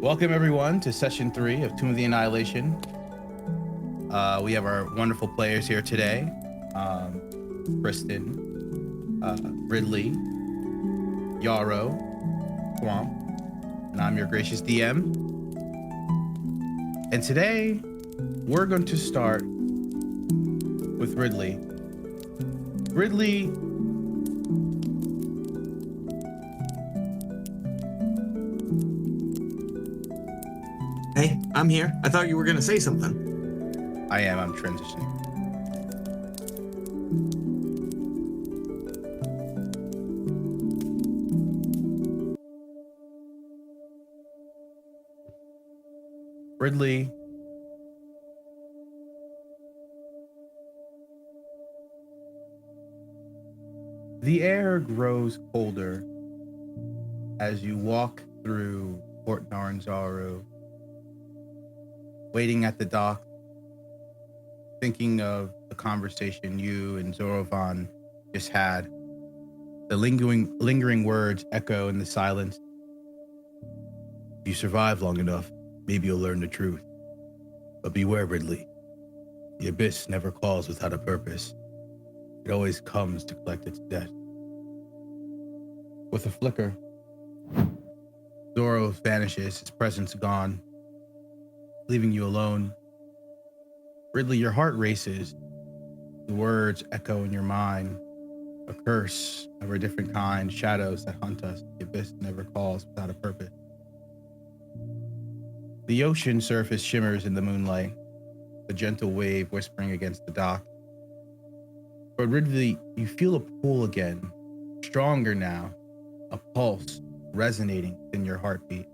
Welcome everyone to session 3 of Tomb of the Annihilation. We have our wonderful players here today. Kristen, Ridley, Yarrow, Swamp, and I'm your gracious DM. And today we're going to start with Ridley. Ridley, Hey, I'm here. I thought you were going to say something. I'm transitioning. Ridley, the air grows colder as you walk through Port Naranjaru, waiting at the dock, thinking of the conversation you and Zorovan just had. The lingering words echo in the silence. If you survive long enough, maybe you'll learn the truth. But beware, Ridley. The abyss never calls without a purpose. It always comes to collect its debt. With a flicker, Zoro vanishes, his presence gone, leaving you alone. Ridley, your heart races. The words echo in your mind. A curse of a different kind, shadows that hunt us. The abyss never calls without a purpose. The ocean surface shimmers in the moonlight, a gentle wave whispering against the dock. But Ridley, you feel a pull again, stronger now, a pulse resonating in your heartbeat,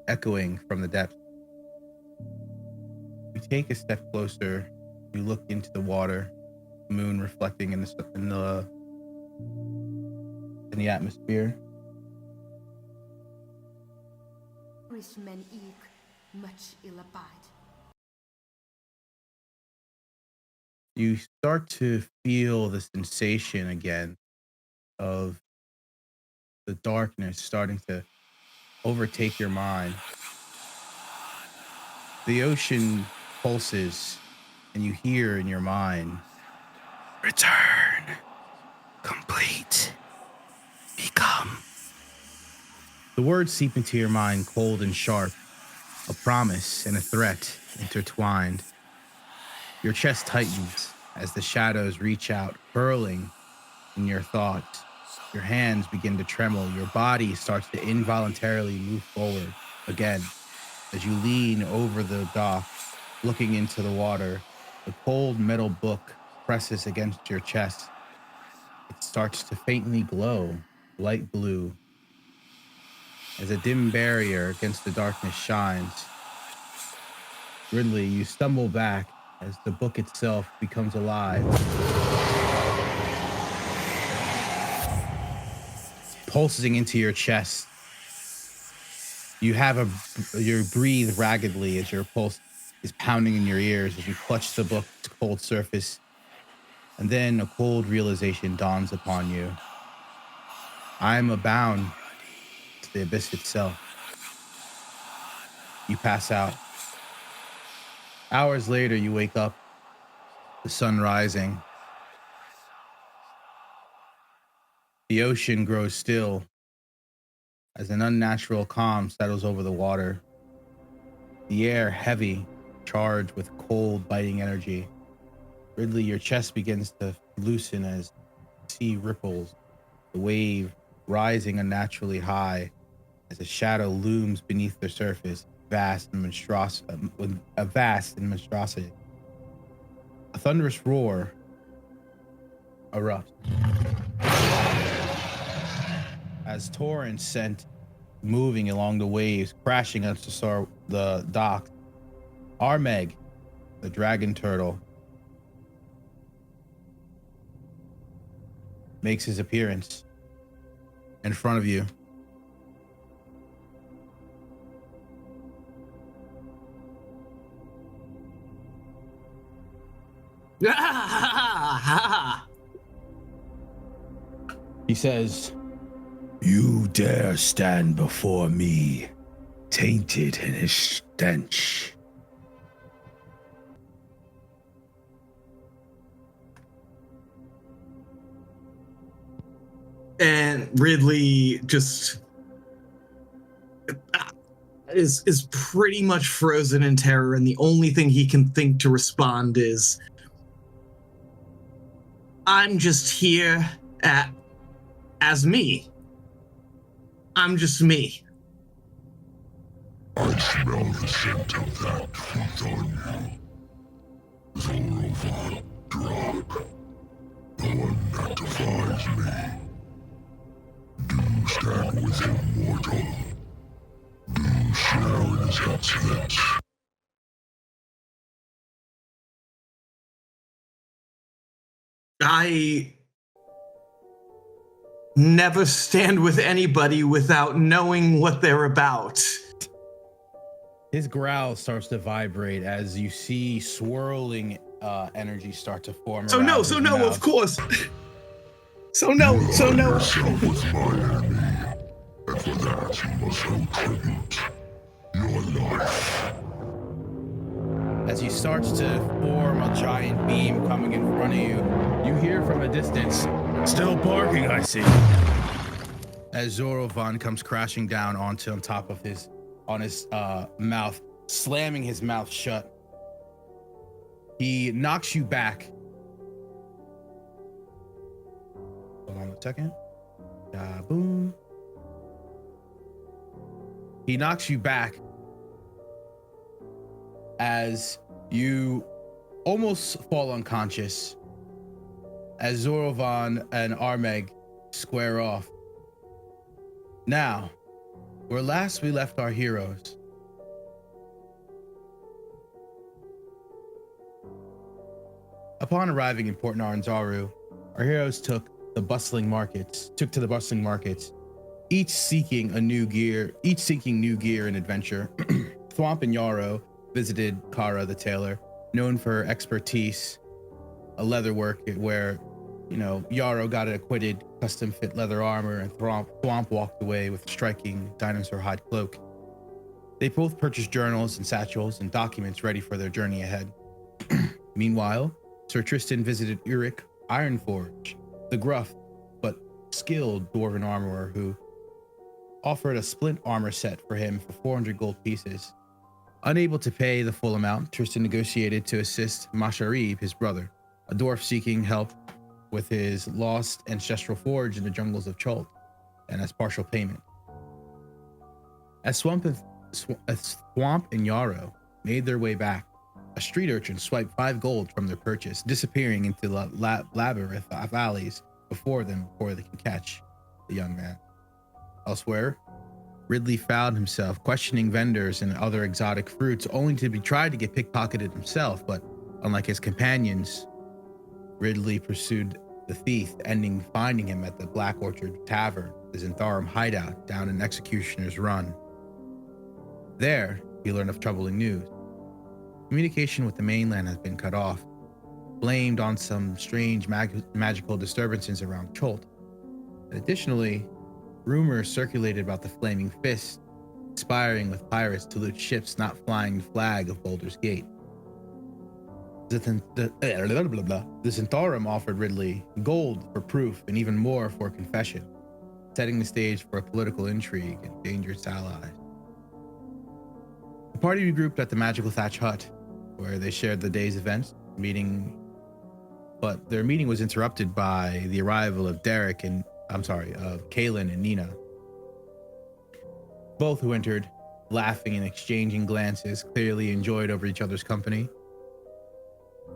echoing from the depths. You take a step closer, you look into the water, the moon reflecting in the atmosphere. You start to feel the sensation again of the darkness starting to overtake your mind. The ocean pulses and you hear in your mind, return, complete, become. The words seep into your mind cold and sharp, a promise and a threat intertwined. Your chest tightens as the shadows reach out, burrowing in your thoughts. Your hands begin to tremble. Your body starts to involuntarily move forward again as you lean over the dock, looking into the water. The cold metal book presses against your chest. It starts to faintly glow, light blue, as a dim barrier against the darkness shines. Ridley, you stumble back as the book itself becomes alive, pulsing into your chest. You breathe raggedly as your pulse is pounding in your ears as you clutch the book's cold surface. And then a cold realization dawns upon you. I am bound to the abyss itself. You pass out. Hours later, you wake up, the sun rising. The ocean grows still as an unnatural calm settles over the water. The air heavy, charged with cold, biting energy. Ridley, your chest begins to loosen as the sea ripples, the wave rising unnaturally high as a shadow looms beneath the surface, vast and monstrosity. A thunderous roar erupts as torrents sent moving along the waves, crashing against the dock. Armeg, the dragon turtle, makes his appearance in front of you. He says, You dare stand before me, tainted in his stench. And Ridley just is pretty much frozen in terror, and the only thing he can think to respond is, I'm just here as me. I'm just me. I smell the scent of that truth on you. Zorovan Drog, the one that defies me. Do you stand with him, mortal? Do you share in his insolence? I never stand with anybody without knowing what they're about. His growl starts to vibrate as you see swirling energy start to form. So around no, his so no, mouth. of course. So no, so no. Yourself with my enemy, and for that you must owe tribute. Your life. As he starts to form a giant beam coming in front of you, you hear from a distance, "Still barking, I see." As Zorovan comes crashing down on top of his mouth, slamming his mouth shut. He knocks you back. Hold on a second. Boom. He knocks you back as you almost fall unconscious as Zorovan and Armeg square off. Now, where last we left our heroes, upon arriving in Port Naranzaru, our heroes took to the bustling markets, each seeking new gear and adventure. Thwomp and Yarrow visited Kara the tailor, known for her expertise, a leather work where, Yarrow got an acquitted custom fit leather armor, and Thwomp walked away with a striking dinosaur hide cloak. They both purchased journals and satchels and documents ready for their journey ahead. Meanwhile, Sir Tristan visited Uric Ironforge, the gruff but skilled dwarven armorer who offered a splint armor set for him for 400 gold pieces. Unable to pay the full amount, Tristan negotiated to assist Masharib, his brother, a dwarf seeking help with his lost ancestral forge in the jungles of Chult, and as partial payment. As Thwomp and Yarrow made their way back, a street urchin swiped 5 gold from their purchase, disappearing into the labyrinth of alleys before they can catch the young man. Elsewhere, Ridley found himself questioning vendors and other exotic fruits, only to be tried to get pickpocketed himself. But unlike his companions, Ridley pursued the thief, finding him at the Black Orchard Tavern, the Zentharum hideout down in Executioner's Run. There, he learned of troubling news. Communication with the mainland has been cut off, blamed on some strange magical disturbances around Chult. Additionally, rumors circulated about the Flaming Fist, conspiring with pirates to loot ships not flying the flag of Baldur's Gate. The Zentharum offered Ridley gold for proof and even more for confession, setting the stage for a political intrigue and dangerous allies. The party regrouped at the Magical Thatch Hut, where they shared the day's events, but their meeting was interrupted by the arrival of Kaelin and Nina, both who entered, laughing and exchanging glances, clearly enjoyed over each other's company.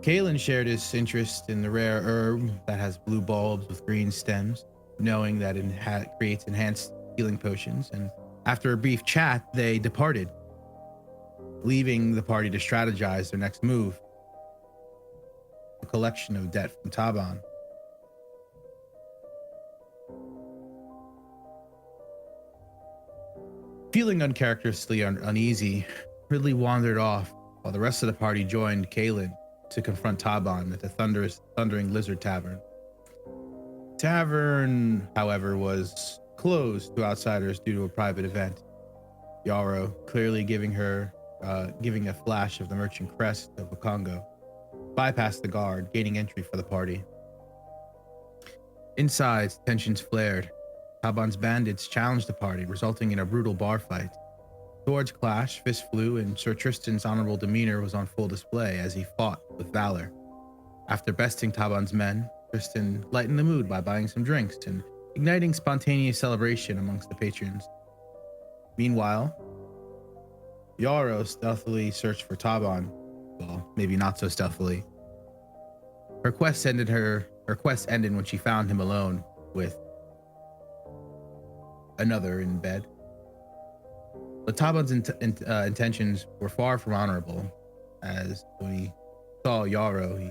Kaelin shared his interest in the rare herb that has blue bulbs with green stems, knowing that it creates enhanced healing potions, and after a brief chat, they departed, leaving the party to strategize their next move, the collection of debt from Taban. Feeling uncharacteristically uneasy, Ridley wandered off while the rest of the party joined Kaelin to confront Taban at the Thundering Lizard Tavern. The tavern, however, was closed to outsiders due to a private event. Yarrow, clearly giving a flash of the merchant crest of Wakongo, bypassed the guard, gaining entry for the party. Inside, tensions flared. Taban's bandits challenged the party, resulting in a brutal bar fight. Swords clashed, fists flew, and Sir Tristan's honorable demeanor was on full display as he fought with valor. After besting Taban's men, Tristan lightened the mood by buying some drinks and igniting spontaneous celebration amongst the patrons. Meanwhile, Yarrow stealthily searched for Taban. Well, maybe not so stealthily. Her quest ended when she found him alone with another in bed. But Taban's intentions were far from honorable, as when he saw Yarrow, he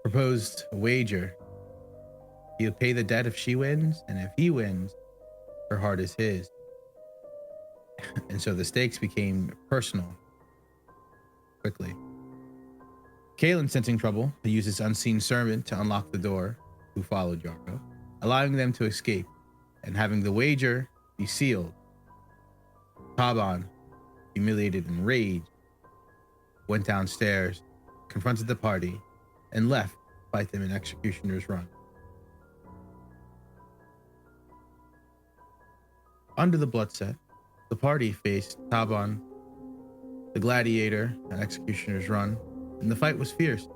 proposed a wager. He'll pay the debt if she wins, and if he wins, her heart is his. And so the stakes became personal quickly. Kalen, sensing trouble, he used his unseen servant to unlock the door, who followed Yarrow, allowing them to escape and having the wager be sealed. Taban, humiliated and enraged, went downstairs, confronted the party, and left to fight them in Executioner's Run. Under the bloodset, the party faced Taban, the gladiator, and Executioner's Run, and the fight was fierce.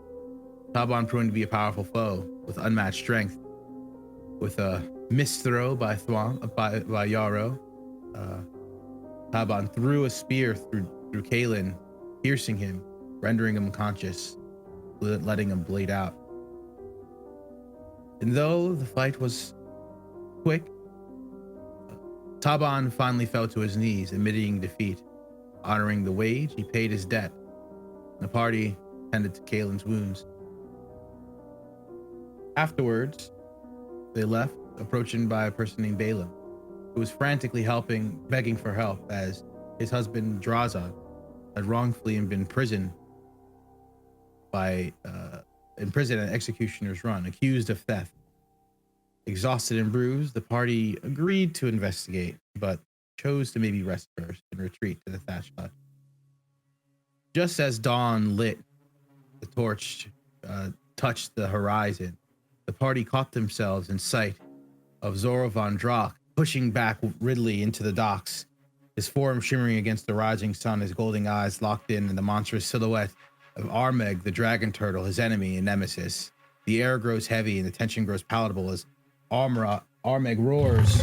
Taban proved to be a powerful foe with unmatched strength. With a missed throw by Yarrow, Taban threw a spear through Kalen, piercing him, rendering him unconscious, letting him bleed out. And though the fight was quick, Taban finally fell to his knees, admitting defeat. Honoring the wage, he paid his debt. The party tended to Kalen's wounds. Afterwards, they left, approached by a person named Balaam, who was frantically begging for help, as his husband Draza had wrongfully been imprisoned at Executioner's Run, accused of theft. Exhausted and bruised, the party agreed to investigate, but chose to maybe rest first and retreat to the thatched hut. Just as dawn lit, the torch touched the horizon, the party caught themselves in sight of Zoro von Draak pushing back Ridley into the docks, his form shimmering against the rising sun, his golden eyes locked in the monstrous silhouette of Armeg, the dragon turtle, his enemy and nemesis. The air grows heavy and the tension grows palatable as Armeg roars,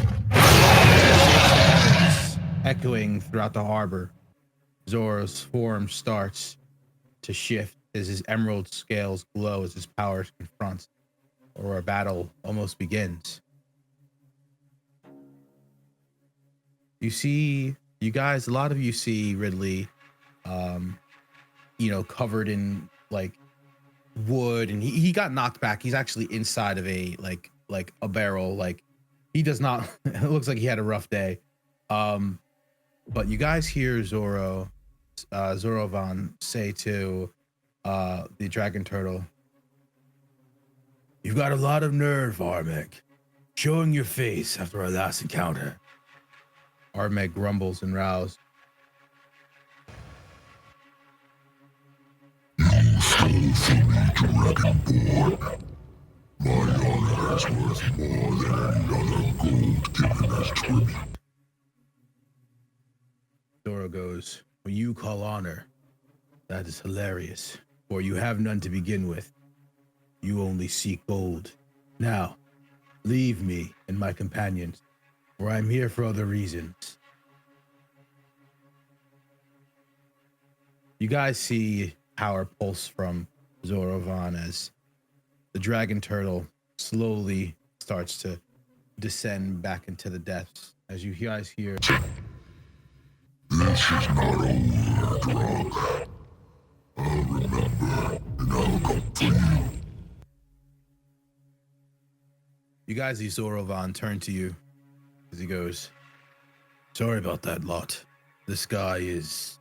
echoing throughout the harbor. Zoro's form starts to shift as his emerald scales glow as his powers confront, or a battle almost begins. A lot of you see Ridley, covered in like wood, and he got knocked back. He's actually inside of a like a barrel. Like he does not. It looks like he had a rough day. But you guys hear Zorovan say to the dragon turtle, "You've got a lot of nerve, Armeg. Showing your face after our last encounter." Armeg grumbles and rows. You stole from me, Dragonborn. My honor is worth more than any other gold given as tribute. Zoro goes, "When you call honor, that is hilarious, for you have none to begin with. You only seek gold. Now, leave me and my companions, for I'm here for other reasons." You guys see power pulse from Zorovan as the dragon turtle slowly starts to descend back into the depths. As you guys hear, "This is not over, Drunk. I'll remember, and I'll come for you." you guys see Zorovan turn to you as he goes, "Sorry about that lot. This guy is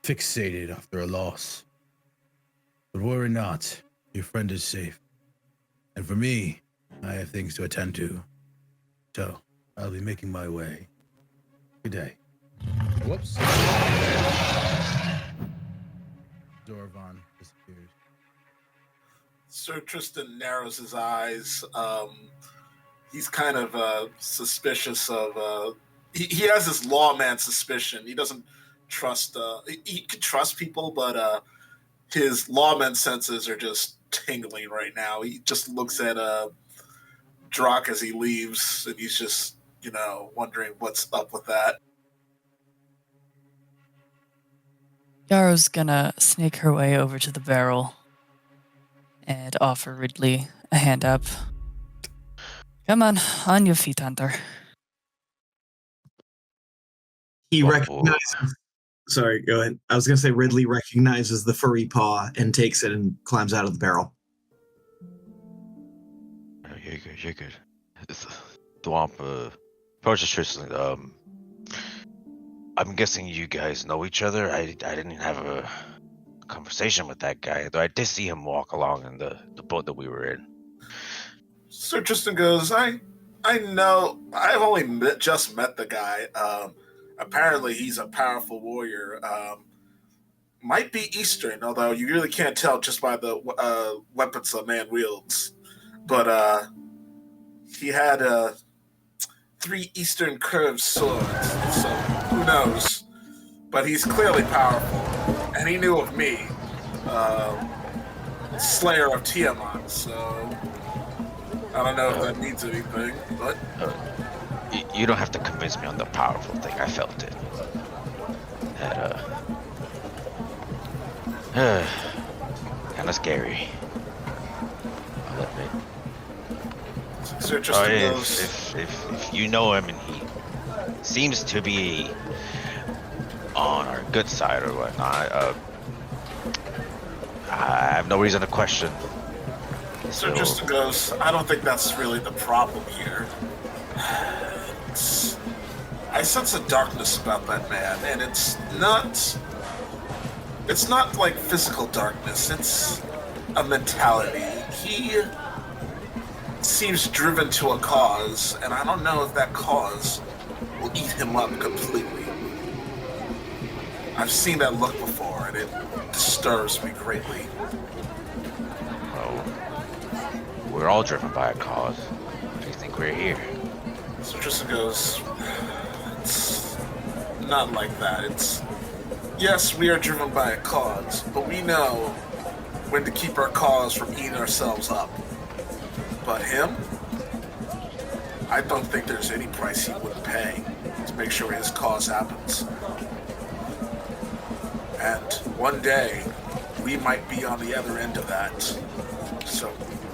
fixated after a loss. But worry not, your friend is safe. And for me, I have things to attend to. So, I'll be making my way. Good day." Whoops. Dorvan disappears. Sir Tristan narrows his eyes. He's kind of suspicious of. He has this lawman suspicion. He doesn't trust. He can trust people, but his lawman senses are just tingling right now. He just looks at Drock as he leaves, and he's just wondering what's up with that. Yara's gonna sneak her way over to the barrel and offer Ridley a hand up. Come on your feet, Hunter. He recognizes... Sorry, go ahead. I was going to say Ridley recognizes the furry paw and takes it and climbs out of the barrel. You're good. Thwomp approaches Tristan. I'm guessing you guys know each other. I didn't have a conversation with that guy, though I did see him walk along in the boat that we were in. Sir Tristan goes, I know. I've only just met the guy. Apparently, he's a powerful warrior. Might be Eastern, although you really can't tell just by the weapons the man wields. But he had 3 Eastern curved swords, so who knows? But he's clearly powerful, and he knew of me, Slayer of Tiamat. So I don't know if that means anything, but. You don't have to convince me on the powerful thing. I felt it. That, kind of scary. I'll admit. So just if you know him and he seems to be on our good side or whatnot, I have no reason to question. So just goes, I don't think that's really the problem here. I sense a darkness about that man, and it's not like physical darkness, it's a mentality. He seems driven to a cause, and I don't know if that cause will eat him up completely. I've seen that look before, and it disturbs me greatly. Well, we're all driven by a cause. Why do you think we're here? So Tristan goes, it's not like that. It's, yes, we are driven by a cause, but we know when to keep our cause from eating ourselves up. But him, I don't think there's any price he wouldn't pay to make sure his cause happens. And one day, we might be on the other end of that. So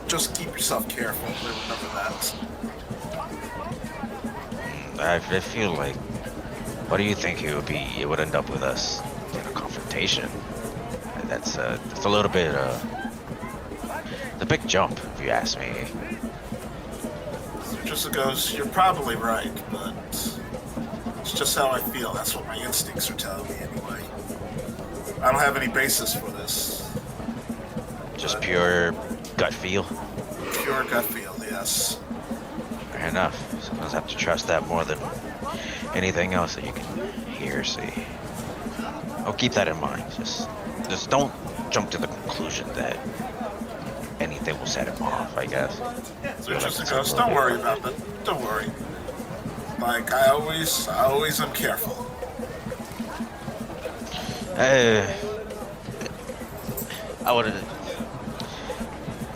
just keep yourself careful and remember that. I feel like, what do you think it would end up with us in a confrontation? That's a little bit, the big jump, if you ask me. Just goes, you're probably right, but it's just how I feel. That's what my instincts are telling me anyway. I don't have any basis for this. Just pure gut feel? Pure gut feel, yes. Fair enough. Sometimes have to trust that more than anything else that you can hear or see. I'll keep that in mind. Just don't jump to the conclusion that anything will set him off, I guess. So just goes, don't worry about that. Don't worry. Like I always am careful. I would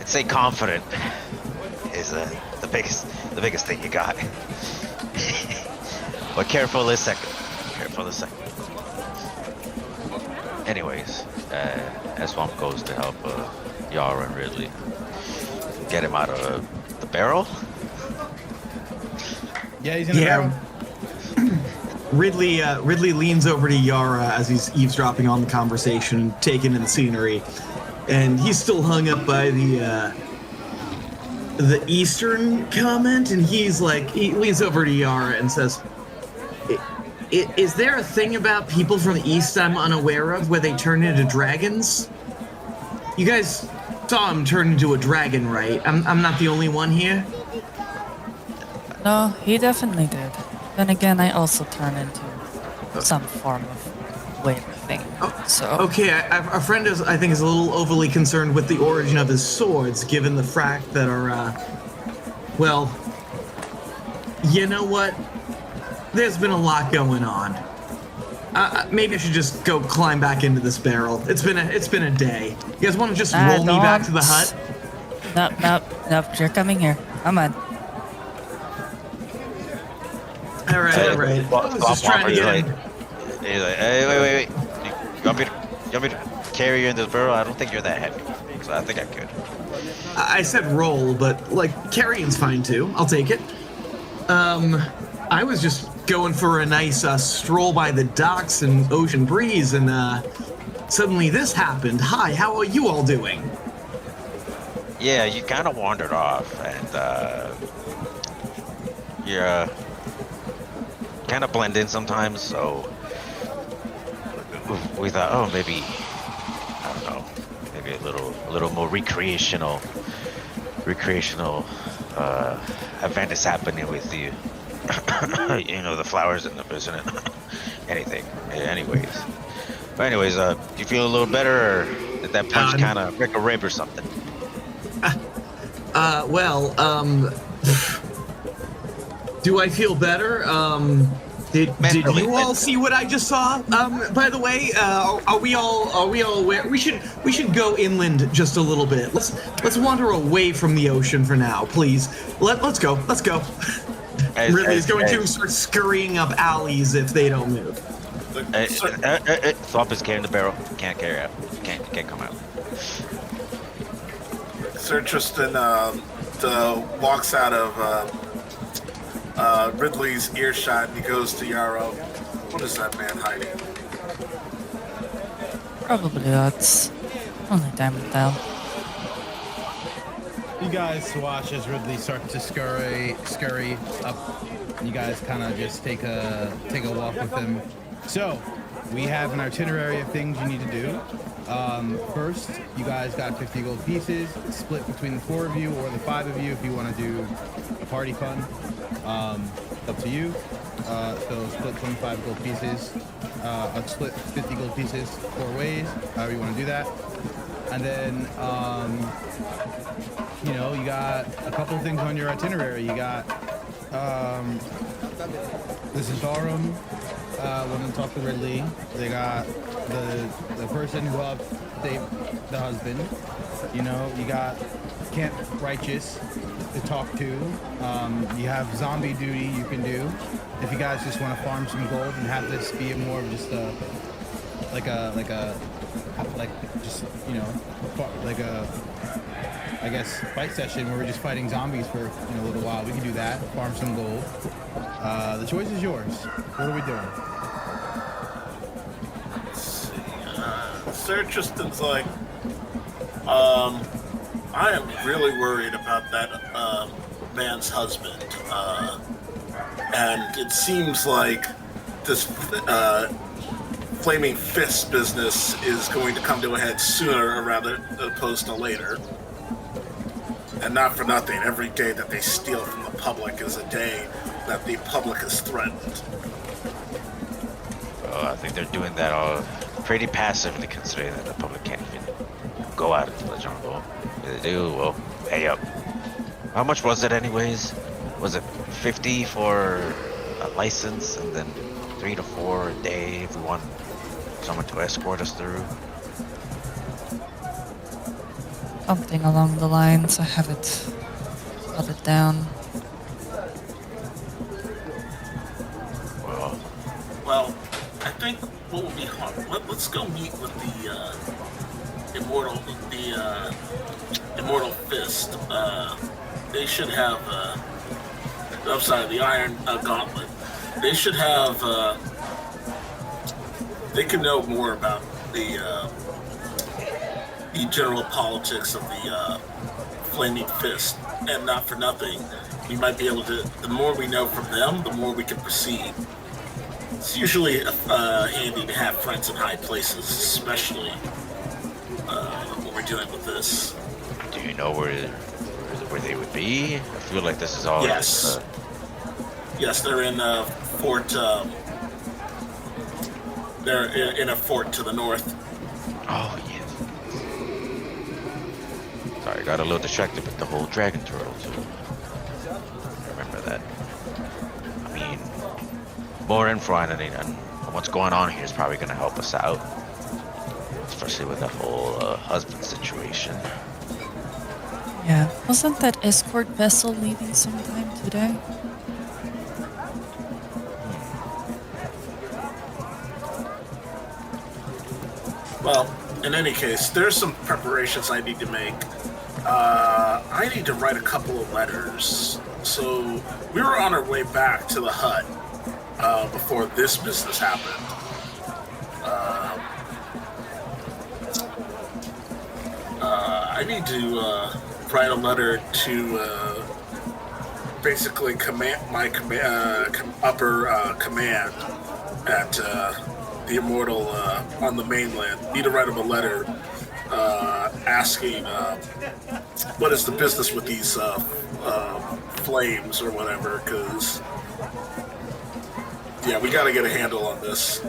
say confident is the biggest thing you got. But careful is second. Anyways, as Swamp goes to help Yara and Ridley get him out of the barrel. Yeah, he's in the barrel. Ridley leans over to Yara as he's eavesdropping on the conversation, taking in the scenery, and he's still hung up by the Eastern comment, and he leans over to Yara and says, Is there a thing about people from the East I'm unaware of where they turn into dragons? You guys saw him turn into a dragon, right? I'm not the only one here? No, he definitely did. Then again, I also turn into some form of way of thing. So Okay, our friend is, I think, is a little overly concerned with the origin of his swords, given the fact that well, you know what? There's been a lot going on. Maybe I should just go climb back into this barrel. It's been a day. You guys want to just roll me back to the hut? Nope. You're coming here. Come on. All right. I was just trying to get in. He's like, hey, wait. You want me to carry you in this barrel? I don't think you're that heavy, so I think I could. I said roll, but like carrying's fine too. I'll take it. I was just going for a nice stroll by the docks and ocean breeze, and suddenly this happened. Hi, how are you all doing? Yeah, you kind of wandered off, and you're kind of blend in sometimes. So we thought, oh, maybe I don't know, maybe a little more recreational event is happening with you. You know, the flowers in the isn't it? Anything. Anyways. But anyways, do you feel a little better, or did that punch kind of break a rib or something? Do I feel better? Did you all see what I just saw? By the way, are we all aware? We should go inland just a little bit. Let's wander away from the ocean for now, please. Let's go. Ridley's going to start scurrying up alleys if they don't move. Swap is carrying the barrel. Can't carry out. Can't come out. Sir Tristan walks out of Ridley's earshot and he goes to Yarrow. What is that man hiding? Probably odds. Only time will tell. You guys watch as Ridley starts to scurry up. You guys kind of just take a walk with him. So, we have an itinerary of things you need to do. First, you guys got 50 gold pieces, split between the 4 of you or the 5 of you if you want to do a party fun. It's up to you. So split 25 gold pieces. I'll split 50 gold pieces 4 ways, however you want to do that. And then, you know, you got a couple of things on your itinerary. You got this is Darum. When they talk to Ridley, they got the person who helped the husband. You know, you got Camp Righteous to talk to. You have zombie duty you can do if you guys just want to farm some gold and have this be more of just a I guess fight session where we're just fighting zombies for a little while. We can do that. Farm some gold. The choice is yours. What are we doing? Sir Tristan's like, I am really worried about that man's husband, and it seems like this flaming fist business is going to come to a head sooner rather opposed to later. And not for nothing, every day that they steal from the public is a day that the public is threatened. Oh, I think they're doing that all pretty passively, considering that the public can't even go out into the jungle. If they do, well, pay up. How much was it anyways? Was it 50 for a license and then 3 to 4 a day if we want someone to escort us through? Something along the lines. I have it jotted down. Well, I think what would be hard. Let's go meet with the immortal fist. They should have. I'm sorry, the iron gauntlet. They should have. They can know more about the general politics of the flaming fist, and not for nothing, we might be able to. The more we know from them, the more we can proceed. It's usually handy to have friends in high places, especially when we're dealing with this. Do you know where they would be? I feel like this is all. Yes. Yes, they're in They're in a fort to the north. Oh, yes. Sorry, got a little distracted with the whole dragon turtle, too. Remember that. I mean, more info on it and what's going on here is probably going to help us out. Especially with the whole husband situation. Yeah, wasn't that escort vessel leaving sometime today? Well, in any case, there's some preparations I need to make. I need to write a couple of letters. So we were on our way back to the hut before this business happened. I need to write a letter to basically my upper command at the Immortal on the mainland. Need to write them a letter asking what is the business with these flames or whatever, because yeah, we got to get a handle on this.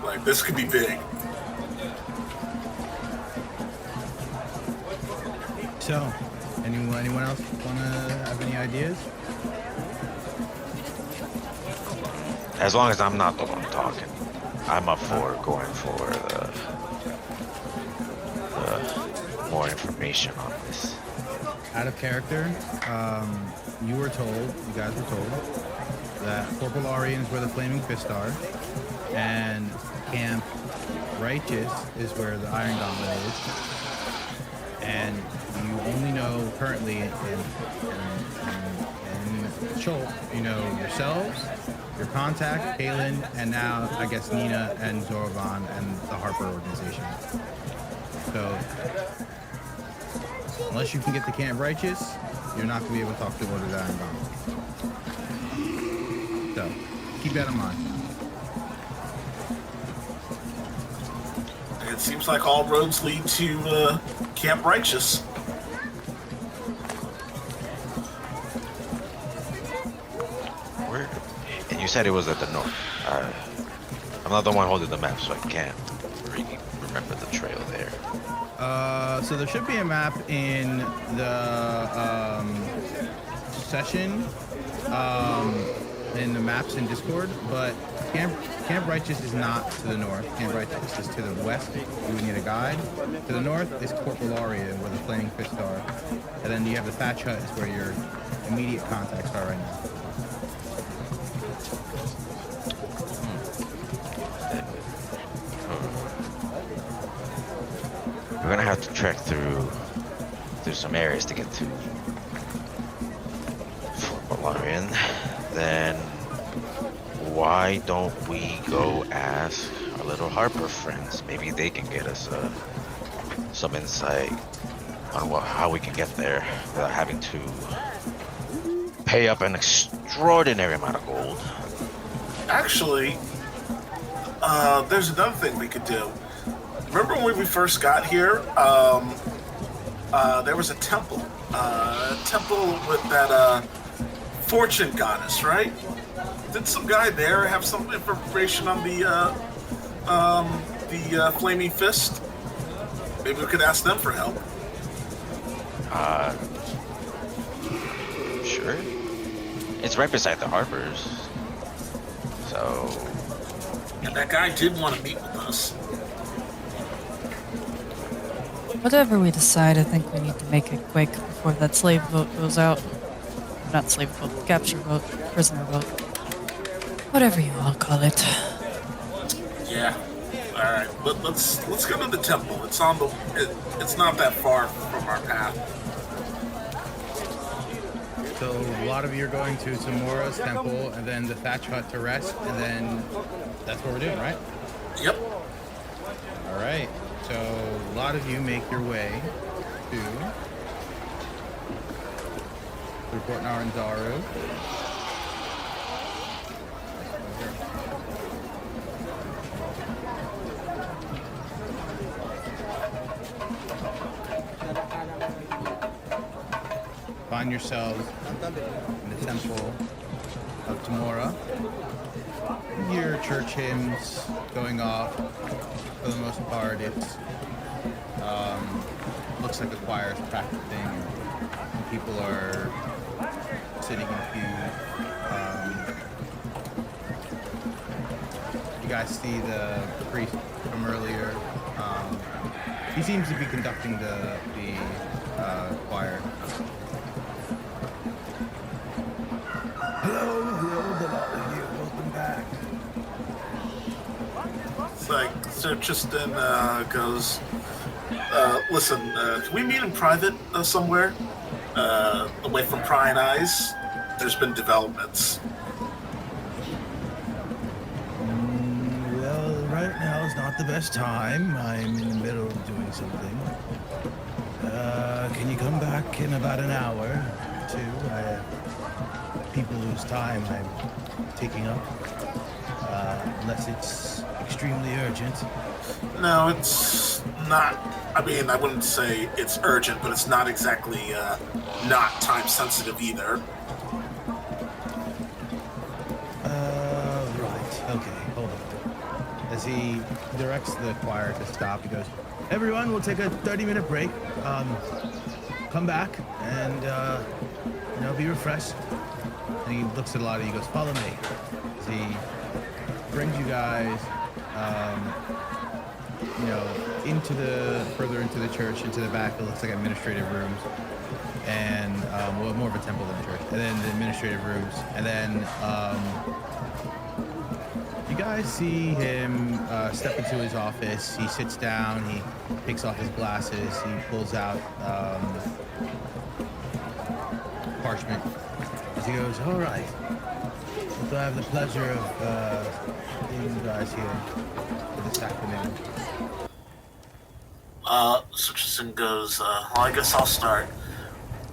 Like, this could be big. So, anyone else want to have any ideas? As long as I'm not the one talking, I'm up for going for the more information on this. Out of character, you guys were told, that Corporal Arian is where the Flaming Fist are, and Camp Righteous is where the Iron Gauntlet is, and you only know currently in Chult, you know yourselves, your contact, Kaylin, and now I guess Nina and Zorovan and the Harper organization. So unless you can get the Camp Righteous, you're not going to be able to talk to Lord of the Iron Gauntlet. So keep that in mind. It seems like all roads lead to Camp Righteous. Where? And you said it was at the north. I'm not the one holding the map, so I can't really remember the trail there. So there should be a map in the session, in the maps in Discord, but Camp Righteous is not to the north. Camp Righteous is to the west. You would need a guide. To the north is Corporal Aria, where the Flaming Fist are. And then you have the Thatch Hut, is where your immediate contacts are right now. We're gonna have to trek through some areas to get to Fort Valarian. Then why don't we go ask our little Harper friends? Maybe they can get us some insight on how we can get there without having to pay up an extraordinary amount of gold. Actually, there's another thing we could do. Remember when we first got here? There was a temple. Temple with that fortune goddess, right? Did some guy there have some information on the Flaming Fist? Maybe we could ask them for help. Sure. It's right beside the Harpers. So... And that guy did want to meet with us. Whatever we decide, I think we need to make it quick before that slave vote goes out. Not slave vote, capture vote, prisoner vote. Whatever you all call it. Yeah. All right. Let's go to the temple. It's on the. It's not that far from our path. So a lot of you are going to Tamora's temple, and then the Thatch Hut to rest, and then that's what we're doing, right? Yep. All right. So a lot of you make your way to Port Naranzaru. Find yourselves in the temple of Tamora. hear church hymns going off. For the most part, it's looks like a choir is practicing. And people are sitting in pews. You guys see the priest from earlier. He seems to be conducting the choir. Hello, welcome back. It's like Sir Tristan goes, listen, can we meet in private somewhere? Away from prying eyes? There's been developments. Well, right now is not the best time. I'm in the middle of doing something. Can you come back in about an hour or two? People whose time I'm taking up, unless it's extremely urgent. No, it's not. I mean, I wouldn't say it's urgent, but it's not exactly not time sensitive either. Right. Okay, hold on. As he directs the choir to stop, he goes, everyone, we'll take a 30-minute break. Come back and, be refreshed. And he looks at a lot of you, goes, follow me. As he brings you guys, further into the church, into the back. It looks like administrative rooms, and more of a temple than a church. And then the administrative rooms, and then you guys see him step into his office. He sits down. He takes off his glasses. He pulls out parchment. As he goes, all right. So I have the pleasure of seeing you guys here for this afternoon. Tristan goes, well, I guess I'll start.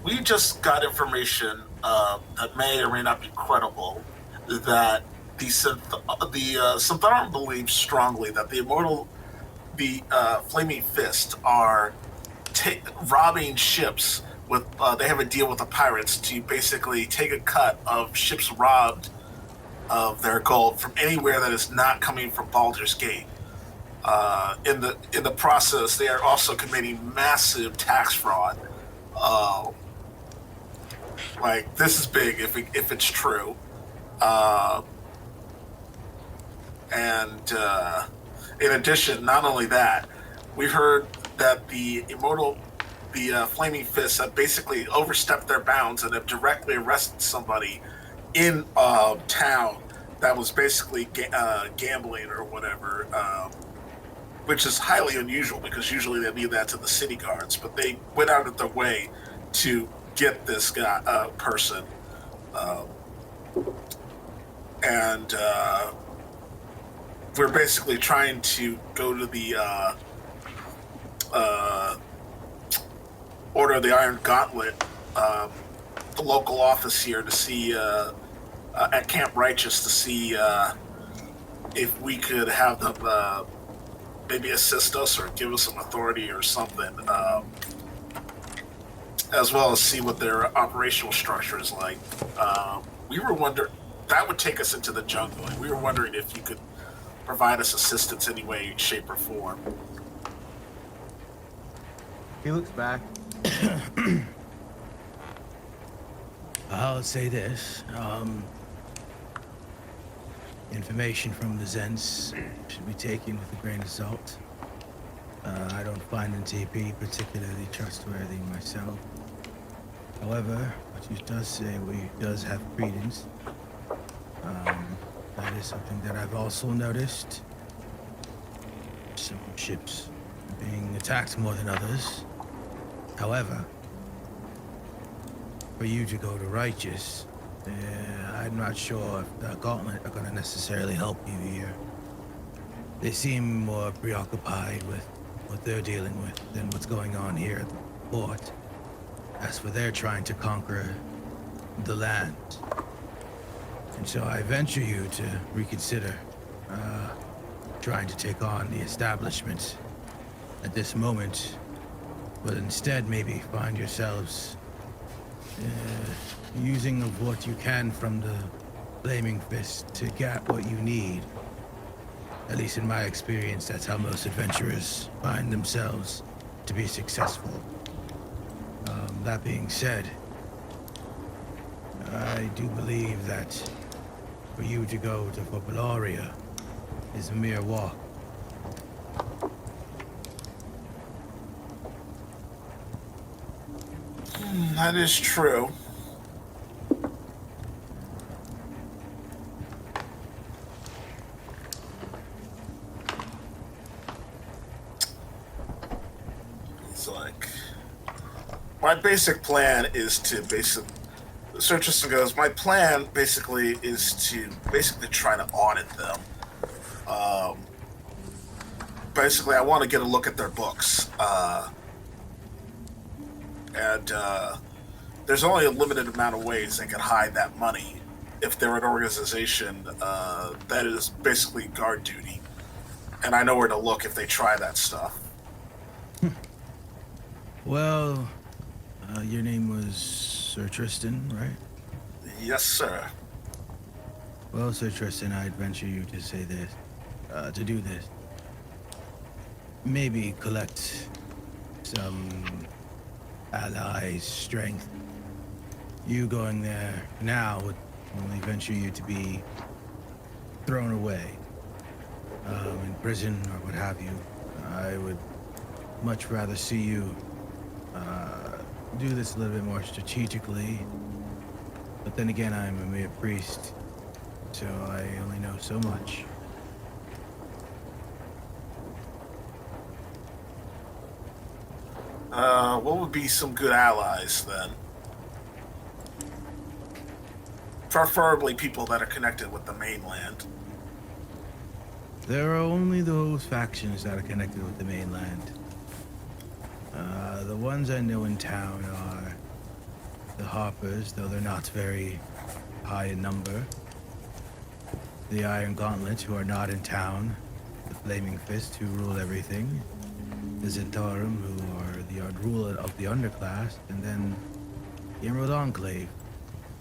We just got information that may or may not be credible that the Syntharon believes strongly that the Flaming Fist are robbing ships with, they have a deal with the pirates to basically take a cut of ships robbed of their gold from anywhere that is not coming from Baldur's Gate. In the process, they are also committing massive tax fraud. Like, this is big if it's true. And in addition, not only that, we heard that the Flaming Fists have basically overstepped their bounds and have directly arrested somebody in town that was basically gambling or whatever, which is highly unusual because usually they leave that to the city guards, but they went out of their way to get this person. And we're basically trying to go to the Order of the Iron Gauntlet, the local office here, to see at Camp Righteous, to see if we could have them maybe assist us or give us some authority or something, as well as see what their operational structure is like. We were wondering, that would take us into the jungle, and we were wondering if you could provide us assistance any way, shape, or form. He looks back. I'll say this. Information from the Zens should be taken with a grain of salt. I don't find NTP particularly trustworthy myself. However, what you does say does have credence. That is something that I've also noticed. Some ships being attacked more than others. However, for you to go to Righteous, I'm not sure if the Gauntlet are going to necessarily help you here. They seem more preoccupied with what they're dealing with than what's going on here at the port. As for their trying to conquer the land. And so I venture you to reconsider trying to take on the establishment at this moment, but instead maybe find yourselves using of what you can from the Flaming Fist to get what you need. At least in my experience, that's how most adventurers find themselves to be successful. That being said, I do believe that for you to go to Popularia is a mere walk. That is true. It's like my basic plan is to Sir Tristan goes, my plan basically is to try to audit them. Basically, I want to get a look at their books. And there's only a limited amount of ways they can hide that money if they're an organization that is basically guard duty. And I know where to look if they try that stuff. Well, your name was Sir Tristan, right? Yes, sir. Well, Sir Tristan, I'd venture you to say this, to do this. Maybe collect some allies' strength. You going there now would only venture you to be thrown away, in prison or what have you. I would much rather see you do this a little bit more strategically. But then again, I'm a mere priest, so I only know so much. What would be some good allies then? Preferably people that are connected with the mainland. There are only those factions that are connected with the mainland. The ones I know in town are the Harpers, though they're not very high in number. The Iron Gauntlet, who are not in town. The Flaming Fist, who rule everything. The Zentarum, who are the ruler of the underclass. And then the Emerald Enclave.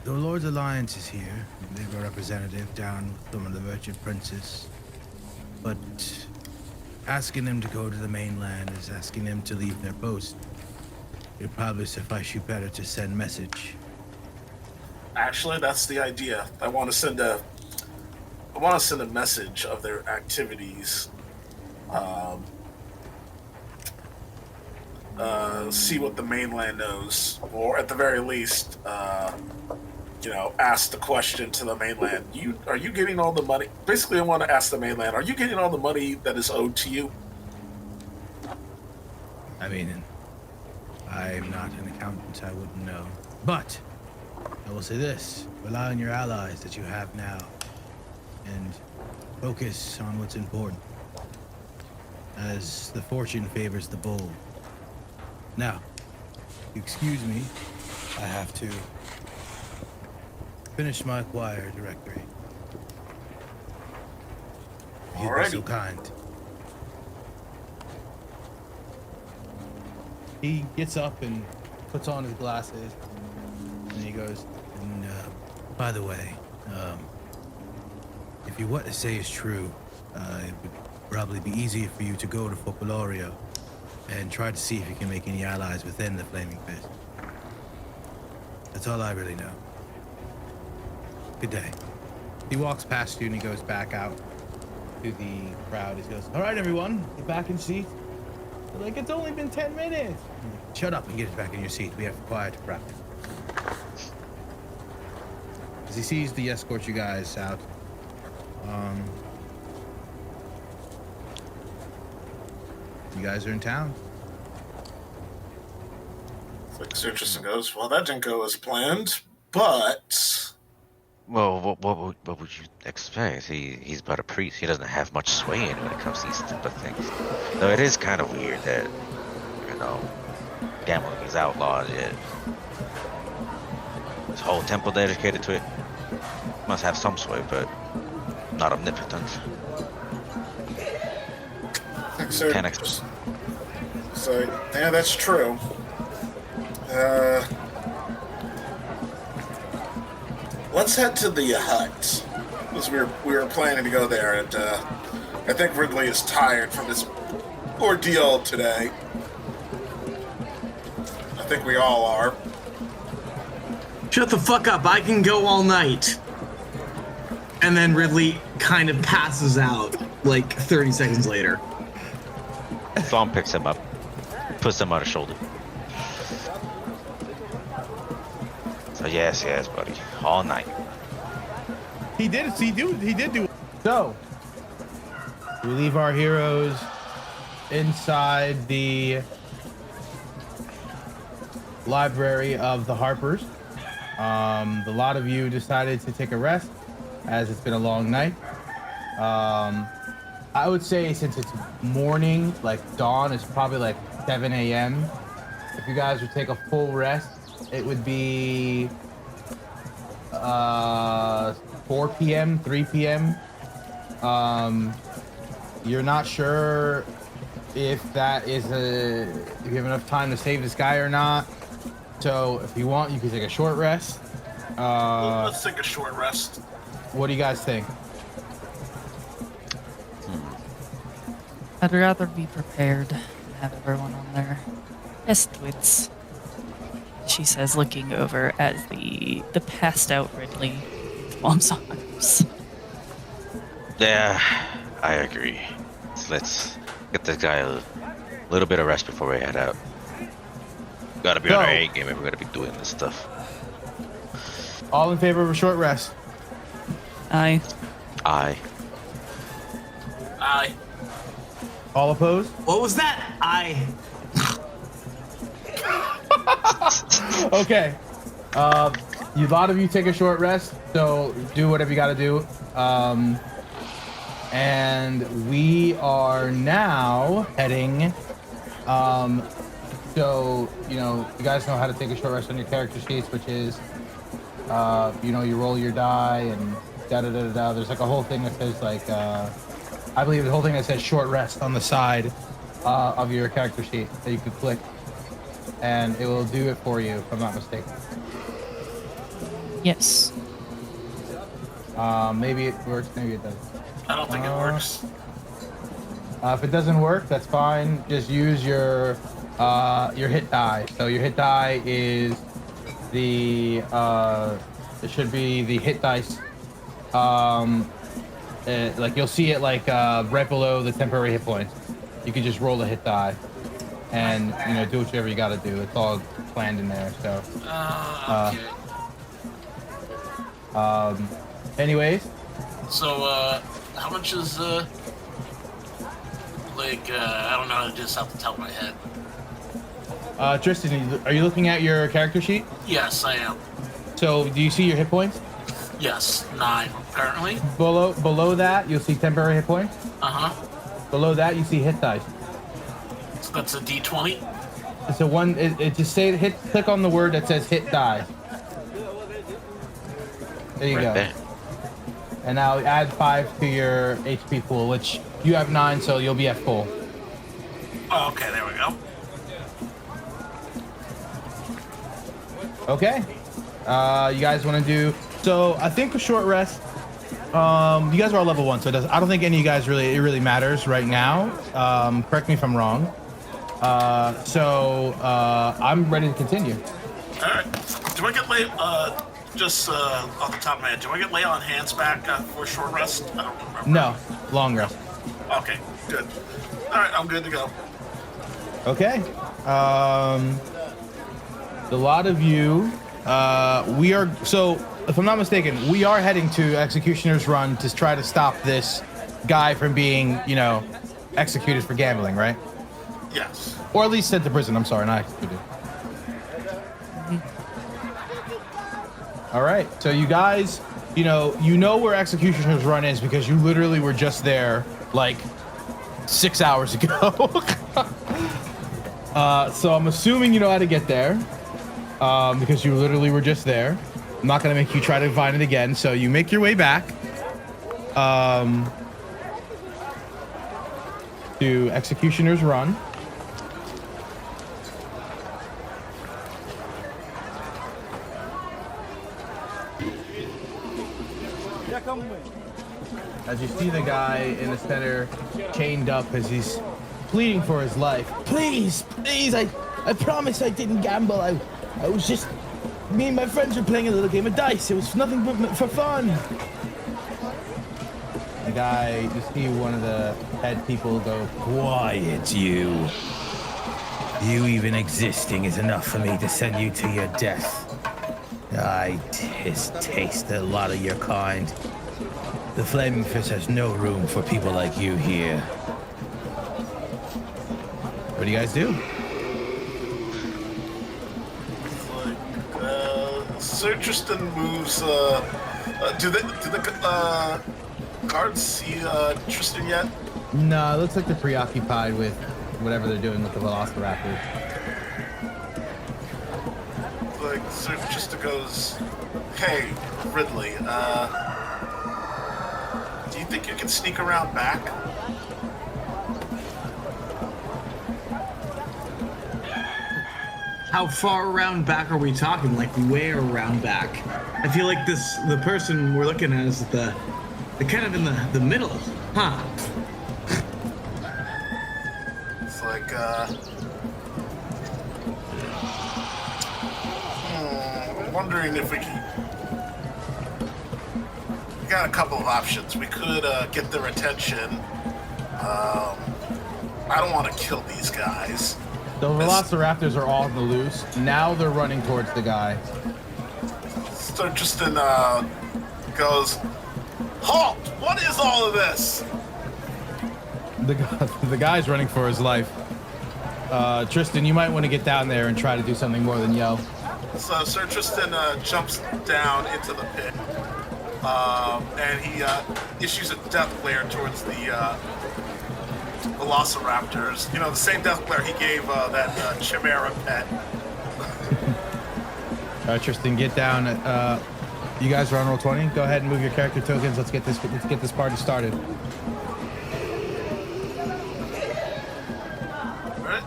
The Lord's Alliance is here. They have a representative down with some of the merchant princes. But asking them to go to the mainland is asking them to leave their post. It'd probably suffice you better to send message. Actually, that's the idea. I want to send a message of their activities. See what the mainland knows, or at the very least, ask the question to the mainland. Are you getting all the money? Basically, I want to ask the mainland, are you getting all the money that is owed to you? I mean, I'm not an accountant, I wouldn't know. But I will say this, rely on your allies that you have now, and focus on what's important, as the fortune favors the bold. Now, excuse me, I have to finish my choir directory. If you'd be so kind. He gets up and puts on his glasses, and he goes, and by the way, if you what to say is true, it would probably be easier for you to go to Popularia and try to see if you can make any allies within the Flaming Fist. That's all I really know. Good day. He walks past you and he goes back out to the crowd. He goes, all right, everyone, get back in seat. They're like, it's only been 10 minutes. Like, shut up and get back in your seat. We have choir to practice. As he sees the escort you guys out, you guys are in town. Like Sir Tristan goes, well, that didn't go as planned, but... Well, what would you expect? He's but a priest. He doesn't have much sway in when it comes to these type of things. Though it is kind of weird that, gambling is outlawed. Yet this whole temple dedicated to it must have some sway, but not omnipotent. So, yeah, that's true. let's head to the hut. Because we were planning to go there, and I think Ridley is tired from his ordeal today. I think we all are. Shut the fuck up, I can go all night. And then Ridley kind of passes out like 30 seconds later. Thom picks him up, puts him on his shoulder. So yes, buddy, all night. He did do. So we leave our heroes inside the library of the Harpers. The lot of you decided to take a rest as it's been a long night. I would say since it's morning, like dawn is probably like 7 a.m. If you guys would take a full rest, it would be 4 p.m., 3 p.m. You're not sure if you have enough time to save this guy or not. So if you want, you can take a short rest. Let's take a short rest. What do you guys think? I'd rather be prepared and have everyone on their best wits. She says, looking over at the passed out Ridley with Mom's arms. Yeah, I agree. Let's get this guy a little bit of rest before we head out. Gotta be on our A game if we're gonna be doing this stuff. All in favor of a short rest? Aye. Aye. All opposed? What was that? Okay. A lot of you take a short rest, so do whatever you gotta do. And we are now heading. So, you guys know how to take a short rest on your character sheets, which is, you roll your die and da-da-da-da-da. There's like a whole thing that says like, I believe the whole thing that says short rest on the side of your character sheet that you could click, and it will do it for you, if I'm not mistaken. Yes. Maybe it works, maybe it doesn't. I don't think it works. If it doesn't work, that's fine. Just use your hit die. So your hit die is it should be the hit dice. Like you'll see it like right below the temporary hit points. You can just roll a hit die, and do whatever you got to do. It's all planned in there. So. Okay. Anyways. So how much is I don't know how to do this off the top of my head. Tristan, are you looking at your character sheet? Yes, I am. So do you see your hit points? Yes, 9 apparently. Below that, you'll see temporary hit points. Below that, you see hit dice. So that's a D20. It's a one. It just click on the word that says hit die. There you go. There. And now add 5 to your HP pool, which you have 9, so you'll be at full. Oh, okay, there we go. Okay. You guys want to do? So I think a short rest. You guys are all level 1, so I don't think any of you guys it really matters right now. Correct me if I'm wrong. So I'm ready to continue. All right. Do I get just off the top of my head, do I get lay on hands back for a short rest? I don't remember. No, long rest. Okay, good. All right, I'm good to go. Okay. A lot of you, we are, so if I'm not mistaken, we are heading to Executioner's Run to try to stop this guy from being, executed for gambling, right? Yes. Or at least sent to prison. I'm sorry, not executed. All right. So you guys, you know where Executioner's Run is because you literally were just there like 6 hours ago. So I'm assuming you know how to get there because you literally were just there. I'm not going to make you try to find it again. So you make your way back to Executioner's Run. As you see the guy in the center chained up as he's pleading for his life. Please, please, I promise I didn't gamble. I was just, me and my friends were playing a little game of dice. It was nothing but for fun. The guy, you see one of the head people go, quiet, you. You even existing is enough for me to send you to your death. I taste a lot of your kind. The Flaming Fist has no room for people like you here. What do you guys do? Sir Tristan moves. Do the guards see Tristan yet? No, it looks like they're preoccupied with whatever they're doing with the Velociraptor. Like Sir Tristan goes, "Hey, Ridley. Do you think you can sneak around back?" How far around back are we talking? Like where around back? I feel like the person we're looking at is the kind of in the middle, huh? It's like, I'm wondering if we got a couple of options. We could get their attention. I don't want to kill these guys. The Velociraptors are all on the loose. Now they're running towards the guy. So Tristan goes, "Halt! What is all of this?" The guy's running for his life. Tristan, you might want to get down there and try to do something more than yell. So Sir Tristan jumps down into the pit, and he issues a death glare towards the Velociraptors. You know, the same death glare he gave that Chimera pet. All right, Tristan, get down. You guys are on roll 20. Go ahead and move your character tokens. Let's get this party started. Right?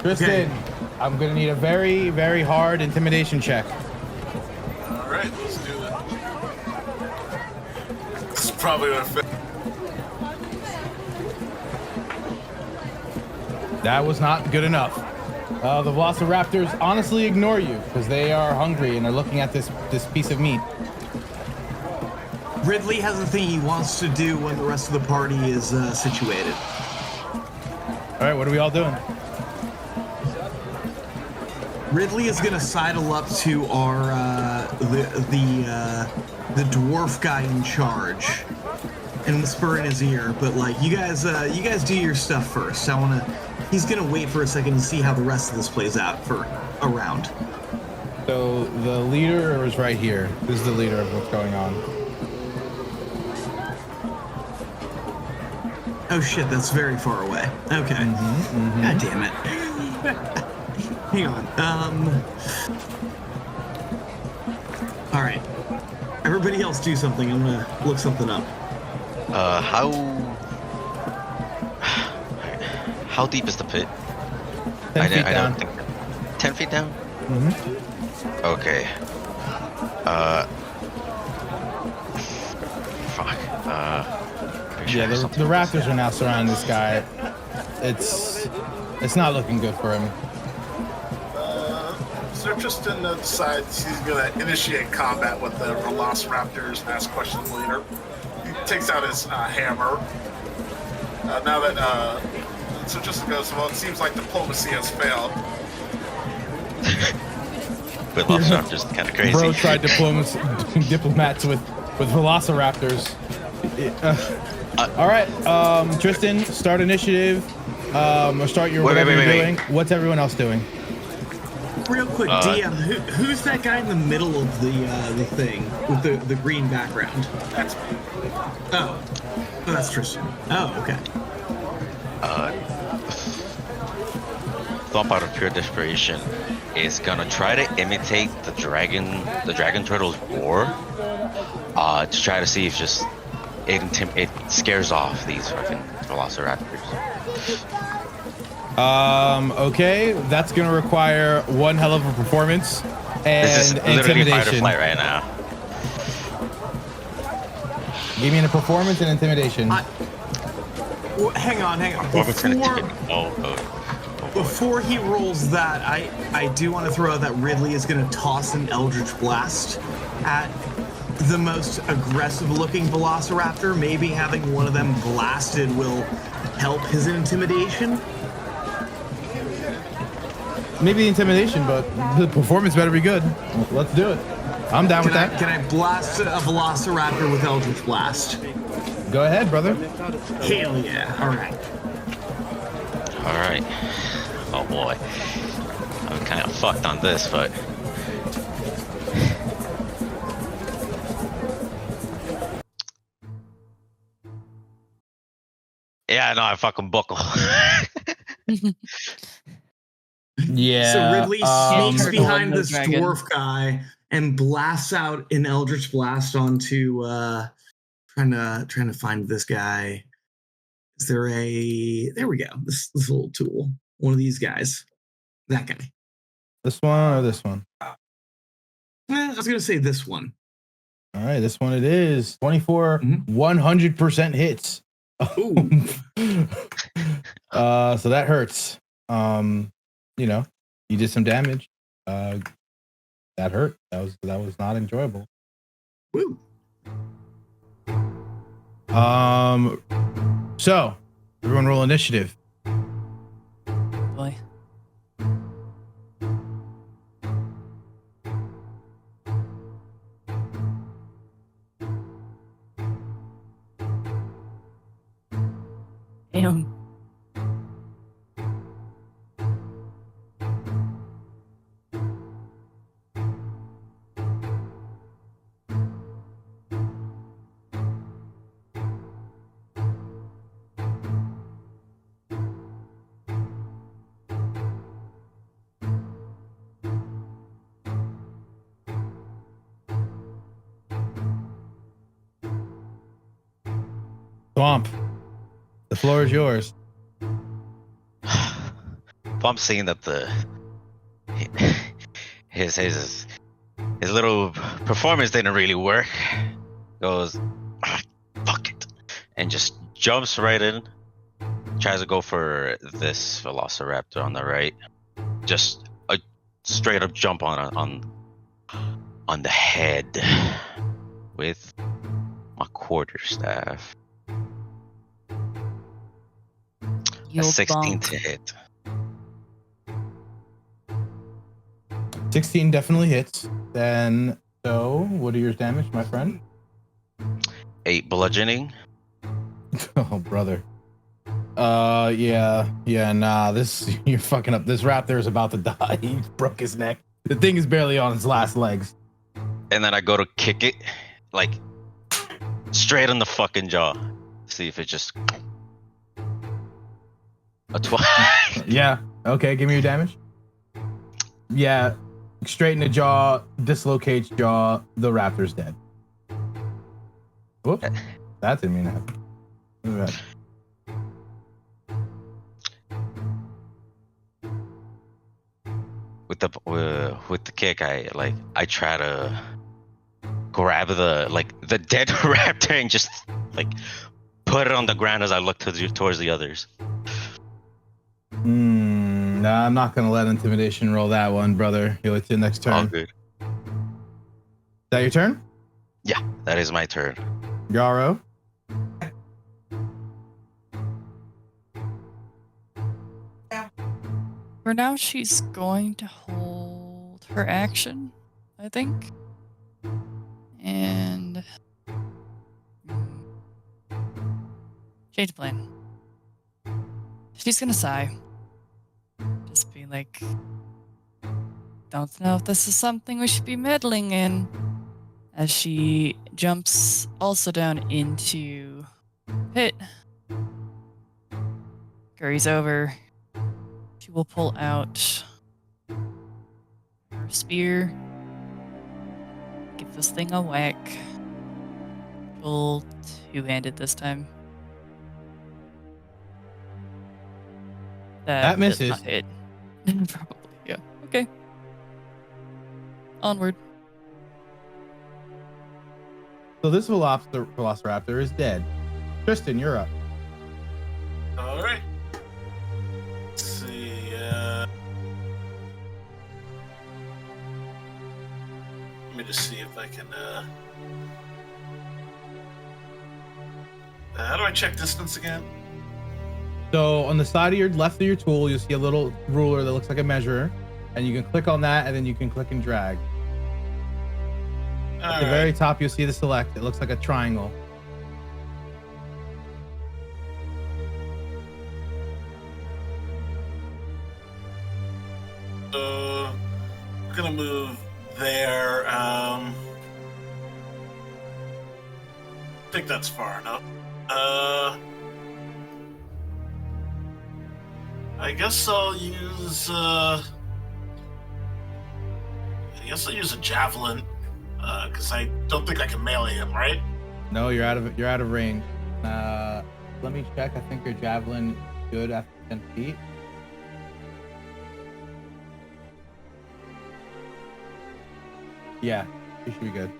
Tristan, Okay. I'm gonna need a very, very hard intimidation check. All right, let's do it. This is probably gonna fit. That was not good enough. The Velociraptors honestly ignore you because they are hungry and they're looking at this piece of meat. Ridley has a thing he wants to do when the rest of the party is situated. All right, what are we all doing? Ridley is gonna sidle up to our the dwarf guy in charge and whisper in his ear. But like, you guys do your stuff first. He's gonna wait for a second to see how the rest of this plays out for a round. So the leader is right here. This is the leader of what's going on. Oh shit, that's very far away. Okay. God damn it. Hang on. All right. Everybody else do something. I'm gonna look something up. How deep is the pit? 10 feet I down. don't think 10 feet down? Okay. Fuck. Yeah, the Raptors are now surrounding this guy. It's not looking good for him. Sir Tristan decides he's gonna initiate combat with the Velociraptors and ask questions later. He takes out his hammer. Now that Sir Tristan goes, well, it seems like diplomacy has failed. But Velociraptor's kind of crazy. Bro tried diplomats with Velociraptors. All right, Tristan, start initiative. Or start your whatever you're doing. What's everyone else doing? Real quick, DM, who's that guy in the middle of the thing with the green background? That's me. Oh, that's Tristan. Oh, okay. Thump, out of pure desperation, is gonna try to imitate the dragon turtle's roar, to try to see if just it scares off these fucking Velociraptors. Okay, that's gonna require one hell of a performance. This is and literally fight or intimidation. flight right now. Give me a performance and intimidation. Well, hang on. Before he rolls that, I do want to throw out that Ridley is going to toss an Eldritch Blast at the most aggressive-looking Velociraptor. Maybe having one of them blasted will help his intimidation. Maybe intimidation, but the performance better be good. Let's do it. I'm down with that. Can I blast a Velociraptor with Eldritch Blast? Go ahead, brother. Hell yeah. All right. All right. Oh boy. I'm kind of fucked on this, but. Yeah, no, I fucking buckle. Yeah. So Ridley sneaks Turtle behind and the this dragon. dwarf guy and blasts out an Eldritch Blast onto trying to find this guy. Is there there we go. This little tool. One of these guys. That guy. This one or this one? I was gonna say this one. All right, this one it is. 24, 100% hits. Ooh. So that hurts. You know, you did some damage. That hurt. That was not enjoyable. Woo. So everyone roll initiative. Boy. Damn. Swamp. The floor is yours. If I'm seeing that his little performance didn't really work, goes, fuck it, and just jumps right in, tries to go for this Velociraptor on the right, just a straight up jump on the head with my quarterstaff. A 16 to hit. 16 definitely hits. Then, so what are your damage, my friend? 8 bludgeoning. Oh, brother. Yeah, nah, you're fucking up. This raptor is about to die. He broke his neck. The thing is barely on its last legs. And then I go to kick it, like, straight on the fucking jaw. See if it just... A 12. Yeah, okay, give me your damage. Yeah, straight in the jaw, dislocates jaw, the raptor's dead. Whoops, that didn't mean to happen. Look at that. With the kick, I try to grab the dead raptor and just like put it on the ground as I look towards the others. Nah, I'm not gonna let intimidation roll that one, brother. You'll let you next turn. All good. Is that your turn? Yeah, that is my turn. Yarrow. For now, she's going to hold her action, I think. And change of plan. She's gonna sigh. Just be like, don't know if this is something we should be meddling in. As she jumps also down into pit. Scurries over. She will pull out her spear. Give this thing a whack. Roll two-handed this time. That misses. Does not hit. Probably, yeah. Okay. Onward. So this Velociraptor is dead. Tristan, you're up. All right. Let's see. Let me just see if I can. How do I check distance again? So on the side of your left of your tool, you'll see a little ruler that looks like a measurer, and you can click on that, and then you can click and drag. At the very top, you'll see the select. It looks like a triangle. I'm gonna move there. I think that's far enough. I guess I'll use. I guess I'll use a javelin, because I don't think I can melee him, right? No, you're out of range. Let me check. I think your javelin is good after 10 feet. Yeah, you should be good.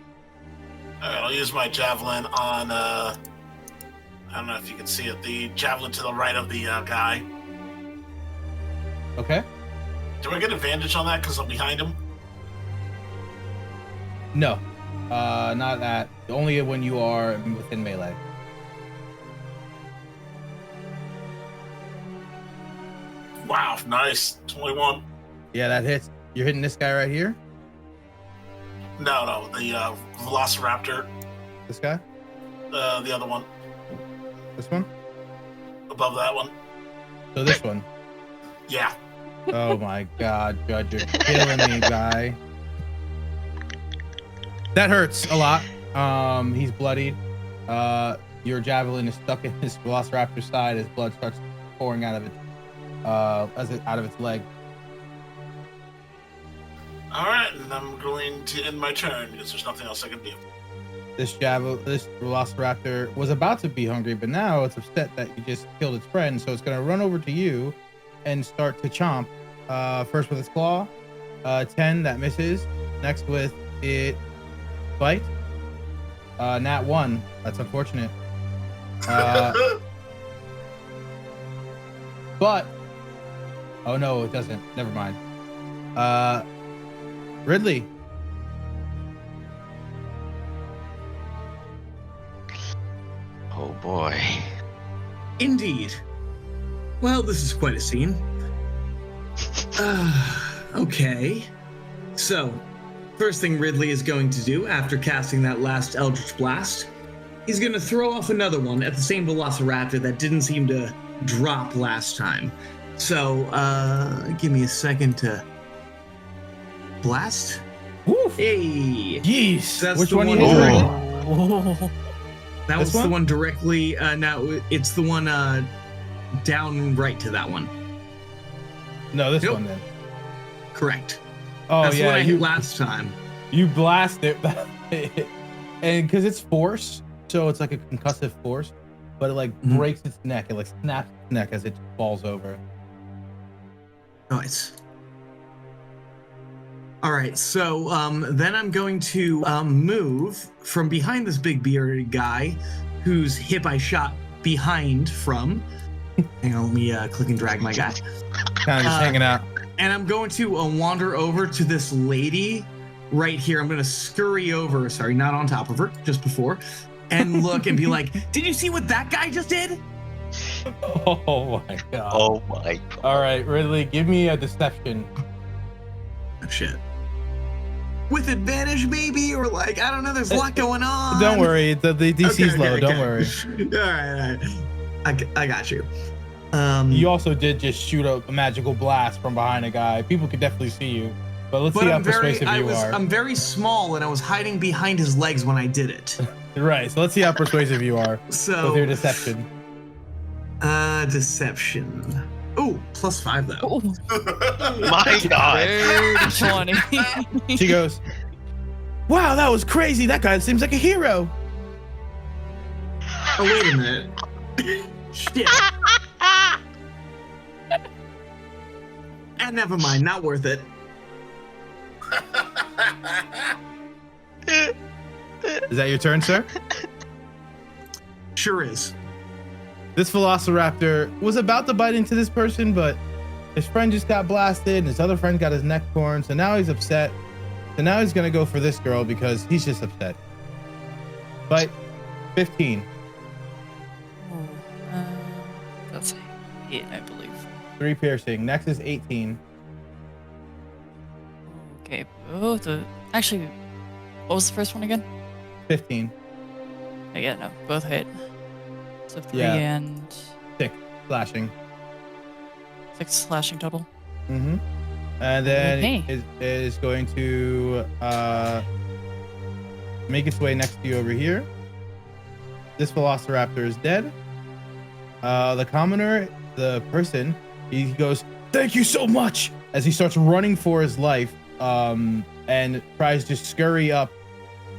Alright, I'll use my javelin on, I don't know if you can see it, the javelin to the right of the guy. Okay. Do I get advantage on that because I'm behind him? No, not that. Only when you are within melee. Wow, nice. 21. Yeah, that hits. You're hitting this guy right here? No, the Velociraptor. This guy? The other one. This one? Above that one. So this one? Yeah. Oh my god, Judge, you're killing me, guy. That hurts a lot. He's bloodied. Your javelin is stuck in his Velociraptor's side as blood starts pouring out of it, out of its leg. All right, and I'm going to end my turn because there's nothing else I can do. This Velociraptor was about to be hungry, but now it's upset that you just killed its friend, so it's going to run over to you and start to chomp. First with its claw, 10, that misses. Next with it bite, nat 1. That's unfortunate. But oh no, it doesn't. Never mind. Ridley. Oh boy. Indeed. Well, this is quite a scene. Okay. So, first thing Ridley is going to do after casting that last Eldritch Blast, he's going to throw off another one at the same Velociraptor that didn't seem to drop last time. So, give me a second to blast. Woof. Hey. Jeez. That's Which the one one you direct- Oh. That This was the one? one directly, now it's the one down right to that one. No, this Nope. one then. Correct. Oh That's the yeah, one I hit last time. you blast it, and because it's force, so it's like a concussive force, but it like Mhm. breaks its neck. It like snaps its neck as it falls over. Nice. All right, so then I'm going to move from behind this big bearded guy whose hip I shot behind from. Hang on, let me click and drag my guy. Kind of just hanging out. And I'm going to wander over to this lady right here. I'm going to scurry over, sorry, not on top of her, just before, and look and be like, did you see what that guy just did? Oh my god. Oh my god. All right, Ridley, give me a deception. Oh, shit. With advantage, maybe? Or like, I don't know, there's a lot going on. Don't worry, the DC's Okay, low. okay, Don't okay. worry. All right. I got you. You also did just shoot a magical blast from behind a guy. People could definitely see you, but let's see how persuasive you are. I'm very small, and I was hiding behind his legs when I did it. Right. So let's see how persuasive you are So, with your deception. deception. Oh, +5 though. Oh, My god. dirty 20. She goes, "Wow, that was crazy. That guy seems like a hero." Oh, wait a minute. Shit. Never mind, not worth it. Is that your turn, sir? Sure is. This velociraptor was about to bite into this person, but his friend just got blasted and his other friend got his neck torn, so now he's upset. So now he's gonna go for this girl because he's just upset. Bite 15. That's a hit, I believe. 3 piercing. Next is 18. Okay. Oh, actually, what was the first one again? 15. Oh, yeah, no, both hit. So 3 Yeah. and 6 slashing. 6 slashing total. Mm-hmm. And then Okay. is going to make its way next to you over here. This velociraptor is dead. The commoner, the person, he goes, "Thank you so much," as he starts running for his life, and tries to scurry up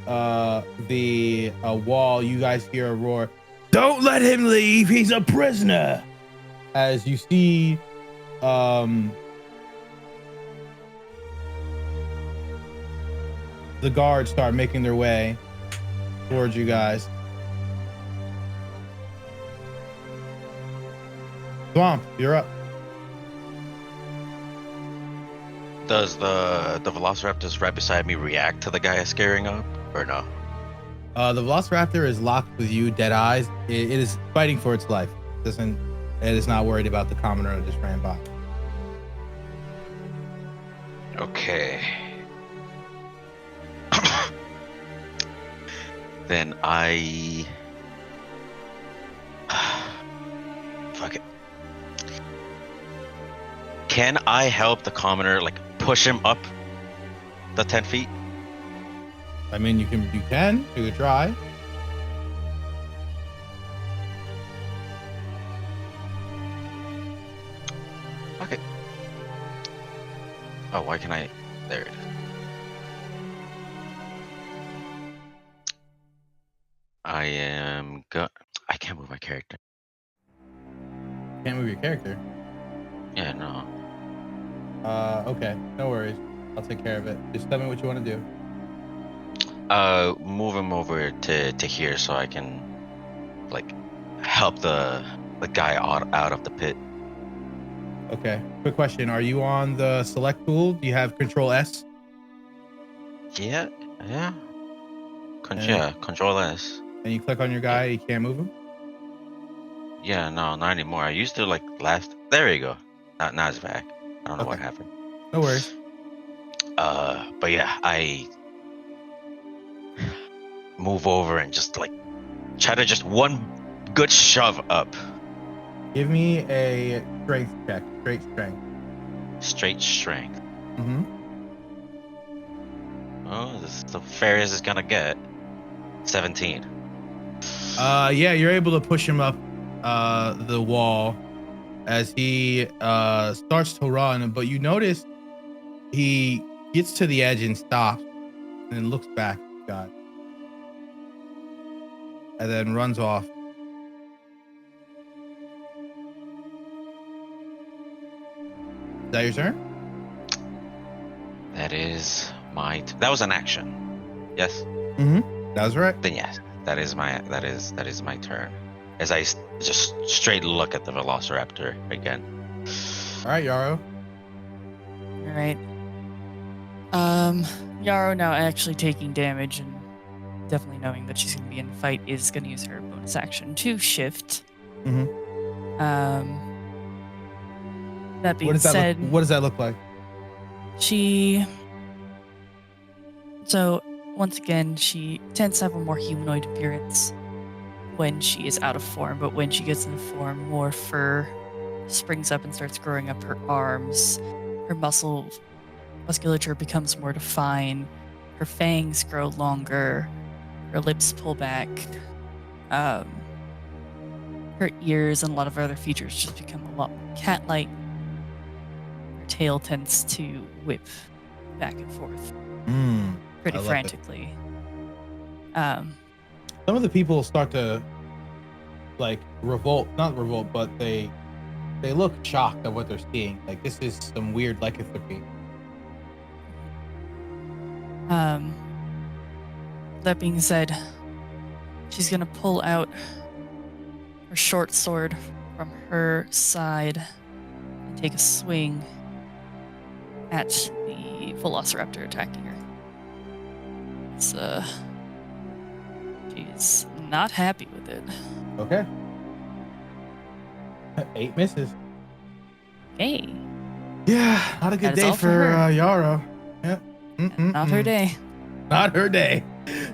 the wall. You guys hear a roar, "Don't let him leave, he's a prisoner," as you see the guards start making their way towards you guys. Swamp, you're up. Does the velociraptor right beside me react to the guy scaring up, or no? The velociraptor is locked with you, dead eyes. It is fighting for its life. It is not worried about the commoner that just ran by. Okay. Then I... Fuck it. Can I help the commoner, like, push him up the 10 feet? I mean, you can try. Okay. Oh, why can I... There it is. I can't move my character. Can't move your character. Yeah, no. Okay, no worries. I'll take care of it. Just tell me what you want to do. Move him over to here so I can, like, help the guy out of the pit. Okay. Quick question: are you on the select tool? Do you have Control S? Yeah. Yeah. Control S. And you click on your guy, you can't move him. Yeah, no, not anymore. I used to, like, there you go. Now it's back. I don't know what happened. No worries. But yeah, I move over and just, like, try to just one good shove up. Give me a strength check. Straight strength. Straight strength. Mm-hmm. Oh, this is the fairest it's gonna get. 17. Yeah, you're able to push him up the wall as he starts to run, but you notice he gets to the edge and stops and then looks back at God and then runs off. Is that your turn? That is my. That was an action. Yes. Mm-hmm. That was right. Then yes, that is my turn. As I just straight look at the velociraptor again. All right, Yarrow. All right. Yarrow now actually taking damage and definitely knowing that she's going to be in a fight is going to use her bonus action to shift. Mm-hmm. That being said, what does that look like? So once again, she tends to have a more humanoid appearance when she is out of form, but when she gets into form, more fur springs up and starts growing up her arms. Her musculature becomes more defined. Her fangs grow longer. Her lips pull back. Her ears and a lot of her other features just become a lot more cat-like. Her tail tends to whip back and forth pretty frantically. Some of the people start to like not revolt, but they look shocked at what they're seeing. Like, this is some weird lycanthropy. that being said, she's gonna pull out her short sword from her side and take a swing at the velociraptor attacking her. She's not happy with it. Okay. 8 misses. Hey, Yeah, not a good That is day all for for her. Yarrow. Yep. not her day. Not her day.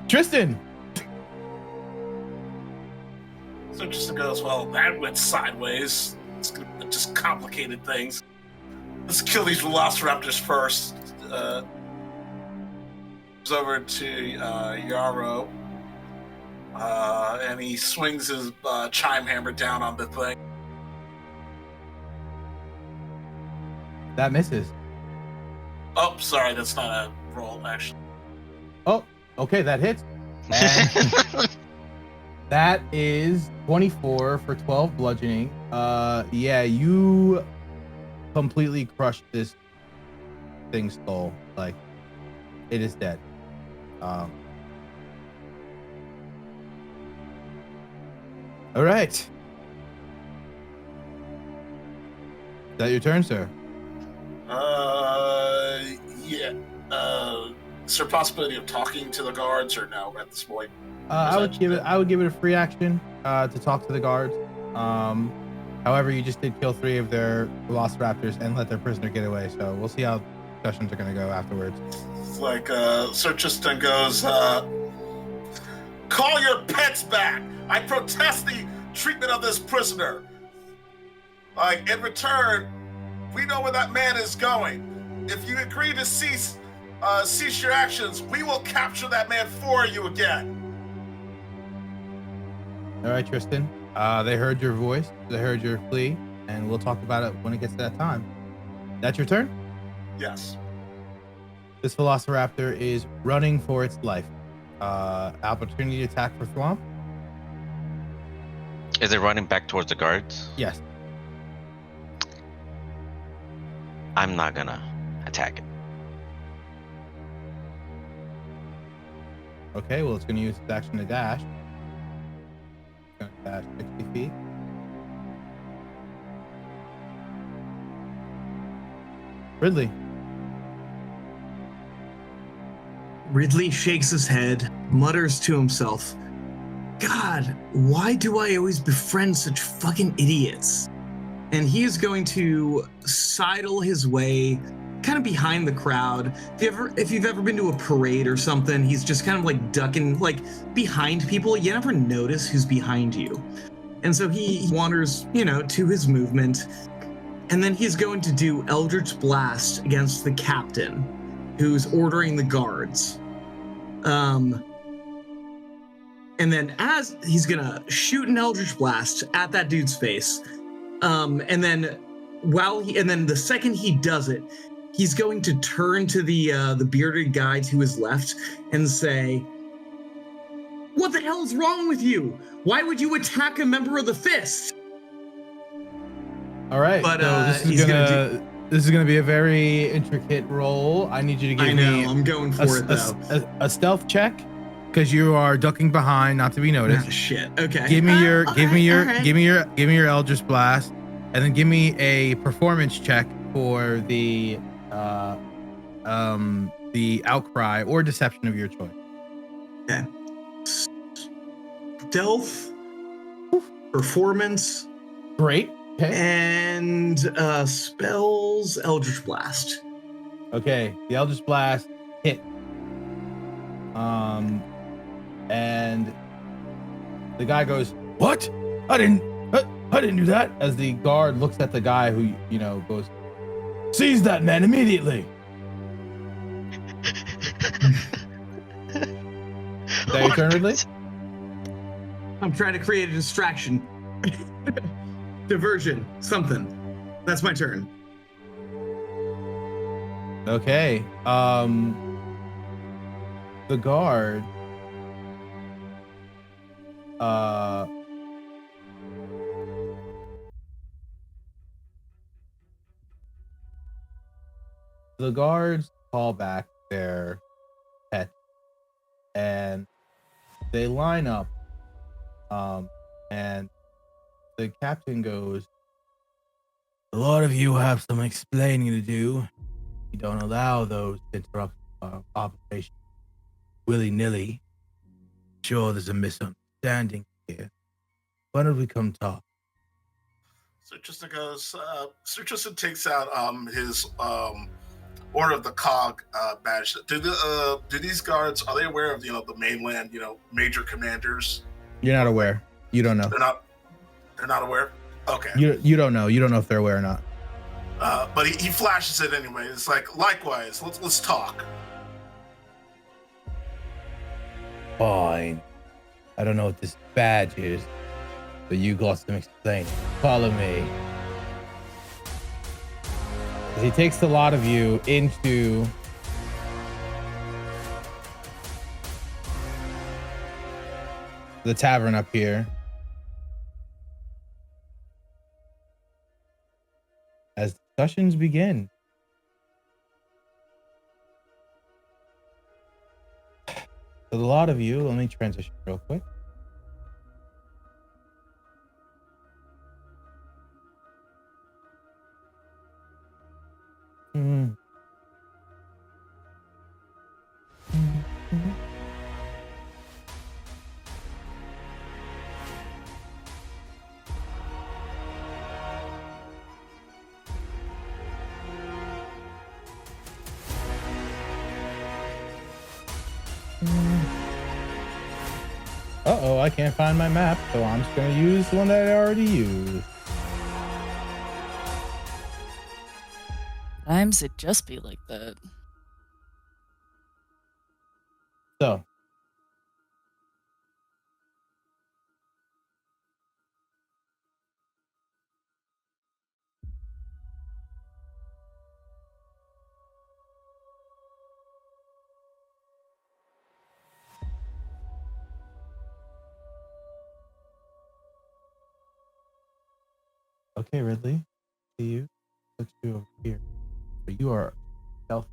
Tristan. So just goes, well, that went sideways. It's gonna just complicated things. Let's kill these velociraptors first. Goes over to Yarrow, and he swings his chime hammer down on the thing. That misses. Oh, sorry, that's not a roll, actually. Oh, okay, that hits. And that is 24 for 12 bludgeoning. Yeah, you completely crushed this thing's skull. Like, it is dead. All right. Is that your turn, sir? Yeah. Is there a possibility of talking to the guards, or no at this point? I would give it a free action to talk to the guards. However, you just did kill 3 of their velociraptors and let their prisoner get away. So we'll see how discussions are going to go afterwards. It's like Sir Tristan goes, call your pets back. I protest the treatment of this prisoner. Like, in return, we know where that man is going. If you agree to cease your actions, we will capture that man for you again. All right, Tristan. They heard your voice. They heard your plea, and we'll talk about it when it gets to that time. That's your turn? Yes. This velociraptor is running for its life. Opportunity attack for Thwomp? Is it running back towards the guards? Yes. I'm not gonna attack it. Okay, well, it's going to use its action to dash. It's going to dash 60 feet. Ridley. Ridley shakes his head, mutters to himself, God, why do I always befriend such fucking idiots? And he is going to sidle his way kind of behind the crowd. If you've ever been to a parade or something, he's just kind of like ducking like behind people. You never notice who's behind you. And so he wanders, to his movement. And then he's going to do Eldritch Blast against the captain who's ordering the guards. And then as he's gonna shoot an Eldritch Blast at that dude's face, and then the second he does it, he's going to turn to the bearded guy to his left and say, "What the hell is wrong with you? Why would you attack a member of the Fist?" All right. But so this is gonna be a very intricate roll. I need you to give me. I'm going for it though. A stealth check, because you are ducking behind, not to be noticed. Ah, shit. Okay. Give me your Eldritch Blast, and then give me a performance check for the outcry or deception of your choice. Okay. Stealth, performance, Great. Okay. and spells, Eldritch Blast. Okay. The Eldritch Blast hit. And the guy goes, "What? I didn't do that." As the guard looks at the guy who, goes, "Seize that man immediately." Is that your turn, Ridley? I'm trying to create a distraction. Diversion, something. That's my turn. Okay. The guard. The guards call back their pet, and They line up, and the captain goes, "A lot of you have some explaining to do. You don't allow those to interrupt operation willy-nilly. Sure, there's a misunderstanding here. Why don't we come talk?" Sir Tristan goes. Sir Tristan takes out his Order of the Cog badge. Do these guards, are they aware of the mainland major commanders? You're not aware. You don't know. They're not aware. Okay. You don't know. You don't know if they're aware or not. But he flashes it anyway. It's like, likewise, let's talk. Fine. I don't know what this badge is, but you got some explaining. Follow me. He takes a lot of you into the tavern up here. As discussions begin. So a lot of you, let me transition real quick. Uh-oh, I can't find my map, so I'm just going to use the one that I already used. Times it just be like that. So. Okay, Ridley. See you. Let's do over here. So you are stealth.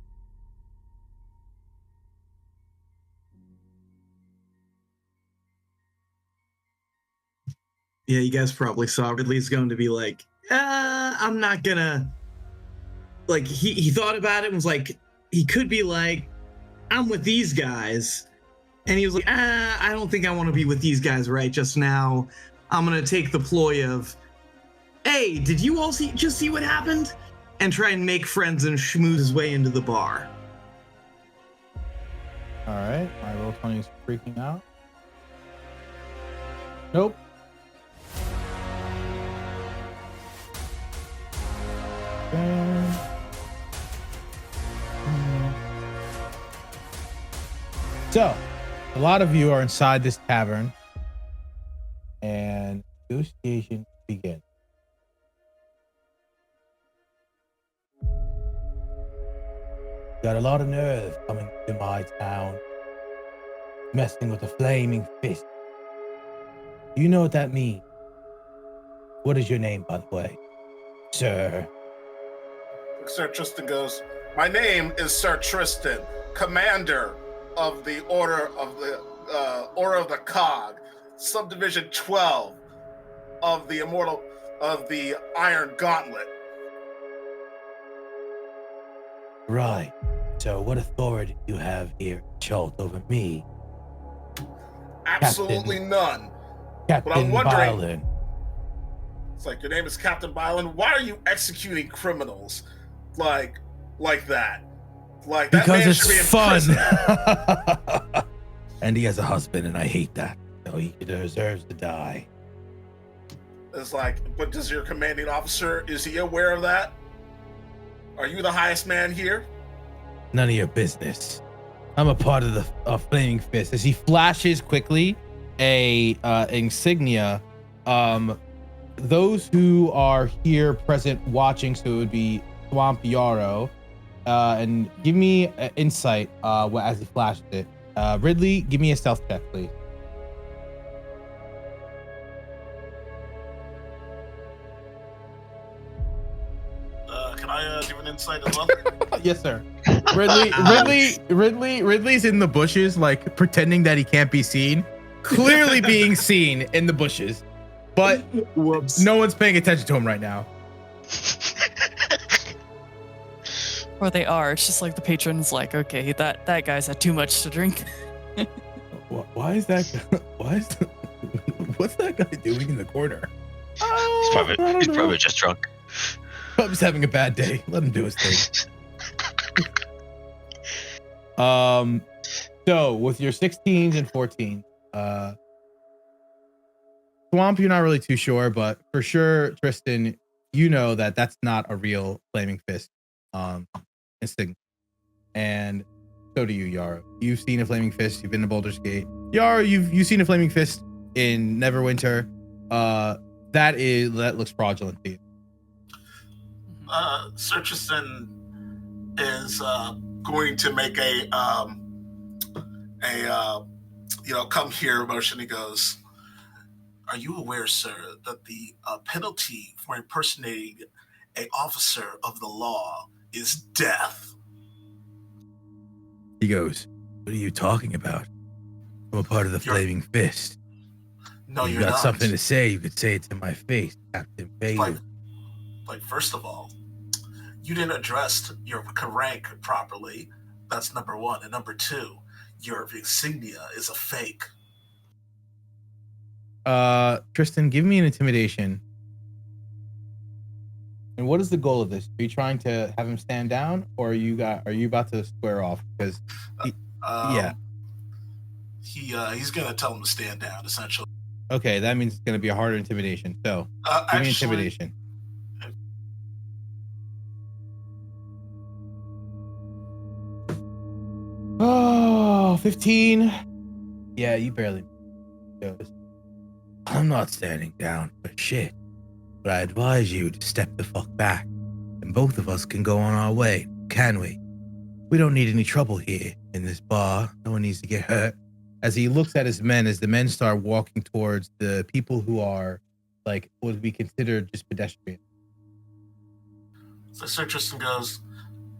Yeah, you guys probably saw Ridley's going to be like, I'm not gonna. Like, he thought about it and was like, he could be like, I'm with these guys. And he was like, I don't think I want to be with these guys right just now. I'm gonna take the ploy of, hey, did you all just see what happened? And try and make friends and schmooze his way into the bar. All right, my roll 20 is freaking out. Nope. So, a lot of you are inside this tavern, and negotiations begin. Got a lot of nerve coming to my town, messing with a flaming fist. Do you know what that means? What is your name, by the way, sir? Sir Tristan goes, my name is Sir Tristan, commander of the Order of the Cog, Subdivision 12 of the Iron Gauntlet. Right. So what authority do you have here, Chult, over me? Absolutely none. Captain But I'm wondering, Byron. it's like, your name is Captain Byron. Why are you executing criminals like that? Like, that Because man should be in it's fun. prison. And he has a husband, and I hate that. So he deserves to die. It's like, but does your commanding officer, is he aware of that? Are you the highest man here? None of your business. I'm a part of the Flaming Fist. As he flashes quickly a insignia, those who are here present watching, so it would be Swamp Yarrow, and give me an insight as he flashes it. Ridley, give me a stealth check, please. Can I do an insight as well? Yes, sir. Ridley's in the bushes, like pretending that he can't be seen. clearly being seen in the bushes, but Whoops. no one's paying attention to him right now. Or they are. It's just like the patron's like, okay, that guy's had too much to drink. Why is that? What's that guy doing in the corner? He's probably just drunk. Probably just having a bad day. Let him do his thing. So with your 16s and 14s, Swamp, you're not really too sure, but for sure, Tristan, you know that that's not a real flaming fist instinct, and so do you, Yara. You've seen a flaming fist. You've been to Baldur's Gate. Yara, you've seen a flaming fist in Neverwinter. That looks fraudulent to you. Sir Tristan is going to make a come here motion. He goes, "Are you aware, sir, that the penalty for impersonating an officer of the law is death?" He goes, "What are you talking about? I'm a part of the Flaming Fist. No, you you're got not. something to say, you could say it to my face, Captain Bailey." Like, first of all, you didn't address your rank properly. That's number one. And number two, your insignia is a fake. Tristan, give me an intimidation. And what is the goal of this? Are you trying to have him stand down, or are you about to square off? Because he's gonna tell him to stand down, essentially. Okay, that means it's gonna be a harder intimidation. So give me intimidation. Oh, 15. Yeah, you barely goes. I'm not standing down for shit, but I advise you to step the fuck back, and both of us can go on our way, can we? We don't need any trouble here in this bar. No one needs to get hurt. As he looks at his men, as the men start walking towards the people who are, like, would be considered just pedestrians. So Sir Tristan goes,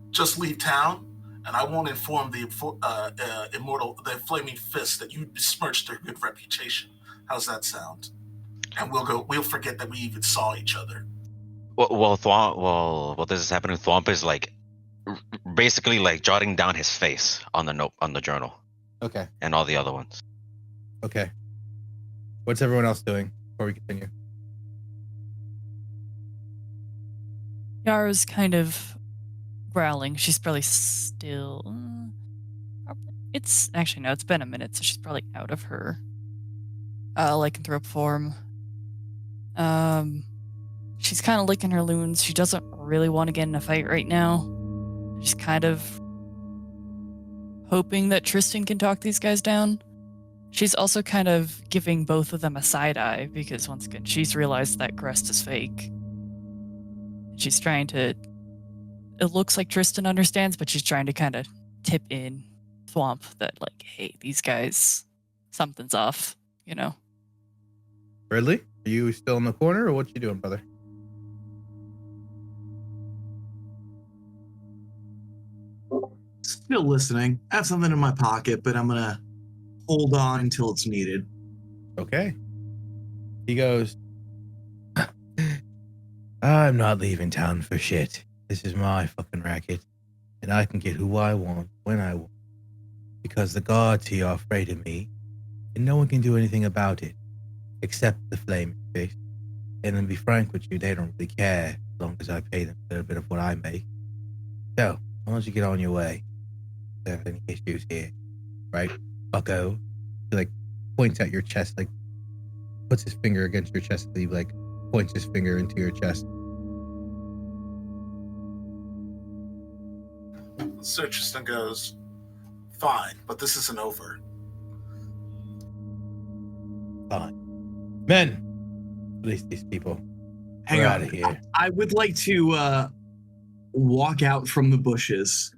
"Just leave town, and I won't inform the Flaming Fist that you besmirched their good reputation. How's that sound? And we'll forget that we even saw each other." Well, this is happening. Thwomp is like basically like jotting down his face on the journal. Okay. And all the other ones. Okay. What's everyone else doing before we continue? Yara's kind of growling. She's probably still... It's been a minute, so she's probably out of her lycanthrope form. She's kind of licking her loons. She doesn't really want to get in a fight right now. She's kind of hoping that Tristan can talk these guys down. She's also kind of giving both of them a side eye because, once again, she's realized that Grest is fake. She's trying to... It looks like Tristan understands, but she's trying to kind of tip in Thwomp that, like, hey, these guys, something's off, you know? Ridley, are you still in the corner, or what you doing, brother? Still listening. I have something in my pocket, but I'm gonna hold on until it's needed. Okay. He goes, "I'm not leaving town for shit. This is my fucking racket, and I can get who I want when I want. Because the guards here are afraid of me, and no one can do anything about it, except the Flaming Fist. And to be frank with you, they don't really care as long as I pay them a little bit of what I make. So, why don't you get on your way? If there are any issues here, right, bucko?" He, like, points at your chest, like, puts his finger against your chest sleeve, like, points his finger into your chest. Sir Tristan goes, "Fine, but this isn't over." Fine. Men, release these people. Hang We're on. out of here. I would like to walk out from the bushes.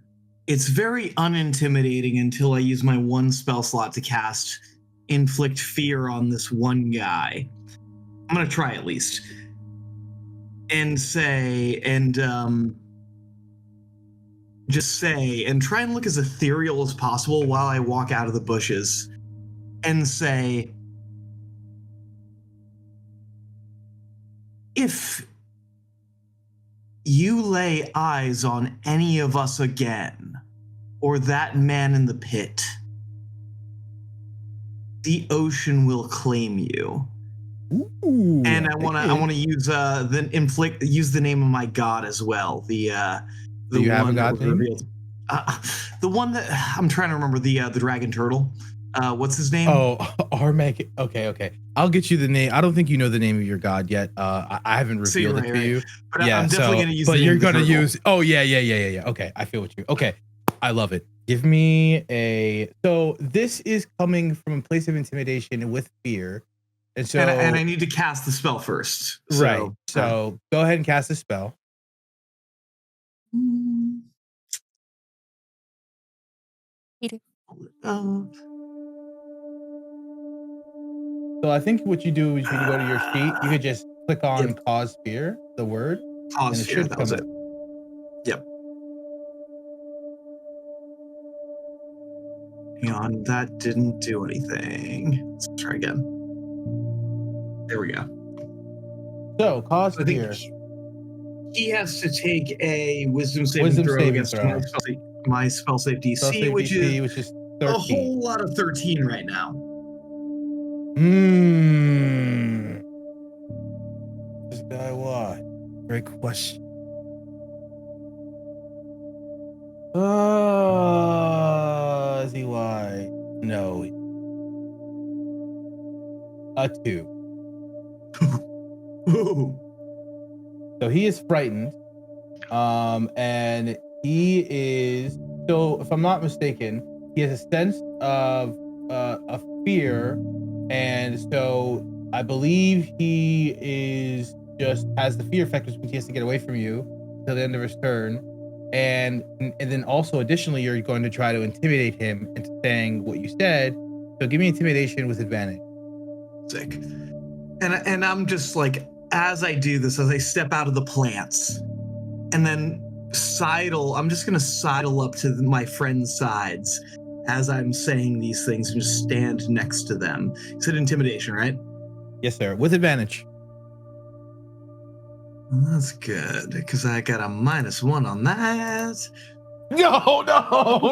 It's very unintimidating until I use my one spell slot to cast Inflict Fear on this one guy. I'm going to try at least. And just say, and try and look as ethereal as possible while I walk out of the bushes. and say, if you lay eyes on any of us again, or that man in the pit, the ocean will claim you. Ooh, And I want to use use the name of my god as well. Do you have a god name? Revealed. The one that I'm trying to remember, the dragon turtle. What's his name? Oh, Armag. Okay. I'll get you the name. I don't think you know the name of your god yet. I haven't revealed it to you. But I'm definitely going to use. But the name you're of the gonna turtle. use. Oh yeah. Okay, I feel what you. Okay, I love it. Give me a. So this is coming from a place of intimidation with fear, and so and I need to cast the spell first. So, right. So go ahead and cast the spell. So I think what you do is you go to your sheet. You could just click on cause fear, the word, Cause and it fear. should That come was up. it. Yep. Hang on, that didn't do anything. Let's try again. There we go. So cause I fear. think he has to take a wisdom saving throw against my spell save DC, which is 13. A whole lot of 13 right now. This guy what? Great question. Is he why? No. A 2. So he is frightened. And he is, so if I'm not mistaken, he has a sense of a fear, and so I believe he is just has the fear factor, which he has to get away from you till the end of his turn, and then also additionally you're going to try to intimidate him into saying what you said. So give me intimidation with advantage. Sick. And I'm just like, as I do this, as I step out of the plants, and then I'm just going to sidle up to my friend's sides as I'm saying these things and just stand next to them. You said intimidation, right? Yes, sir. With advantage. That's good, because I got a -1 on that. No.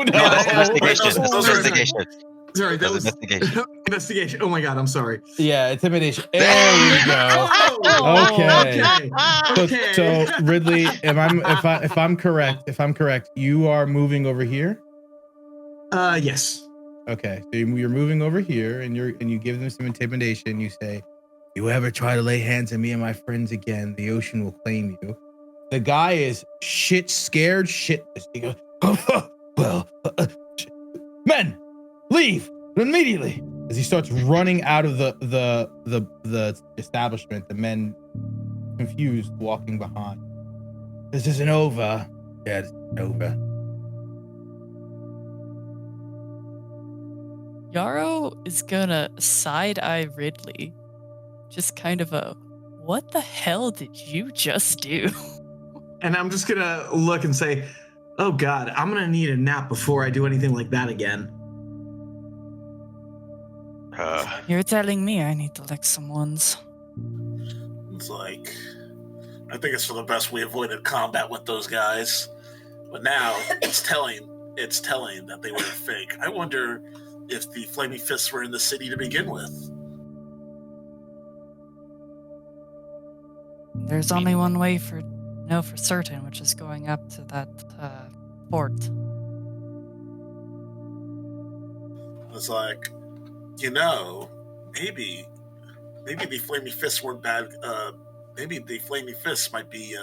Investigation. Sorry, that was investigation. Investigation. Oh my god, I'm sorry. Yeah, intimidation. There we go. Okay. So Ridley, if I'm correct, you are moving over here. Yes. Okay, so you're moving over here, and you give them some intimidation. You say, "You ever try to lay hands on me and my friends again, the ocean will claim you." The guy is scared shitless. He goes, men, leave immediately. As he starts running out of the establishment, the men confused walking behind. This isn't over. Yeah, it's over. Yarrow is gonna side-eye Ridley. Just kind of a, what the hell did you just do? And I'm just gonna look and say, oh god, I'm gonna need a nap before I do anything like that again. You're telling me I need to lick some ones. It's like, I think it's for the best we avoided combat with those guys. But now it's telling that they were fake. I wonder if the Flaming Fists were in the city to begin with. There's only one way to know for certain, which is going up to that port. It's like, maybe the Flaming Fists weren't bad. Maybe the Flaming Fists might be.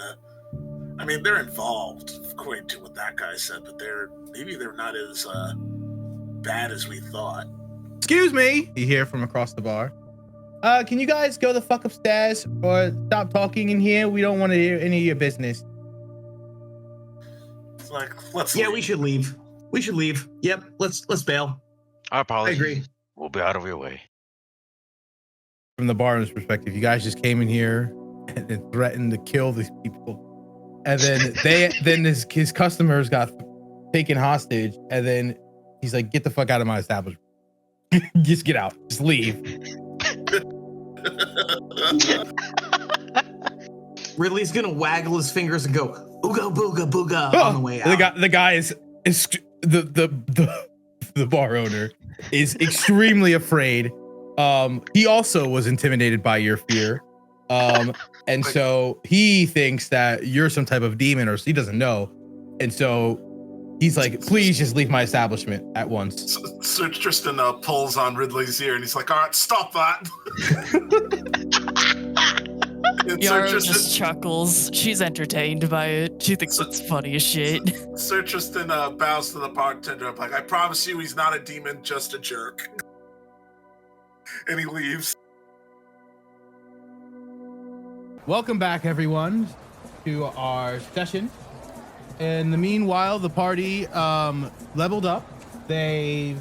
I mean, they're involved, according to what that guy said, but maybe they're not as bad as we thought. Excuse me, you hear from across the bar. Can you guys go the fuck upstairs or stop talking in here? We don't want to hear any of your business. It's like, let's Yeah, leave. we should leave. Yep, let's bail. Our apologies. I agree. We'll be out of your way. From the bar's perspective, you guys just came in here and then threatened to kill these people, and then his customers got taken hostage, and then he's like, "Get the fuck out of my establishment." Just get out. Just leave. Ridley's gonna waggle his fingers and go ooga booga booga on the way out. The guy is the bar owner is extremely afraid. He also was intimidated by your fear. And so he thinks that you're some type of demon, or he doesn't know. And so he's like, please just leave my establishment at once. Sir Tristan pulls on Ridley's ear and he's like, all right, stop that. And Yara just chuckles. She's entertained by it. She thinks it's funny as shit. Sir Tristan bows to the bartender. Like, I promise you he's not a demon, just a jerk. And he leaves. Welcome back, everyone, to our session. In the meanwhile, the party leveled up. They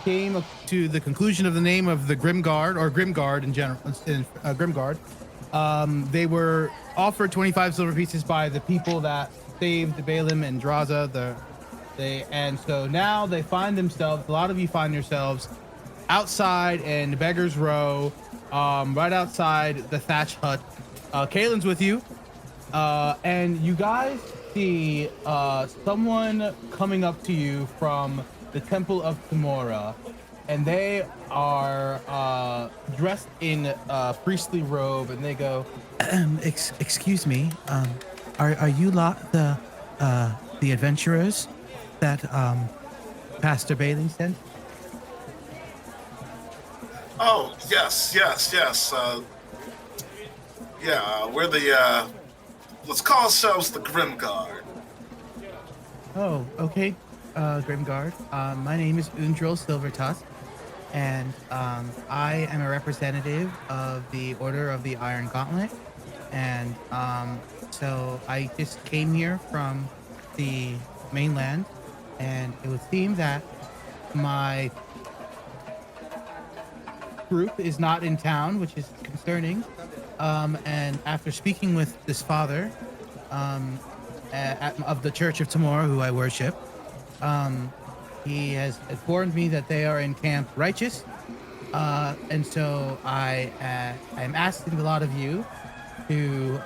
came to the conclusion of the name of the Grimguard, or Grimguard in general. Grimguard. They were offered 25 silver pieces by the people that saved Balaam and Draza. And so now they find themselves. A lot of you find yourselves outside in Beggar's Row, right outside the thatch hut. Kaylin's with you, and you guys see someone coming up to you from the Temple of Timora, and they are dressed in a priestly robe, and they go, excuse me, are you the adventurers that Pastor Bailey sent? Oh, yes. Yeah, we're the, let's call ourselves the Grimguard. Oh, okay, Grimguard. My name is Undril Silvertusk, and I am a representative of the Order of the Iron Gauntlet, and so I just came here from the mainland, and it would seem that my group is not in town, which is concerning. And after speaking with this father of the Church of Timor, who I worship, he has informed me that they are in Camp Righteous. And so I am asking a lot of you to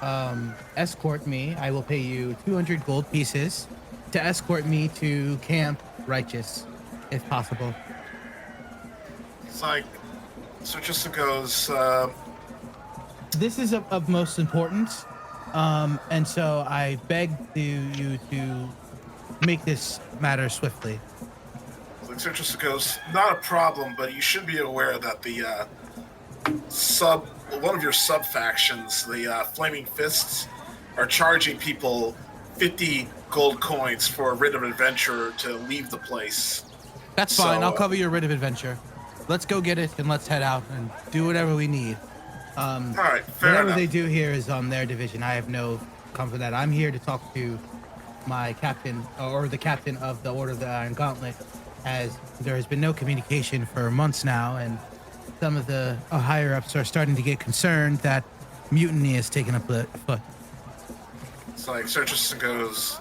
escort me. I will pay you 200 gold pieces to escort me to Camp Righteous, if possible. It's like, so just goes, this is of most importance, and so I beg you to make this matter swiftly. like Sir just goes, not a problem, but you should be aware that the one of your sub factions, the Flaming Fists, are charging people 50 gold coins for a writ of adventure to leave the place. That's fine. I'll cover your writ of adventure. Let's go get it and let's head out and do whatever we need. All right, fair whatever enough. they do here is on their division. I have no comfort in that. I'm here to talk to my captain, or the captain of the Order of the Iron Gauntlet, as there has been no communication for months now, and some of the higher ups are starting to get concerned that mutiny has taken a foot. It's like Sir Tristan goes,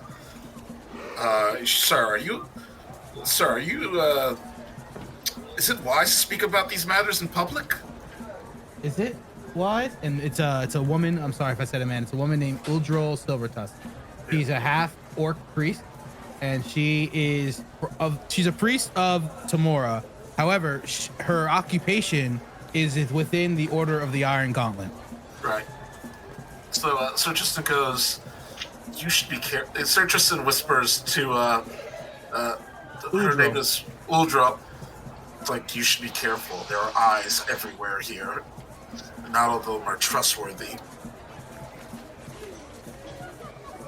Sir, are you, is it wise to speak about these matters in public? Is it wise? And it's a woman. I'm sorry if I said a man. It's a woman named Uldrol Silvertusk. She's a half orc priest, and she's a priest of Timora. However, her occupation is within the Order of the Iron Gauntlet. Right. So Sir Tristan goes, you should be careful. Sir Tristan whispers to her name is Uldra. It's like, you should be careful. There are eyes everywhere here. And not all of them are trustworthy.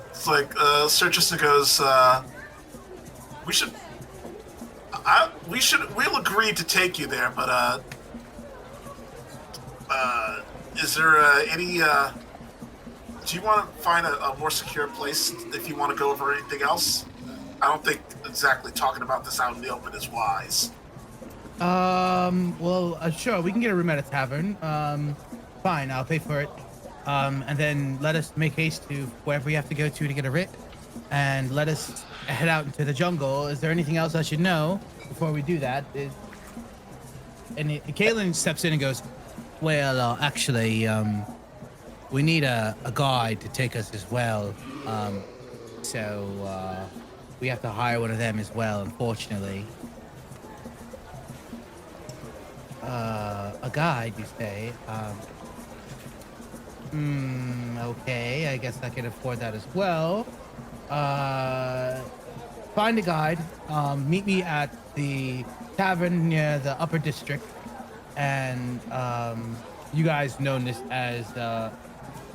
It's like Sir Tristan goes, we'll agree to take you there, but is there any do you want to find a more secure place if you want to go over anything else? I don't think exactly talking about this out in the open is wise. Well, sure, we can get a room at a tavern. Fine, I'll pay for it. And then let us make haste to wherever we have to go to get a writ, and let us head out into the jungle. Is there anything else I should know before we do that? Kaylin steps in and goes, well, actually, we need a guide to take us as well. So we have to hire one of them as well, unfortunately. A guide, you say? Okay, I guess I can afford that as well. Find a guide. Meet me at the tavern near the upper district. And you guys know this as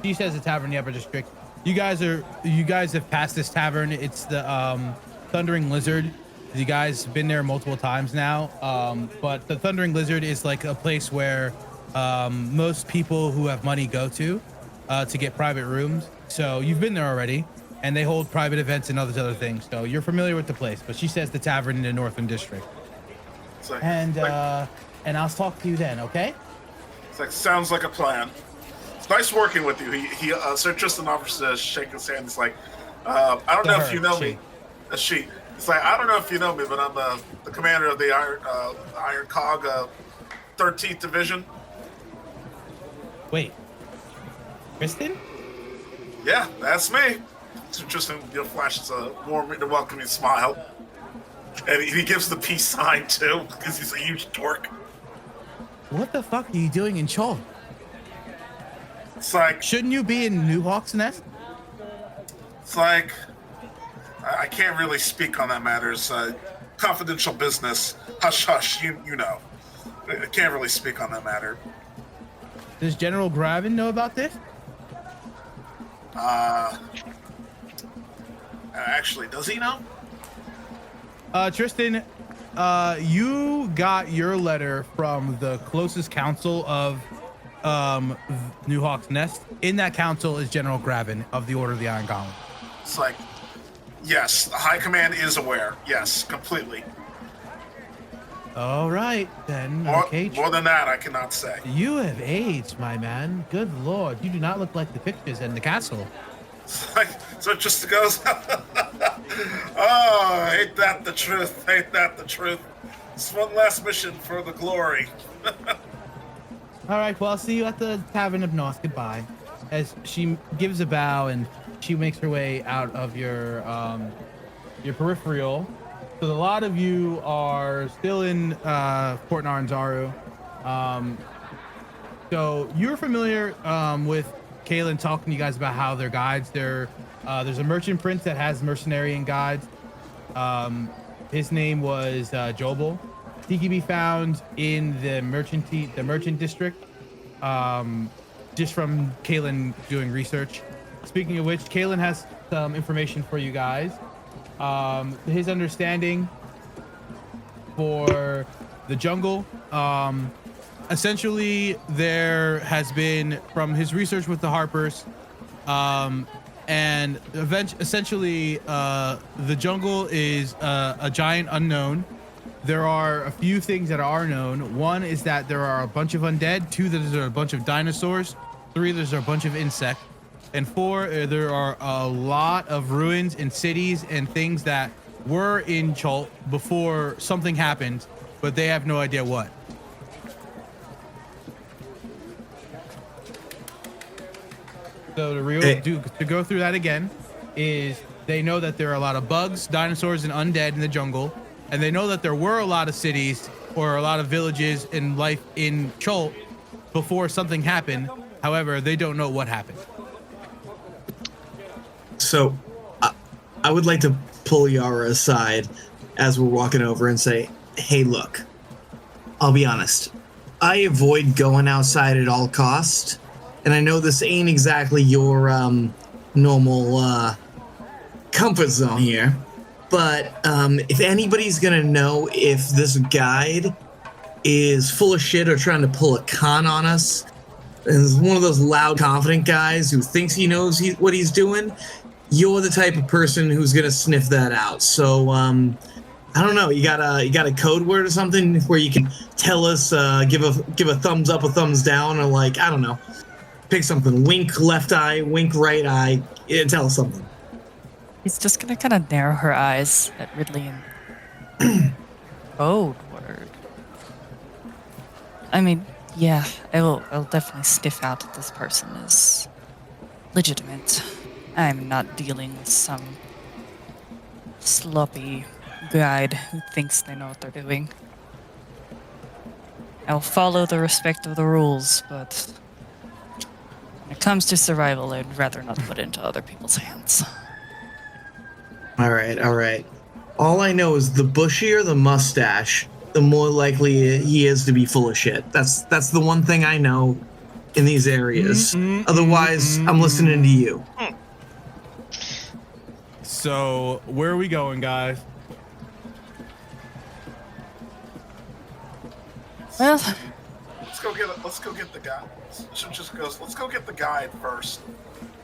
she says the tavern in the upper district. You guys have passed this tavern. It's the Thundering Lizard. You guys have been there multiple times now. But the Thundering Lizard is like a place where most people who have money go to get private rooms. So you've been there already, and they hold private events and other things. So you're familiar with the place. But she says the tavern in the Northern District. And I'll talk to you then, okay? It's like, sounds like a plan. It's nice working with you. Sir Tristan offers to shake his hand. He's like, I don't know if you know me. She. It's like, I don't know if you know me, but I'm the commander of the Iron Cog 13th Division. Wait. Kristen? Yeah, that's me. Sir Tristan flashes a warm, welcoming smile. And he gives the peace sign, too, because he's a huge dork. What the fuck are you doing in Chult? It's like... Shouldn't you be in New Hawk's Nest? It's like... I can't really speak on that matter. It's confidential business. Hush, hush, you know. I can't really speak on that matter. Does General Graven know about this? Actually, does he know? Tristan, you got your letter from the closest council of New Hawk's Nest. In that council is General Graven of the Order of the Iron Column. It's like, yes, the High Command is aware. Yes, completely. All right, then. More than that, I cannot say. You have aged, my man. Good lord, you do not look like the pictures in the castle. So it just goes, oh, ain't that the truth? Ain't that the truth? It's one last mission for the glory. All right, well, I'll see you at the Tavern of North. Goodbye. As she gives a bow and she makes her way out of your peripheral. So a lot of you are still in Port Naranzaru. So you're familiar with Kaylin talking to you guys about how their guides. There's a merchant prince that has mercenary and guides. His name was Jobel. He can be found in the merchant district. Just from Kaylin doing research. Speaking of which, Kaylin has some information for you guys. His understanding for the jungle. Essentially, there has been, from his research with the Harpers, and essentially, the jungle is a giant unknown. There are a few things that are known. One is that there are a bunch of undead. Two, that there are a bunch of dinosaurs. Three, there's a bunch of insects. And four, there are a lot of ruins and cities and things that were in Chult before something happened, but they have no idea what. So to go through that again is they know that there are a lot of bugs, dinosaurs, and undead in the jungle. And they know that there were a lot of cities or a lot of villages and life in Chult before something happened. However, they don't know what happened. So I would like to pull Yara aside as we're walking over and say, hey, look, I'll be honest. I avoid going outside at all costs. And I know this ain't exactly your normal comfort zone here. But if anybody's going to know if this guide is full of shit or trying to pull a con on us, and is one of those loud, confident guys who thinks he knows what he's doing, you're the type of person who's going to sniff that out. So, I don't know. You got a code word or something where you can tell us, give a thumbs up, a thumbs down, or like, I don't know. Pick something. Wink left eye, wink right eye. Tell us something. He's just gonna kind of narrow her eyes at Ridley and code word. I mean, yeah, I'll definitely sniff out that this person is legitimate. I'm not dealing with some sloppy guide who thinks they know what they're doing. I'll follow the respect of the rules, but when it comes to survival, I'd rather not put it into other people's hands. All right, all right. All I know is the bushier the mustache, the more likely he is to be full of shit. That's the one thing I know in these areas. Otherwise, I'm listening to you. So where are we going, guys? Well, Let's go get the guy. She just goes, let's go get the guide first.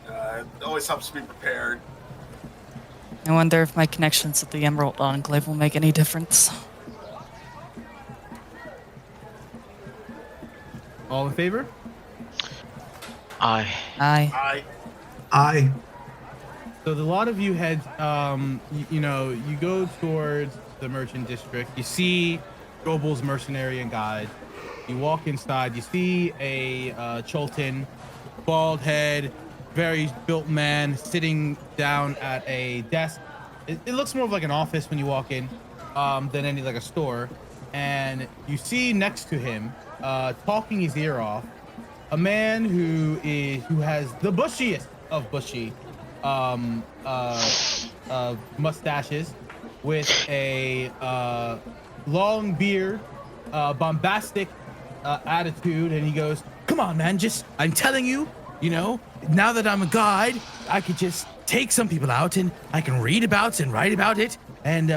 It always helps to be prepared. I wonder if my connections with the Emerald Enclave will make any difference. All in favor? Aye. I. So a lot of you head, you go towards the merchant district. You see Goebel's mercenary and guide. You walk inside. You see a Chultan, bald head, very built man sitting down at a desk. It looks more of like an office when you walk in than any like a store. And you see next to him, talking his ear off, a man who has the bushiest of bushy mustaches, with a long beard, bombastic attitude, and he goes, "Come on, man, I'm telling you, now that I'm a guide, I could just take some people out and I can read about and write about it, and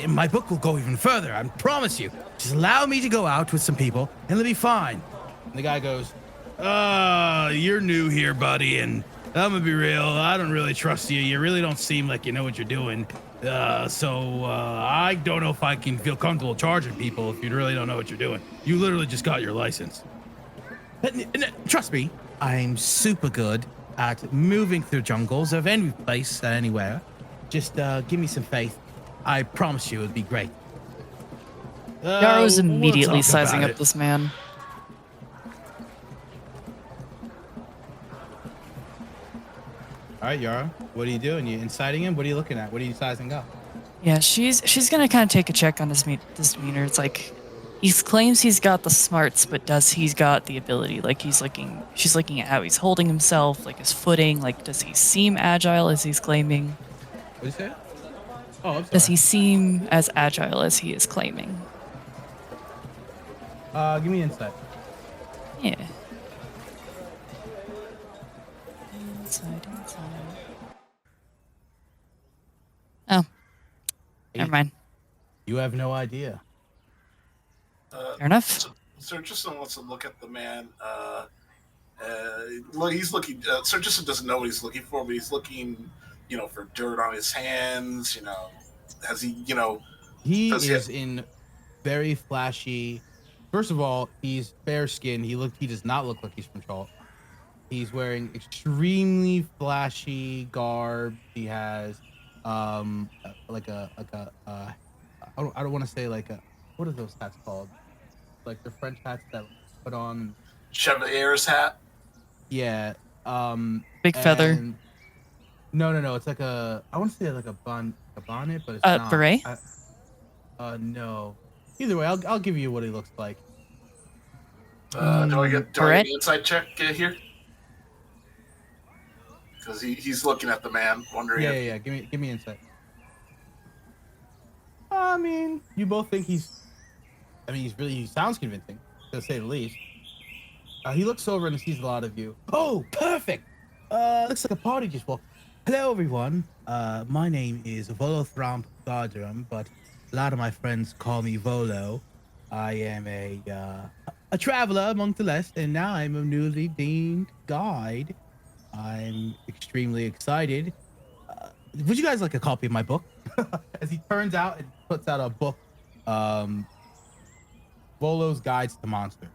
my book will go even further, I promise you. Just allow me to go out with some people and it'll be fine." And the guy goes, "You're new here, buddy, and I'm gonna be real, I don't really trust you. You really don't seem like you know what you're doing. So I don't know if I can feel comfortable charging people if you really don't know what you're doing. You literally just got your license. Trust me, I'm super good at moving through jungles of any place, anywhere. Just give me some faith. I promise you it'll be great." Yaro's immediately we'll talk about sizing up it. this man. All right, Yara, what are you doing? You inciting him? What are you looking at? What are you sizing up? Yeah, she's gonna kind of take a check on his demeanor. It's like he claims he's got the smarts, but does he's got the ability? Like she's looking at how he's holding himself, like his footing. Like, does he seem agile as he's claiming? What did you say? Oh, I'm sorry. Does he seem as agile as he is claiming? Give me insight. Yeah. Inside. Oh. Never mind. You have no idea. Fair enough. Sir Justin wants to look at the man. He's looking. Sir Justin doesn't know what he's looking for, but he's looking, for dirt on his hands. Has he, He does is in very flashy. First of all, he's fair skinned. He does not look like he's from Chult. He's wearing extremely flashy garb. He has I don't want to say what are those hats called? Like the French hats that put on Chevalier's hat? Yeah. Big feather. No. It's like I want to say like a bonnet, but it's not. Beret? No. Either way, I'll give you what he looks like. Do I get an inside check here? Because he's looking at the man, wondering. Yeah. Give me insight. I mean, you both think he sounds convincing, to say the least. He looks over and sees a lot of you. Oh, perfect! Looks like a party just walked. Hello, everyone. My name is Volothromp Gardrum, but a lot of my friends call me Volo. I am a traveler among the rest, and now I'm a newly deemed guide. I'm extremely excited. Would you guys like a copy of my book? As he turns out and puts out a book, Volo's Guides to Monster.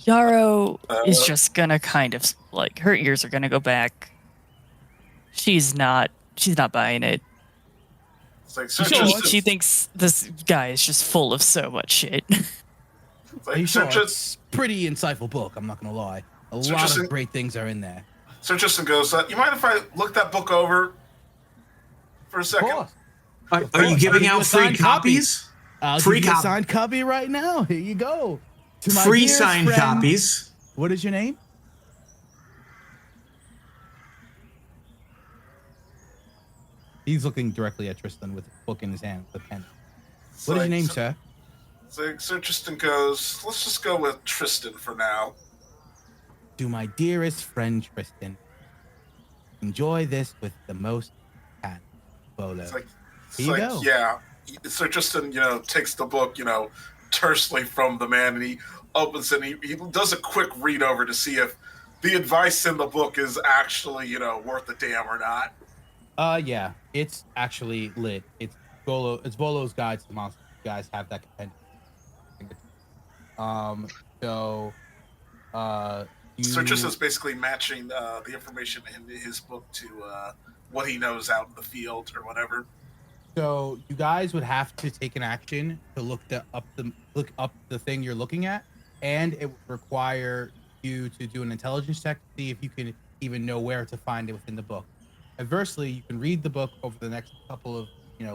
Yarrow is just gonna kind of like, her ears are gonna go back. She's not buying it. It's like Sir Sure. Tristan. She thinks this guy is just full of so much shit. It's Are you like sure? It's pretty insightful book. I'm not gonna lie. A lot of great things are in there. Sir Tristan goes, you mind if I look that book over for a second? Of course. Are you giving I'll out give you a free signed copy. copies? I'll Free give you a copy. signed copy right now. Here you go. To my Free dearest signed friend- copies. What is your name? He's looking directly at Tristan with a book in his hand, with a pen. It's What is like- your name, sir? It's like Sir Tristan goes, let's just go with Tristan for now. To my dearest friend Tristan. Enjoy this with the most can. Bolo. It's like, Here you go. yeah. Sir Tristan, takes the book, tersely from the man, and he opens it, and he does a quick read over to see if the advice in the book is actually, worth a damn or not. Yeah, it's actually lit. It's Bolo's Guide to the Monsters. You guys have that compendium. Sir Tristan's basically matching the information in his book to what he knows out in the field or whatever. So you guys would have to take an action to look up the thing you're looking at, and it would require you to do an intelligence check to see if you can even know where to find it within the book. Conversely, you can read the book over the next couple of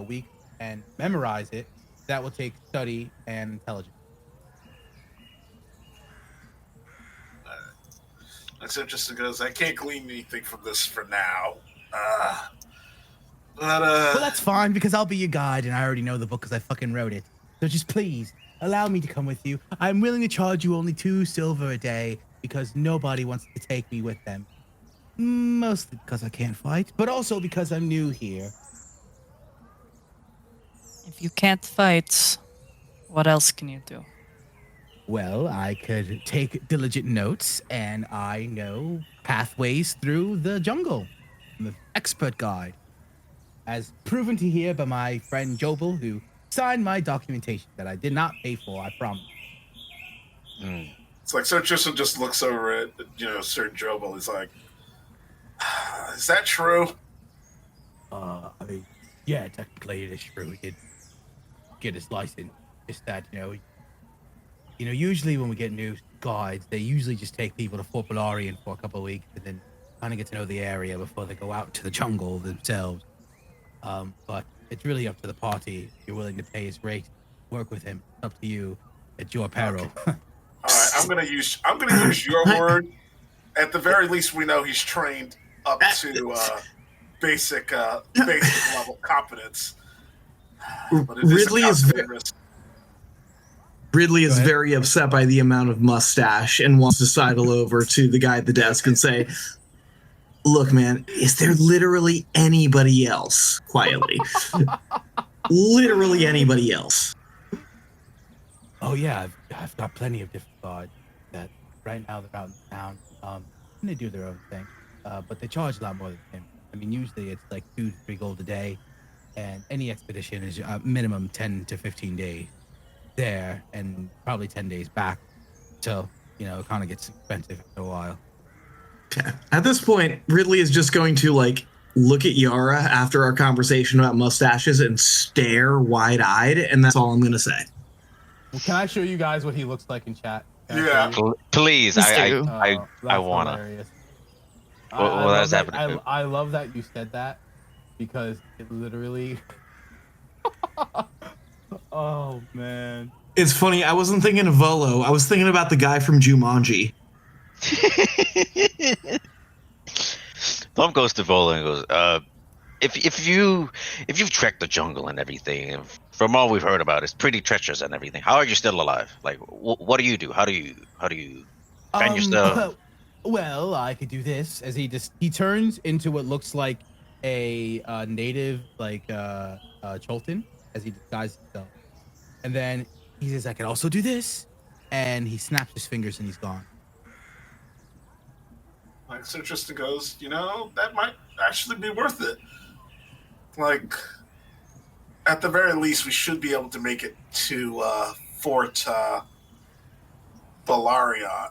weeks and memorize it. That will take study and intelligence. Sir Tristan goes, I can't glean anything from this for now. Well, that's fine because I'll be your guide and I already know the book because I fucking wrote it. So just please allow me to come with you. I'm willing to charge you only 2 silver a day because nobody wants to take me with them. Mostly because I can't fight, but also because I'm new here. If you can't fight, what else can you do? Well, I could take diligent notes, and I know pathways through the jungle. I'm an expert guide, as proven to here by my friend Jobel, who signed my documentation that I did not pay for, I promise. It's like Sir Tristan just looks over at, Sir Jobel. He's like, is that true? Yeah, technically it is true. He did get his license. Just that, usually when we get new guides, they usually just take people to Fort Balarian for a couple of weeks and then kind of get to know the area before they go out to the jungle themselves. But it's really up to the party. If you're willing to pay his rate, work with him. It's up to you at your peril. Okay. All right, I'm gonna use your word. At the very least, we know he's trained up to basic level competence. But it is Ridley a is calculated risk. Ridley is Go ahead. very upset by the amount of mustache and wants to sidle over to the guy at the desk and say, look, man, is there literally anybody else? Quietly. Literally anybody else. Oh yeah, I've got plenty of different guards that right now they're out in town. And they do their own thing, but they charge a lot more than him. I mean, usually it's like 2 to 3 gold a day, and any expedition is minimum 10 to 15 days there, and probably 10 days back. So it kind of gets expensive after a while. At this point, Ridley is just going to look at Yara after our conversation about mustaches and stare wide-eyed, and that's all I'm going to say. Well, can I show you guys what he looks like in chat? Can I Yeah. show you? Please, Please I do. That's wanna. hilarious. Well, I that's love that- happening. I love that you said that because it literally. Oh man. It's funny, I wasn't thinking of Volo. I was thinking about the guy from Jumanji. Thumb goes to Vola and goes, if you've trekked the jungle and everything, and from all we've heard about, it's pretty treacherous and everything. How are you still alive? Like, what do you do? How do you find yourself? Well, I could do this as he turns into what looks like a native Chultan as he disguises himself, and then he says, "I can also do this," and he snaps his fingers and he's gone. Like Sir Tristan goes, that might actually be worth it. Like, at the very least, we should be able to make it to Fort Valaria.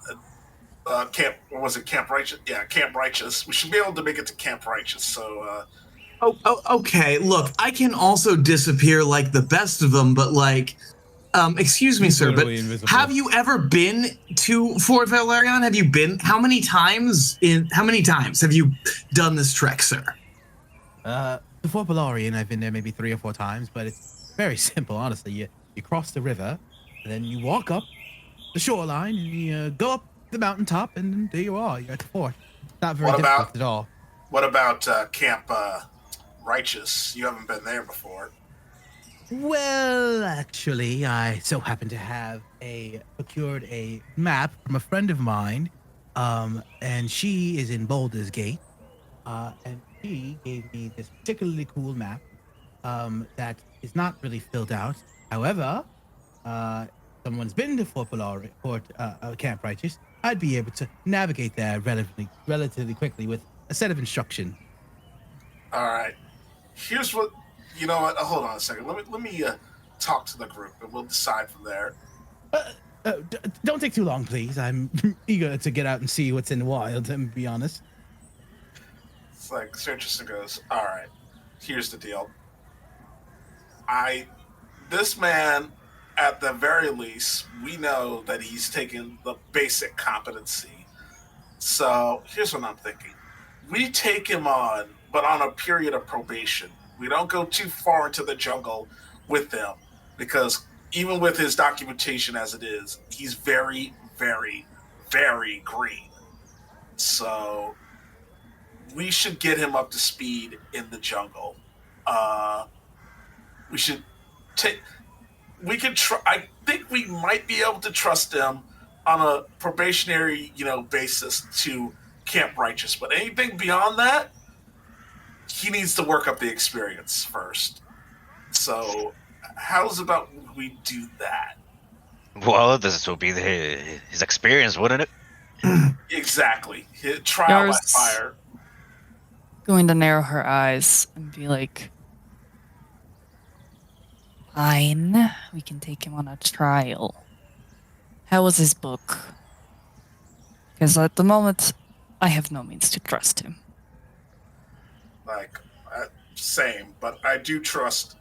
Camp Righteous? Yeah, Camp Righteous. We should be able to make it to Camp Righteous. So Okay. Look, I can also disappear like the best of them, but like, excuse me, He's sir, but literally invisible. have you ever been to Fort Valerian? Have you been? How many times have you done this trek, sir? Before Balorian, I've been there maybe 3 or 4 times, but it's very simple, honestly. You cross the river, and then you walk up the shoreline, and you go up the mountaintop, and there you are. You're at the fort. It's not very What difficult about at all. what about Camp Righteous? You haven't been there before. Well, actually, I so happen to have procured a map from a friend of mine, and she is in Baldur's Gate, and she gave me this particularly cool map, that is not really filled out. However, someone's been to Fort Camp Righteous, I'd be able to navigate there relatively quickly with a set of instructions. All right. Here's what. You know what? Hold on a second. Let me talk to the group, and we'll decide from there. Don't take too long, please. I'm eager to get out and see what's in the wild, and be honest. It's like Sir Tristan goes, all right, here's the deal. This man, at the very least, we know that he's taken the basic competency. So here's what I'm thinking. We take him on, but on a period of probation. We don't go too far into the jungle with him, because even with his documentation as it is, he's very, very, very green. So we should get him up to speed in the jungle. We should take. We can try. I think we might be able to trust him on a probationary, basis to Camp Righteous. But anything beyond that, he needs to work up the experience first. So, how's about we do that? Well, this will be his experience, wouldn't it? Exactly. Trial by Yours- fire. Going to narrow her eyes and be like, fine, we can take him on a trial. How was his book? Because at the moment, I have no means to trust him. Like, same, but I do trust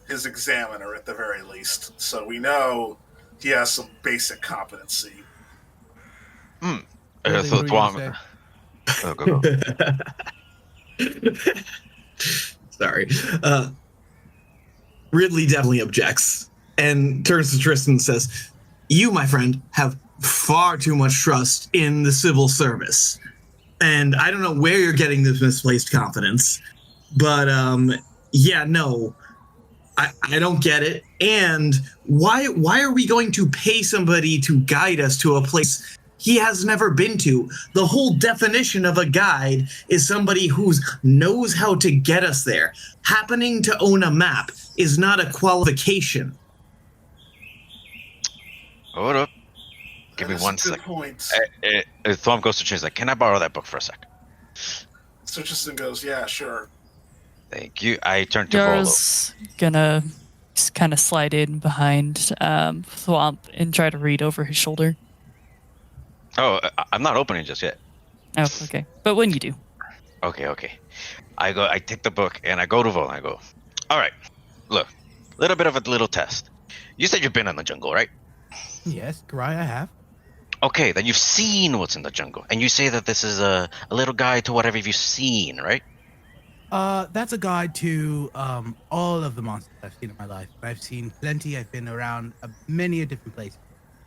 his examiner at the very least. So we know he has some basic competency. Really, So what were you gonna Tuan- say? Oh, go. Sorry. Ridley definitely objects and turns to Tristan and says, "You, my friend, have far too much trust in the civil service. And I don't know where you're getting this misplaced confidence, but yeah, no, I don't get it. And why are we going to pay somebody to guide us to a place he has never been to? The whole definition of a guide is somebody who knows how to get us there. Happening to own a map is not a qualification." Hold up. Give me That's one a good sec. point. Thwomp goes to change. Like, can I borrow that book for a sec? So Tristan goes, yeah, sure. Thank you. I turn to Volo. Yara's gonna just kind of slide in behind Thwomp and try to read over his shoulder. Oh, I'm not opening just yet. Oh, okay. But when you do. Okay. I take the book and I go to Volo and I go, all right, look, little bit of a little test. You said you've been in the jungle, right? Yes, Garai, I have. Okay, then you've seen what's in the jungle. And you say that this is a little guide to whatever you've seen, right? That's a guide to all of the monsters I've seen in my life. I've seen plenty. I've been around many different places,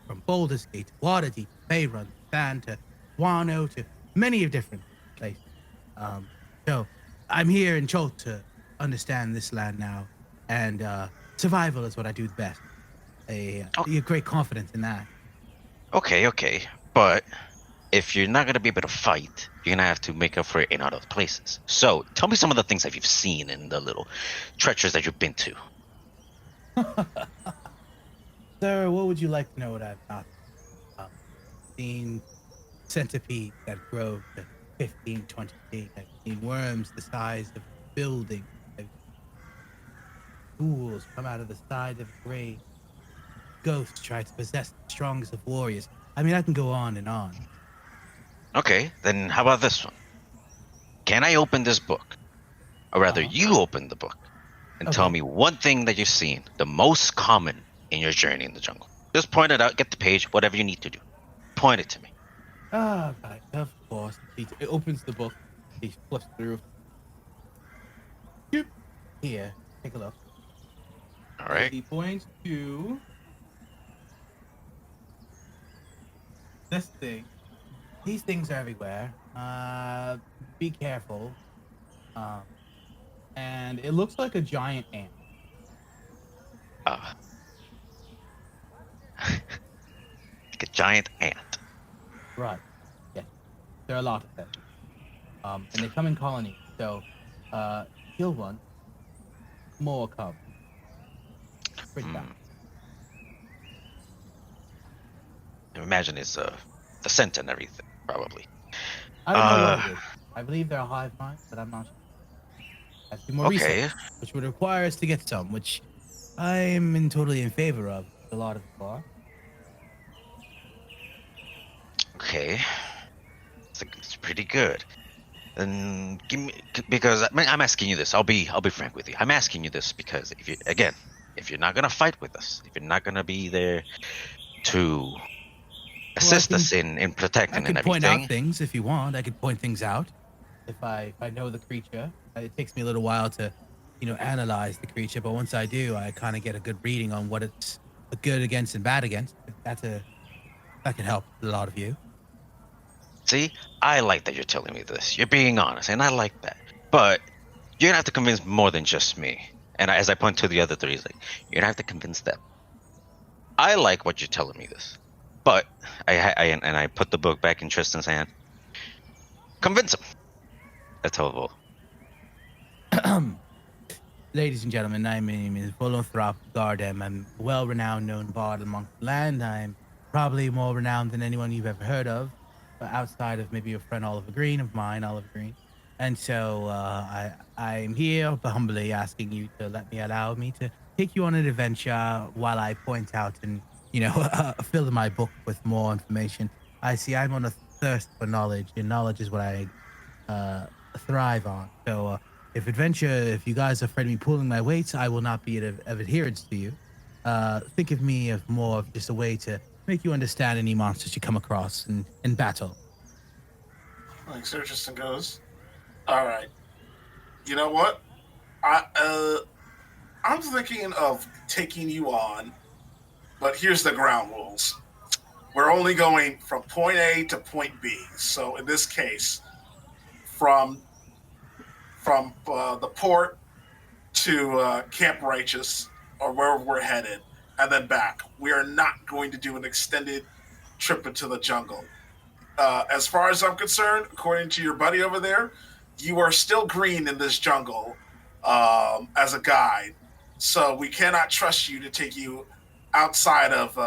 from Baldur's Gate to Waterdeep, Faerun, Sand to Wano to many different places. So I'm here in Chult to understand this land now, and survival is what I do the best. A great confidence in that. Okay. But if you're not going to be able to fight, you're going to have to make up for it in other places. So tell me some of the things that you've seen in the little treacherous that you've been to. Sir, what would you like to know what I've not seen? Centipedes that grow to 15, 20 feet. I've seen worms the size of a building. I've seen ghouls come out of the side of a grave. Ghosts try to possess the strongest of warriors. I mean, I can go on and on. Okay, then how about this one? Can I open this book Or rather, you open the book and tell Okay. me one thing that you've seen, the most common in your journey in the jungle. Just point it out, get the page, whatever you need to do. Point it to me. Right, of course. It opens the book. He flips through. Doop. Here, take a look. All As right. he points to this thing. These things are everywhere. Be careful. Um, and it looks like a giant ant. Uh, like a giant ant. Right. Yes. There are a lot of them. And they come in colonies. So, kill one, more come. Pretty fast. I imagine it's the scent and everything, probably. I don't know what it is. I believe they're a hive mind, but I'm not sure. I have to do more Okay. research, which would require us to get some, which I'm totally in favor of. A lot of you are. Okay. It's pretty good. And give me, because I'm asking you this. I'll be frank with you. I'm asking you this because if you're not gonna fight with us, if you're not gonna be there to assist us in protecting I and can point everything. out things if you want. I could point things out if I know the creature. It takes me a little while to, analyze the creature, but once I do, I kind of get a good reading on what it's good against and bad against. That can help a lot of you. See, I like that you're telling me this. You're being honest, and I like that. But you're gonna have to convince more than just me. And as I point to the other three, he's like, you're gonna have to convince them. I like what you're telling me this, but I put the book back in Tristan's hand. Convince him. That's how we'll. Ladies and gentlemen, my name is Volothrop Gardem. I'm a well-renowned known bard amongst the land. I'm probably more renowned than anyone you've ever heard of, outside of maybe your friend Oliver Green of mine, Oliver Green. And so I'm here humbly asking you to allow me to take you on an adventure while I point out and, fill my book with more information. I see I'm on a thirst for knowledge, and knowledge is what I thrive on. So if you guys are afraid of me pulling my weight, I will not be of adherence to you. Think of me as more of just a way to make you understand any monsters you come across in battle. Like Sir Tristan goes, all right. You know what? I'm thinking of taking you on, but here's the ground rules. We're only going from point A to point B. So in this case, from the port to Camp Righteous or wherever we're headed, and then back. We are not going to do an extended trip into the jungle. As far as I'm concerned, according to your buddy over there, you are still green in this jungle as a guide. So we cannot trust you to take you outside of,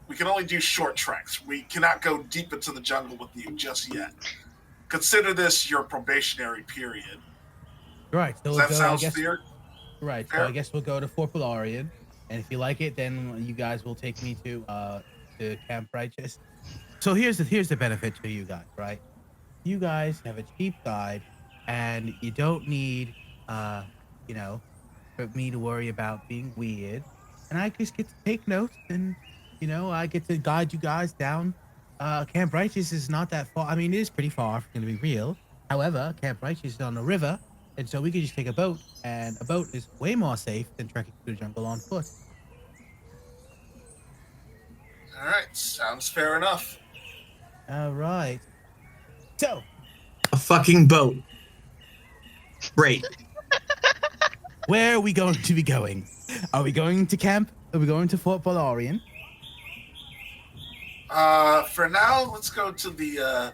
we can only do short treks. We cannot go deep into the jungle with you just yet. Consider this your probationary period. Right. So Does we'll that go, sound fair? right. So Fair? I guess we'll go to Fort Polarian, and if you like it, then you guys will take me to Camp Righteous. So here's the benefit to you guys, right? You guys have a cheap guide, and you don't need you know, for me to worry about being weird. And I just get to take notes, and I get to guide you guys down. Camp Righteous is not that far. I mean, it is pretty far, if I'm gonna be real. However, Camp Righteous is on the river, and so we could just take a boat, and a boat is way more safe than trekking through the jungle on foot. All right. Sounds fair enough. All right. So, A fucking boat. Great. where are we going to be going? Are we going to camp? Are we going to Fort Polarian? For now, let's go to the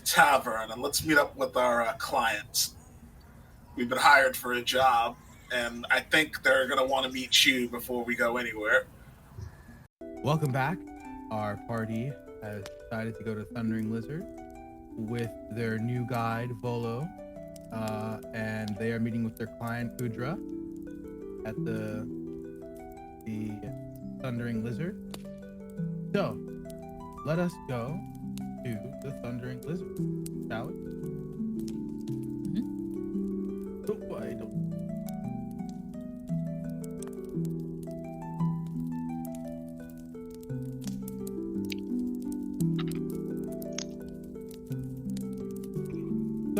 tavern and let's meet up with our clients. We've been hired for a job, and I think they're going to want to meet you before we go anywhere. Welcome back. Our party has decided to go to Thundering Lizard with their new guide, Volo, and they are meeting with their client, Udra, at the Thundering Lizard. So, let us go to the Thundering Lizard, shall we?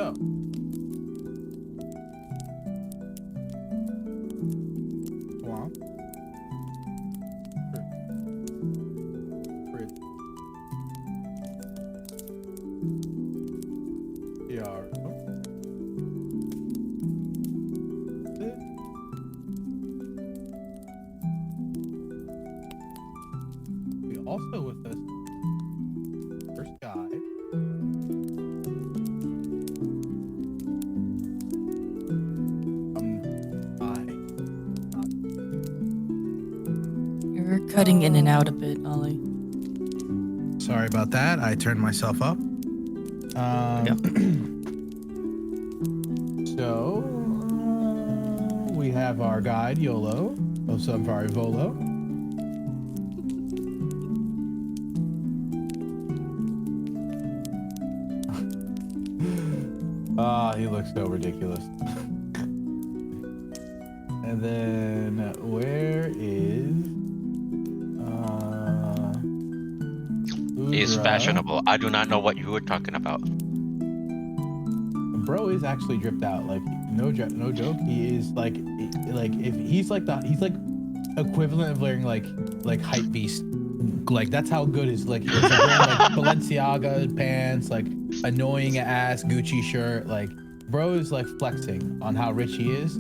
So. Swamp. Bridge. PR. We also with us first guy. You're cutting in and out a bit, Ollie. Sorry about that. I turned myself up. So we have our guide YOLO of Subvari Volo. He looks so ridiculous. And then where is He is Udra? fashionable. I do not know what you were talking about. Bro is actually dripped out. Like no joke. He is like if he's like equivalent of wearing like hype beast. Like that's how good his like he's like wearing like Balenciaga pants, like annoying ass Gucci shirt. Like bro is like flexing on how rich he is.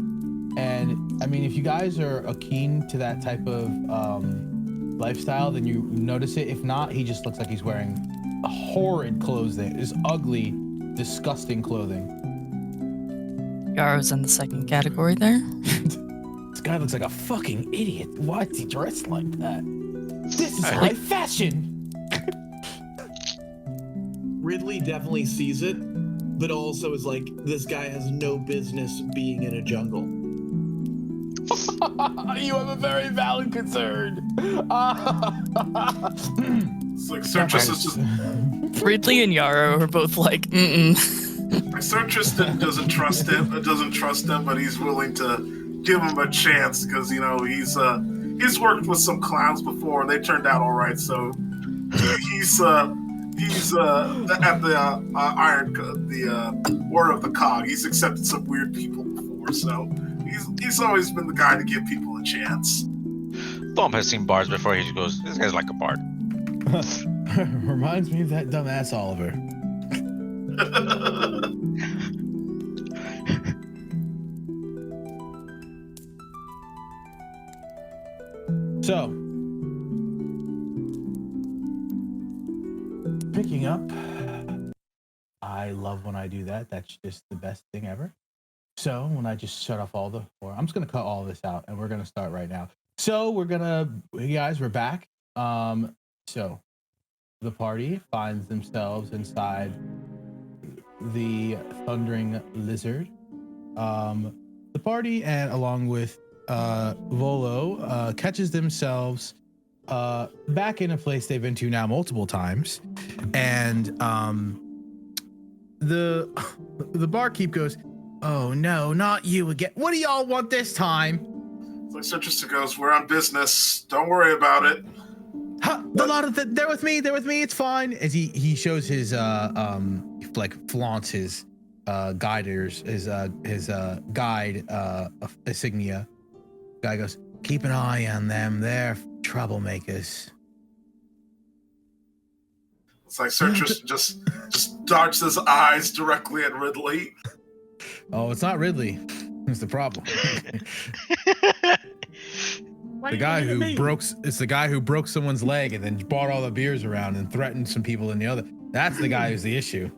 And I mean, if you guys are keen to that type of lifestyle, then you notice it. If not, he just looks like he's wearing horrid clothing. It's ugly, disgusting clothing. Yaro's in the second category there. This guy looks like a fucking idiot. Why is he dressed like that? This is high fashion. Ridley definitely sees it, but also is like, this guy has no business being in a jungle. You have a very valid concern. It's like Sir Tristan Ridley and Yarrow are both like, Sir Tristan doesn't trust him, but he's willing to give him a chance because he's worked with some clowns before and they turned out all right. So he's at the Order of the Cog. He's accepted some weird people before, so he's always been the guy to give people a chance. Thom has seen bards before. He goes, "This guy's like a bard." Reminds me of that dumbass Oliver. So, picking up. I love when I do that. That's just the best thing ever. So when I just shut off all I'm just gonna cut all this out, and we're gonna start right now. So we're back. So the party finds themselves inside the Thundering Lizard. The party, and along with Volo, catches themselves back in a place they've been to now multiple times, and the barkeep goes, "Oh no, not you again! What do y'all want this time?" It's like Sir Tristan goes, "We're on business. Don't worry about it." They're with me. It's fine. As he shows his flaunts his guiders, his guide insignia. Guy goes, "Keep an eye on them. They're troublemakers." It's like Sir Tristan just darts his eyes directly at Ridley. Oh, it's not Ridley. It's the problem. The guy who broke someone's leg and then brought all the beers around and threatened some people in the other. That's the guy who's the issue.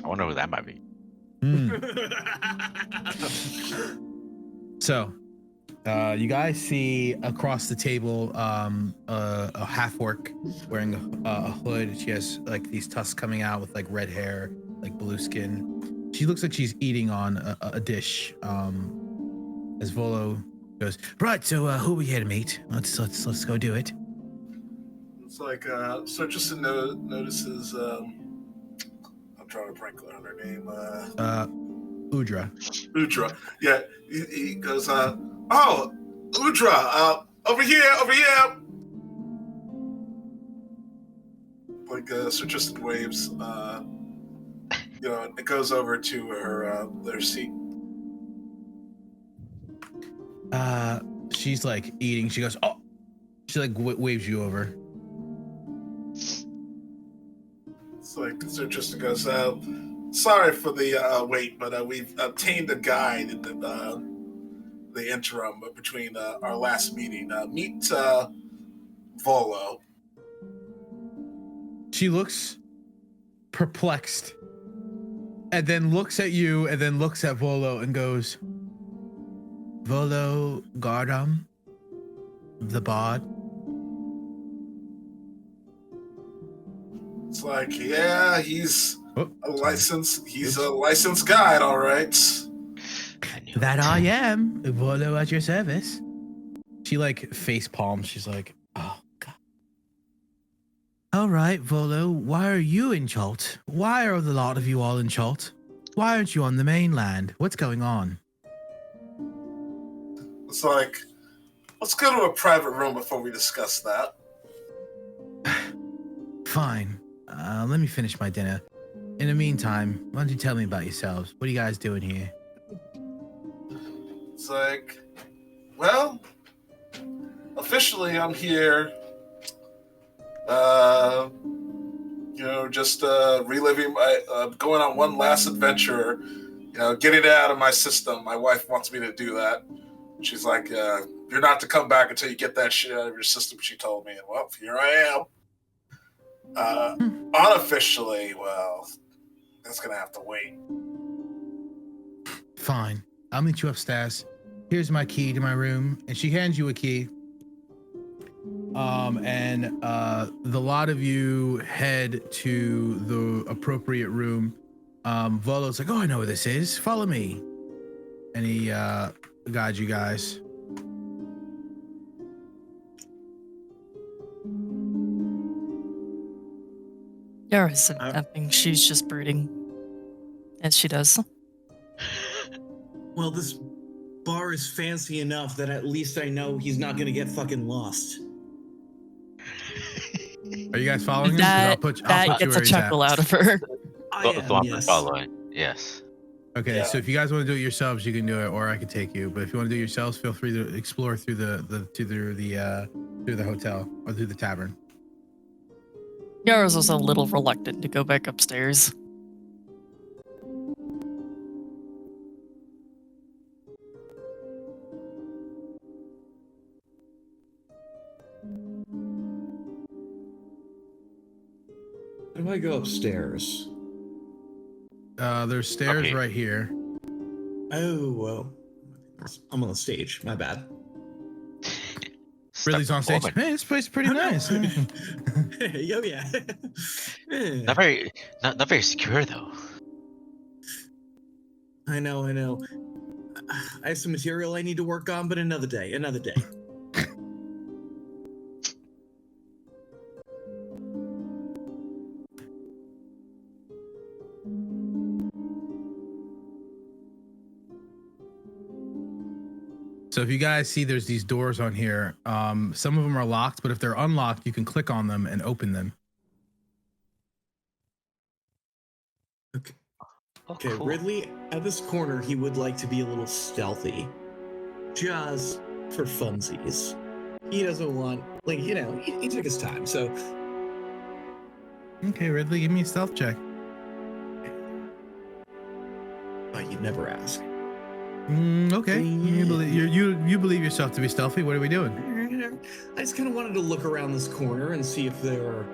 I wonder who that might be. So, you guys see across the table a half-orc wearing a hood. She has like these tusks coming out with like red hair, like blue skin. She looks like she's eating on a dish. As Volo goes, "Right, so who are we here to meet? Let's go do it." It's like Sir Tristan notices. I'm trying to prank on her name. Udra. Udra. Yeah, he goes, "Oh, Udra, over here." Like Sir Tristan waves. it goes over to her their seat. She's like eating. She goes, oh. She like waves you over. It's like Sir Tristan goes, sorry for the wait, but we've obtained a guide in the interim between our last meeting. Meet Volo. She looks perplexed and then looks at you and then looks at Volo and goes, Volo Gardam, the bard. It's like, yeah, he's Oh, a licensed guide, all right. That I am. Volo at your service. She like face palms. She's like, oh God. All right, Volo, why are you in Chult? Why are the lot of you all in Chult? Why aren't you on the mainland? What's going on? It's like, let's go to a private room before we discuss that. Fine. Let me finish my dinner. In the meantime, why don't you tell me about yourselves? What are you guys doing here? It's like, well, officially I'm here, just reliving my, going on one last adventure, getting it out of my system. My wife wants me to do that. She's like, you're not to come back until you get that shit out of your system, she told me. And well, here I am. Unofficially, well, that's going to have to wait. Fine. I'll meet you upstairs. Here's my key to my room. And she hands you a key. The lot of you head to the appropriate room. Volo's like, oh, I know where this is. Follow me. And he guides you guys. Yara isn't nothing. She's just brooding. As she does. Well, this bar is fancy enough that at least I know he's not going to get fucking lost. Are you guys following him? That I'll gets a chuckle out of her. I am, yes. Following. Yes. Okay, Yeah. so if you guys want to do it yourselves, you can do it, or I can take you. But if you want to do it yourselves, feel free to explore through the hotel or through the tavern. Yara's also a little reluctant to go back upstairs. How do I go upstairs? There's stairs right here. Oh, well. I'm on the stage. My bad. Ridley's on stage. Hey, this place is pretty nice. Oh, yeah. Not very secure though. I know. I have some material I need to work on, but another day. So if you guys see, there's these doors on here. Some of them are locked, but if they're unlocked, you can click on them and open them. Okay, Cool. Ridley, at this corner, he would like to be a little stealthy. Just for funsies. He doesn't want, he took his time, so... Okay, Ridley, give me a stealth check. But you'd never ask. Okay, you believe yourself to be stealthy. What are we doing? I just kind of wanted to look around this corner and see if there are...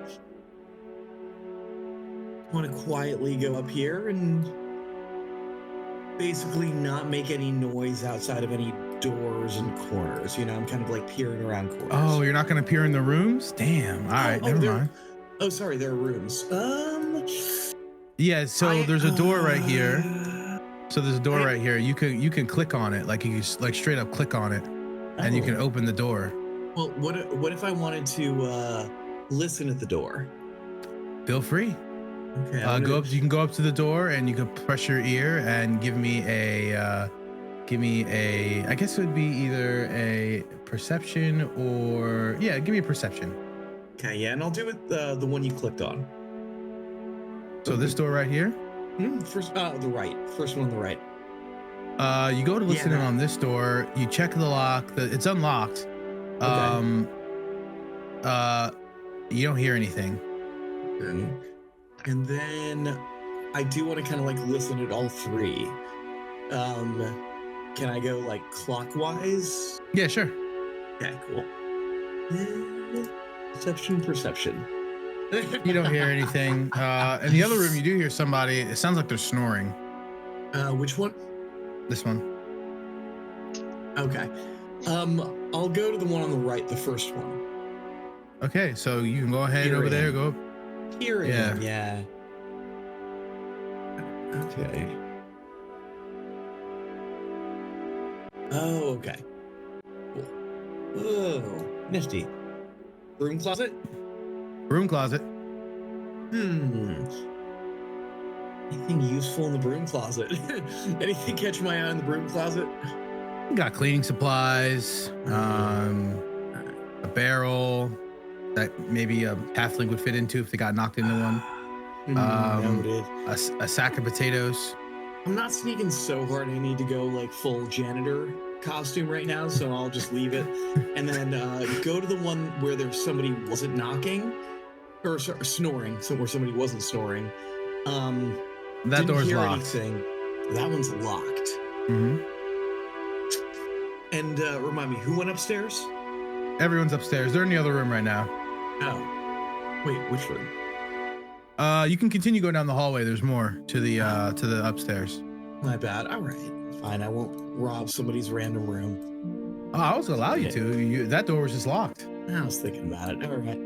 want to quietly go up here and basically not make any noise outside of any doors and corners. I'm kind of like peering around corners. Oh, you're not going to peer in the rooms? Damn. All right, never mind. Oh, sorry, there are rooms. Yeah, so there's a door right here. So there's a door right here. You can click on it, like you like straight up click on it, and you can open the door. Well, what if I wanted to listen at the door? Feel free. Okay. Go up. You can go up to the door and you can press your ear and give me a. I guess it would be either a perception or give me a perception. Okay, yeah, and I'll do it the one you clicked on. So this door right here. First, the right. First one on the right. You go to listen Yeah, in on this door. You check the lock. It's unlocked. Okay. You don't hear anything. Okay. And then I do want to kind of like listen at all three. Can I go like clockwise? Yeah, sure. Okay, cool. Perception. You don't hear anything. In the other room, you do hear somebody. It sounds like they're snoring. Which one? This one. Okay. I'll go to the one on the right, the first one. Okay, so you can go ahead over there. Go. Hearing. Yeah. Yeah. Okay. Oh, okay. Cool. Oh, nifty. Broom closet? Broom closet. Anything useful in the broom closet? Anything catch my eye in the broom closet? You got cleaning supplies. A barrel that maybe a halfling would fit into if they got knocked into one. Noted. A sack of potatoes. I'm not sneaking so hard I need to go like full janitor costume right now, so I'll just leave it. And then go to the one where there's somebody wasn't knocking or snoring, so where somebody wasn't snoring. That door's locked. Anything. That one's locked. Mm-hmm. And remind me, who went upstairs? Everyone's upstairs. They're in the other room right now. Oh. Wait, which room? You can continue going down the hallway. There's more to the upstairs. My bad. All right. Fine. I won't rob somebody's random room. Oh, I was allow you to. That door was just locked. I was thinking about it. All right.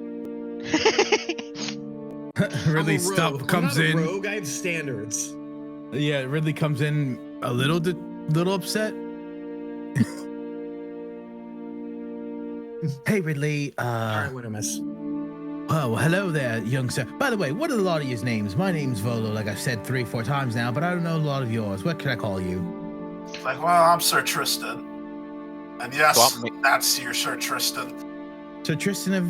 Ridley comes in. Rogue. I have standards. Yeah, Ridley comes in a little upset. Hey, Ridley. All right, what I miss? Oh, well, hello there, young sir. By the way, what are a lot of your names? My name's Volo, like I've said 3-4 times now, but I don't know a lot of yours. What can I call you? Like, well, I'm Sir Tristan. And yes, that's your Sir Tristan. Sir Tristan of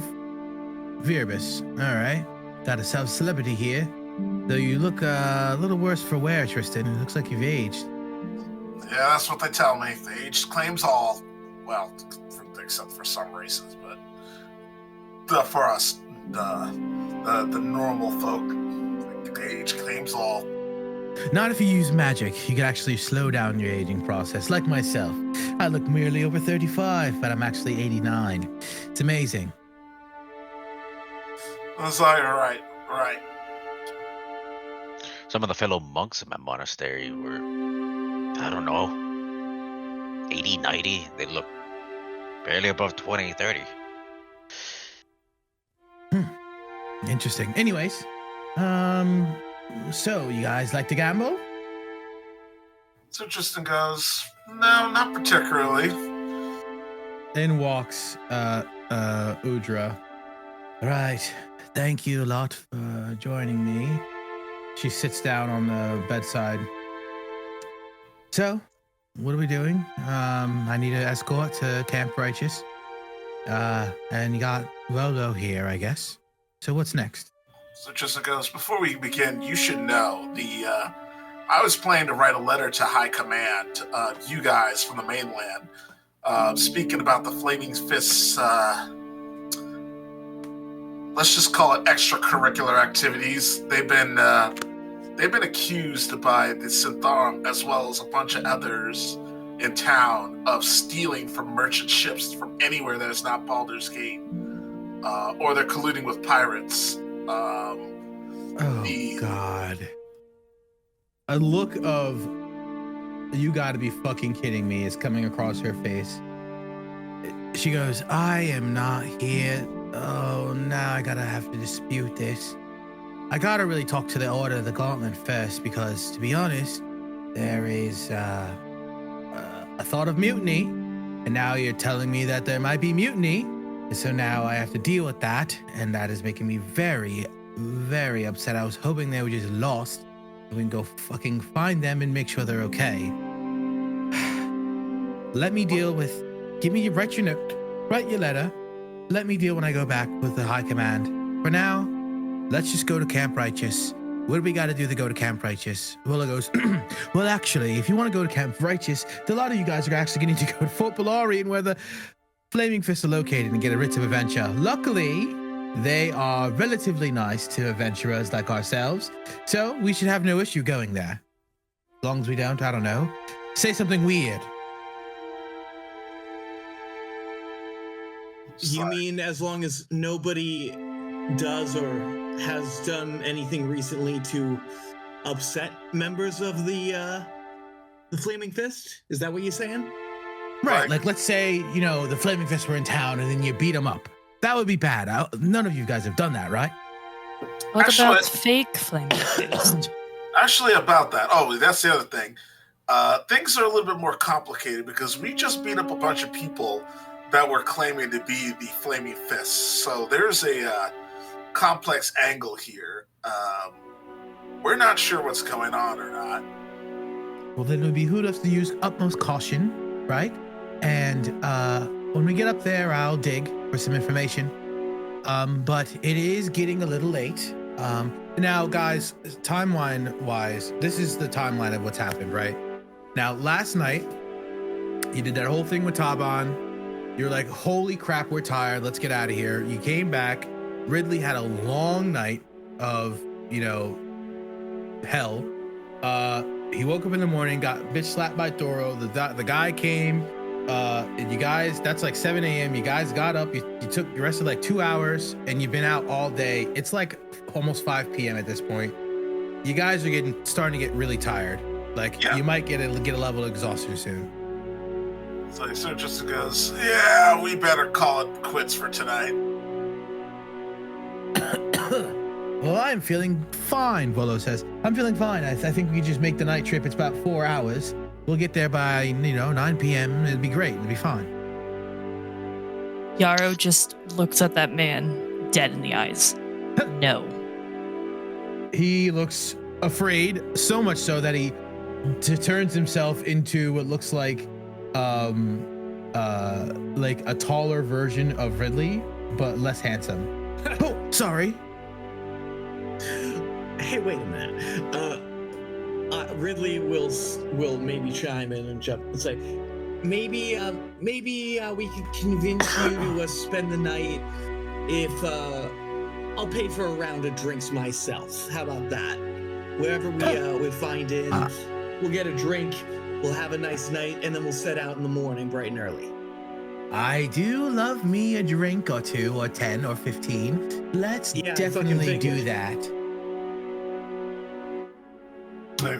Virbus. All right. Got a self-celebrity here. Though you look a little worse for wear, Tristan. It looks like you've aged. Yeah, that's what they tell me. The age claims all. Well, except for some races, but for us, the normal folk, the age claims all. Not if you use magic. You can actually slow down your aging process, like myself. I look merely over 35, but I'm actually 89. It's amazing. I was like, right. Some of the fellow monks in my monastery were, I don't know, 80, 90. They look barely above 20, 30. Interesting. Anyways, so you guys like to gamble? So Tristan goes, no, not particularly. In walks Udra. Right. Thank you a lot for joining me. She sits down on the bedside. So, what are we doing? I need an escort to Camp Righteous. And you got Rolo here, I guess. So what's next? So Tristan goes, before we begin, you should know I was planning to write a letter to High Command, you guys from the mainland, speaking about the Flaming Fists, let's just call it extracurricular activities. They've been accused by the Syntharm as well as a bunch of others in town of stealing from merchant ships from anywhere that is not Baldur's Gate, or they're colluding with pirates. God. A look of "you gotta be fucking kidding me" is coming across her face. She goes, I am not here. Oh, now I gotta have to dispute this. I gotta really talk to the Order of the Gauntlet first, because, to be honest, there is a thought of mutiny, and now you're telling me that there might be mutiny, and so now I have to deal with that, and that is making me very, very upset. I was hoping they were just lost, and we can go fucking find them and make sure they're okay. Let me deal with... write your note, write your letter. Let me deal when I go back with the High Command. For now, let's just go to Camp Righteous what do we got to do to go to Camp Righteous? Willow goes, well, actually, if you want to go to Camp Righteous, a lot of you guys are actually going to need to go to Fort Balarian, where the Flaming Fists are located, and get a writ of adventure. Luckily, they are relatively nice to adventurers like ourselves, so we should have no issue going there. As long as we don't, I don't know, say something weird. You mean as long as nobody does or has done anything recently to upset members of the Flaming Fist? Is that what you're saying? Right, like let's say, the Flaming Fists were in town and then you beat them up. That would be bad. None of you guys have done that, right? What Actually- about fake flaming fist? Actually, about that. Oh, that's the other thing. Things are a little bit more complicated because we just beat up a bunch of people that were claiming to be the Flaming Fists. So there's a complex angle here. We're not sure what's going on or not. Well, then it would behoove us to use utmost caution, right? And when we get up there, I'll dig for some information. But it is getting a little late. Now, guys, timeline-wise, this is the timeline of what's happened, right? Now, last night, you did that whole thing with Taban. You're like, holy crap, we're tired. Let's get out of here. You came back. Ridley had a long night of, hell. He woke up in the morning, got bitch slapped by Toro. The guy came. And you guys, that's like 7 a.m. You guys got up. You rested like 2 hours, and you've been out all day. It's like almost 5 p.m. at this point. You guys are starting to get really tired. Like, you might get a level of exhaustion soon. So just goes, yeah, we better call it quits for tonight. Well, I'm feeling fine, Willow says. I'm feeling fine. I think we just make the night trip. It's about 4 hours. We'll get there by, 9 p.m. It'll be great. It'll be fine. Yarrow just looks at that man dead in the eyes. No. He looks afraid, so much so that he turns himself into what looks like a taller version of Ridley, but less handsome. Oh, sorry. Hey, wait a minute. Ridley will maybe chime in and jump and say, maybe we could convince you to spend the night if I'll pay for a round of drinks myself. How about that? Wherever we find in, we'll get a drink, we'll have a nice night, and then we'll set out in the morning bright and early. I do love me a drink or 2 or 10 or 15. Let's definitely do that.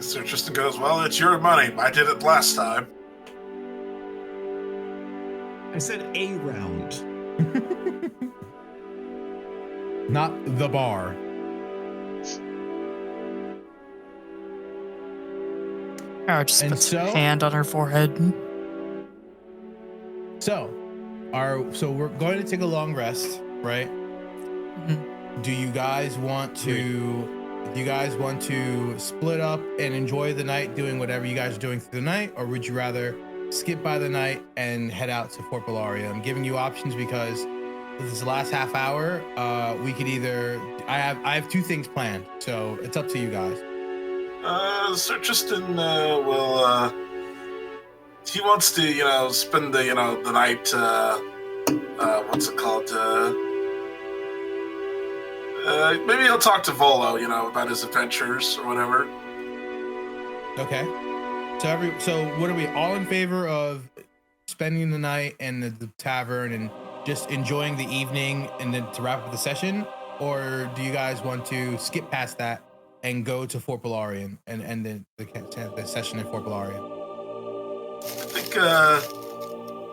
So Tristan goes, well, it's your money. I did it last time. I said a round. Not the bar. Yarrow just puts her hand on her forehead. So we're going to take a long rest, right? Mm-hmm. Do you guys want to split up and enjoy the night doing whatever you guys are doing through the night, or would you rather skip by the night and head out to Fort Balaria? I'm giving you options because this is the last half hour. We could either I have 2 things planned, so it's up to you guys. Sir Tristan will he wants to spend the the night what's it called maybe he'll talk to Volo about his adventures or whatever. Okay, so what are we all in favor of spending the night in the tavern and just enjoying the evening and then to wrap up the session, or do you guys want to skip past that and go to Fort Balarian and end the session in Fort Balarian?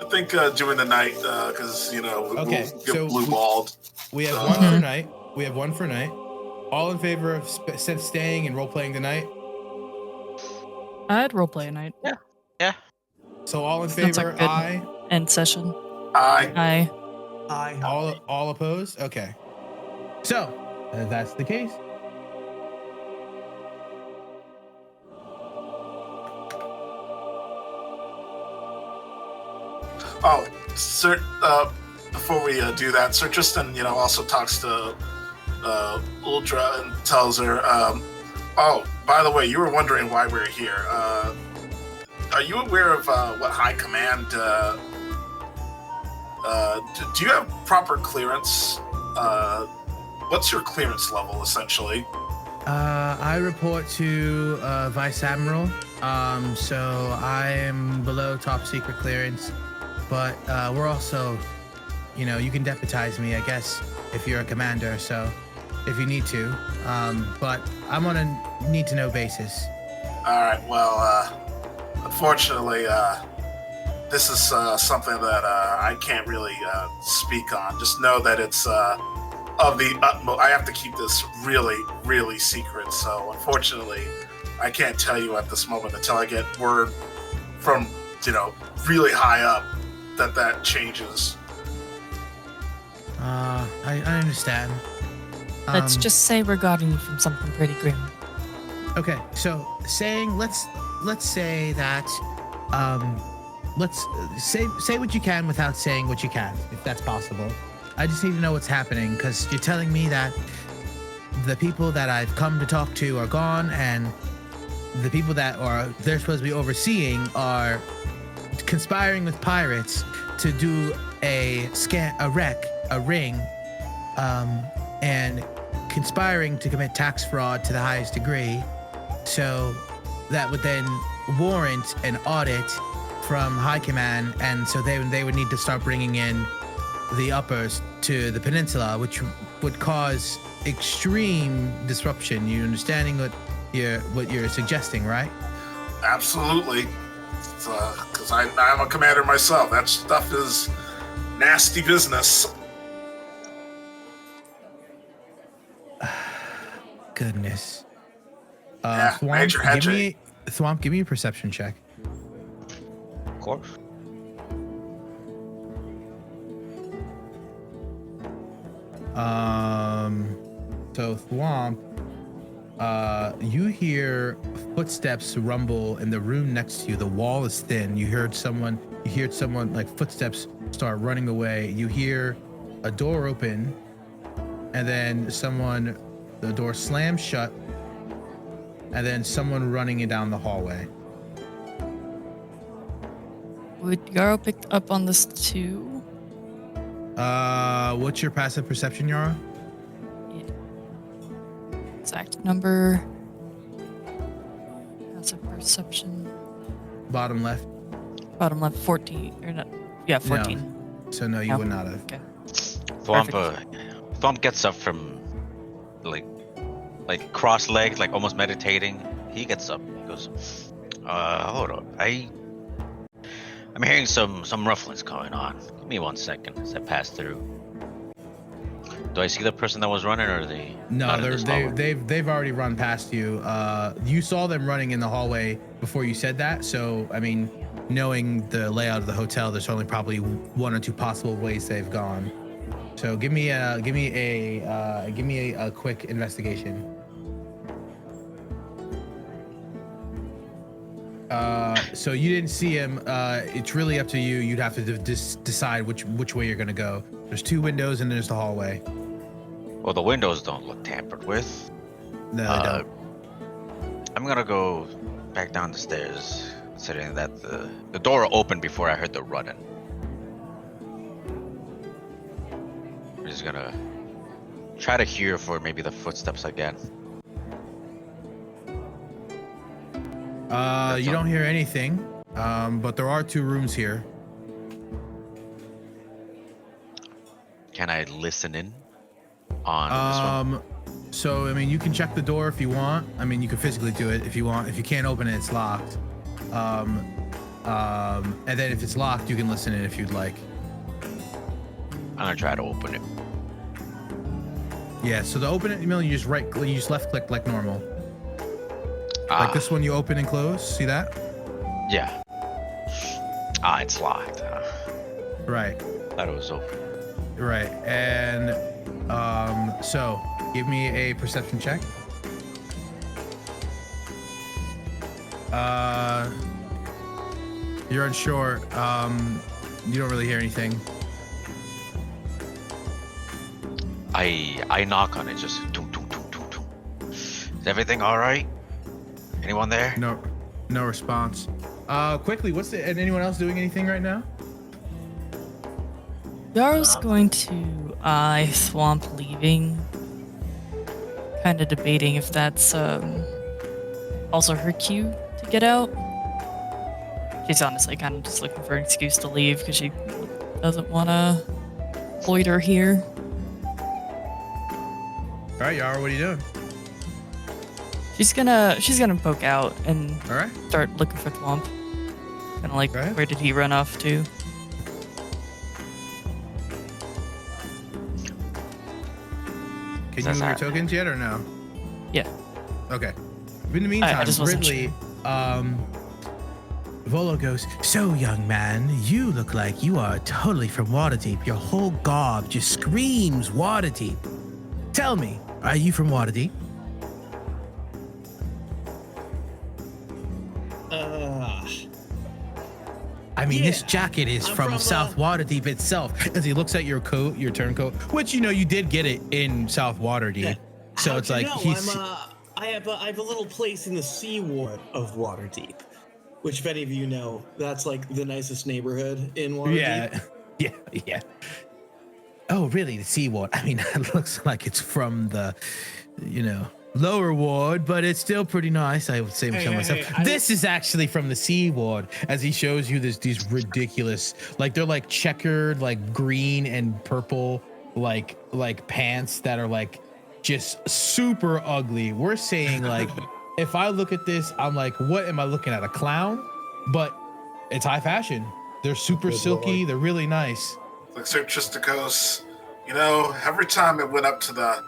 I think doing the night because we'll get blue balled. We have one for night. We have one for night. All in favor of staying and role playing the night? I'd roleplay a night. Yeah. So all in Sounds favor? like a good Aye. End session. Aye. Aye. All opposed? Okay. So that's the case. Oh, Sir. Before we do that, Sir Tristan, also talks to Uldra and tells her, Oh, by the way, you were wondering why we're here. Are you aware of what High Command? Do you have proper clearance? What's your clearance level, essentially? I report to Vice Admiral. So I am below top secret clearance, but we're also, you can deputize me, I guess, if you're a commander. So if you need to, but I'm on a need-to-know basis. All right. Well, unfortunately, this is something that I can't really speak on. Just know that it's of the utmost. I have to keep this really, really secret. So, unfortunately, I can't tell you at this moment until I get word from, really high up that changes. I understand. Let's just say we're guarding you from something pretty grim. Okay, so let's say that let's say what you can without saying what you can, if that's possible. I just need to know what's happening, because you're telling me that the people that I've come to talk to are gone, and the people that they're supposed to be overseeing are conspiring with pirates to do a ring, and conspiring to commit tax fraud to the highest degree. So that would then warrant an audit from High Command, and so they would need to start bringing in the uppers to the peninsula, which would cause extreme disruption. You understanding what you're suggesting, right? Absolutely. Because I'm a commander myself. That stuff is nasty business. Goodness. Yeah, major hedging. Thwomp, give me a perception check. Of course. So Thwomp, you hear footsteps rumble in the room next to you. The wall is thin. You heard someone like footsteps start running away. You hear a door open, and then the door slams shut, and then someone running down the hallway. Would Yarrow pick up on this too? What's your passive perception, Yara? Exact number. Passive perception. Bottom left. 14. Or not. Yeah, 14. No. So no, you would not have. Okay. Thwomp gets up from like cross-legged, like almost meditating. He gets up. He goes, hold up. I'm hearing some rumblings going on. Give me 1 second as I pass through. Do I see the person that was running, or are they? No, they've already run past you. You saw them running in the hallway before you said that. So I mean, knowing the layout of the hotel, there's only probably one or two possible ways they've gone. So give me a quick investigation. So you didn't see him. It's really up to you. You'd have to decide which way you're gonna go. There's two windows and there's the hallway. Well, the windows don't look tampered with. No, they don't. I'm gonna go back down the stairs, considering that the door opened before I heard the running. I'm just gonna try to hear for maybe the footsteps again. You don't hear anything, but there are two rooms here. Can I listen in on this one? So, I mean, you can check the door if you want. I mean, you can physically do it if you want. If you can't open it, it's locked. And then if it's locked, you can listen in if you'd like. I'm gonna try to open it. Yeah, so to open it, you just left click like normal. Like this one, you open and close. See that? Yeah. It's locked. Right. Thought it was open. Right. And so give me a perception check. You're unsure. You don't really hear anything. I knock on it, just toom, toom, toom, toom, toom. Is everything all right? Anyone there? No response. Quickly, and anyone else doing anything right now? Yaro's going to eye Swamp leaving. Kind of debating if that's also her cue to get out. She's honestly kind of just looking for an excuse to leave because she doesn't want to loiter here. All right, Yara, what are you doing? She's gonna poke out and All right. start looking for Thwomp. Kind of like, Right. where did he run off to? Can you That's move your not- tokens yet or no? Yeah. Okay. In the meantime, I just wasn't Ridley, Volo goes, "So, young man, you look like you are totally from Waterdeep. Your whole garb just screams Waterdeep. Tell me, are you from Waterdeep?" I mean, this Yeah, jacket is I'm from from, South Waterdeep itself. As he looks at your coat, your turncoat, which you did get it in South Waterdeep. Yeah. So How'd it's you like know? he's. I have a little place in the Sea Ward of Waterdeep, which, if any of you know, that's like the nicest neighborhood in Waterdeep. Yeah. Oh, really? The Sea Ward? I mean, it looks like it's from the, lower ward, but it's still pretty nice. I would say so myself. This is actually from the Sea Ward, as he shows you these ridiculous, like they're like checkered, like green and purple, like pants that are like just super ugly. We're saying like, if I look at this, I'm like, what am I looking at? A clown? But it's high fashion. They're super silky. Lord. They're really nice. Like Sir Tristicos, every time it went up to the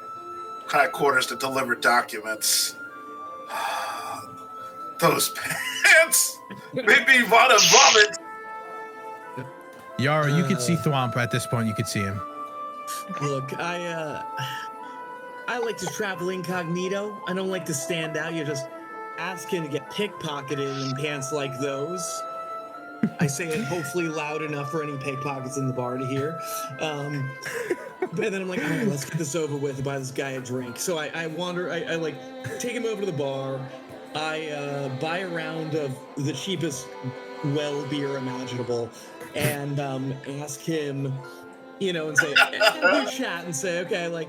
high quarters to deliver documents, those pants made me want to vomit. Yara, you could see Thwomp at this point. You could see him. Look, I like to travel incognito. I don't like to stand out. You're just asking to get pickpocketed in pants like those. I say it hopefully loud enough for any pickpockets in the bar to hear. But then I'm like, all right, let's get this over with and buy this guy a drink. So I wander, I like take him over to the bar. I buy a round of the cheapest well beer imaginable and ask him, and say, we chat and say, okay, like,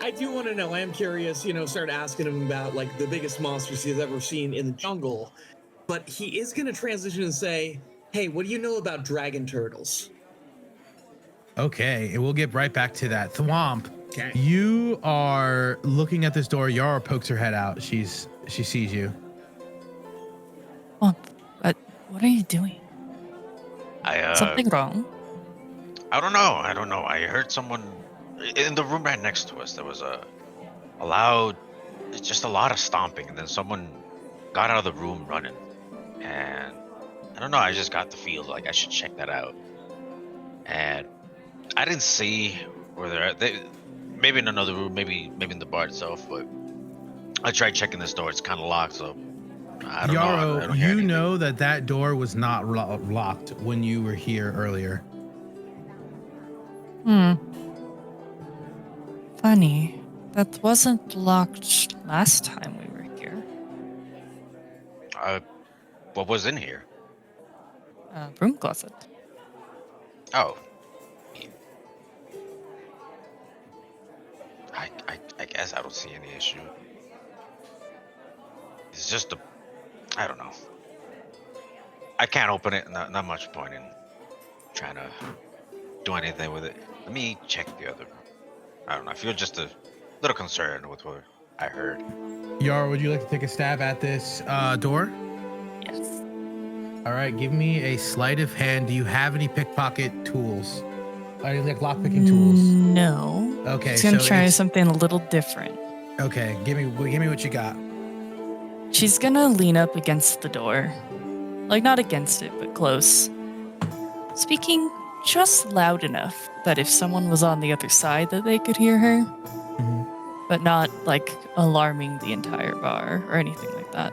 I do want to know, I am curious, start asking him about like the biggest monsters he's ever seen in the jungle. But he is going to transition and say, hey, what do you know about dragon turtles? Okay, and we'll get right back to that. Thwomp, Okay. you are looking at this door. Yara pokes her head out. She sees you. Thwomp, what are you doing? I Something wrong? I don't know. I heard someone in the room right next to us. There was a loud, just a lot of stomping, and then someone got out of the room running. And I don't know. I just got the feel like I should check that out. And I didn't see where they're at. Maybe in another room, maybe in the bar itself. But I tried checking this door. It's kind of locked, so I don't know. I Yarrow, don't hear you anything. know that door was not locked when you were here earlier. Funny. That wasn't locked last time we were here. What was in here? Broom closet. Oh. I guess I don't see any issue. It's just I don't know. I can't open it. Not much point in trying to do anything with it. Let me check the other room. I don't know. I feel just a little concerned with what I heard. Yarrow, would you like to take a stab at this door? Yes. All right, give me a sleight of hand. Do you have any pickpocket tools? Any like lockpicking tools? No. Okay, She's gonna so try it's- something a little different. Okay, give me what you got. She's gonna lean up against the door. Like, not against it, but close. Speaking just loud enough that if someone was on the other side that they could hear her. But not, like, alarming the entire bar or anything like that.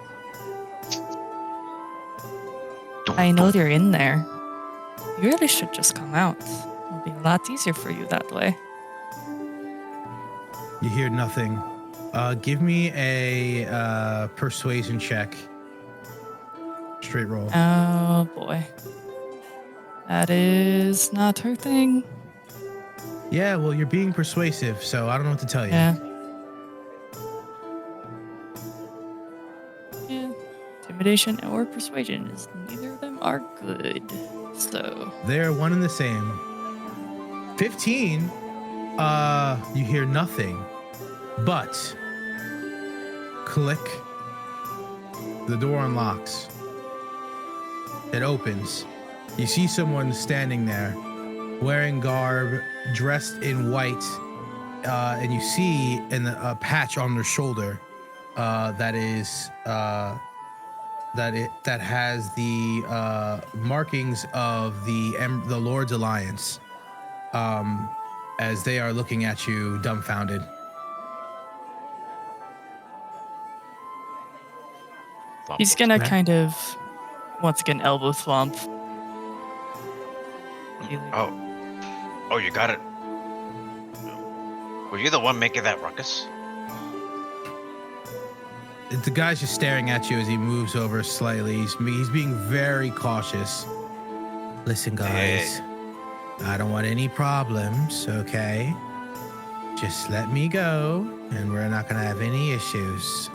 I know you're in there. You really should just come out. It'll be a lot easier for you that way. You hear nothing. Give me a persuasion check. Straight roll. Oh boy. That is not her thing. Yeah, well, you're being persuasive, so I don't know what to tell you. Yeah. Yeah. Intimidation or persuasion is neither of them are good. So They're one and the same. 15, you hear nothing, but click. The door unlocks. It opens. You see someone standing there, wearing garb, dressed in white, and you see a patch on their shoulder that has the markings of the Lord's Alliance, as they are looking at you, dumbfounded. he's gonna Okay. kind of once again elbow thwomp. Oh, you got it. Were you the one making that ruckus? The guy's just staring at you as he moves over slightly. He's being very cautious. Listen, guys, I don't want any problems, okay? Just let me go, and we're not gonna have any issues.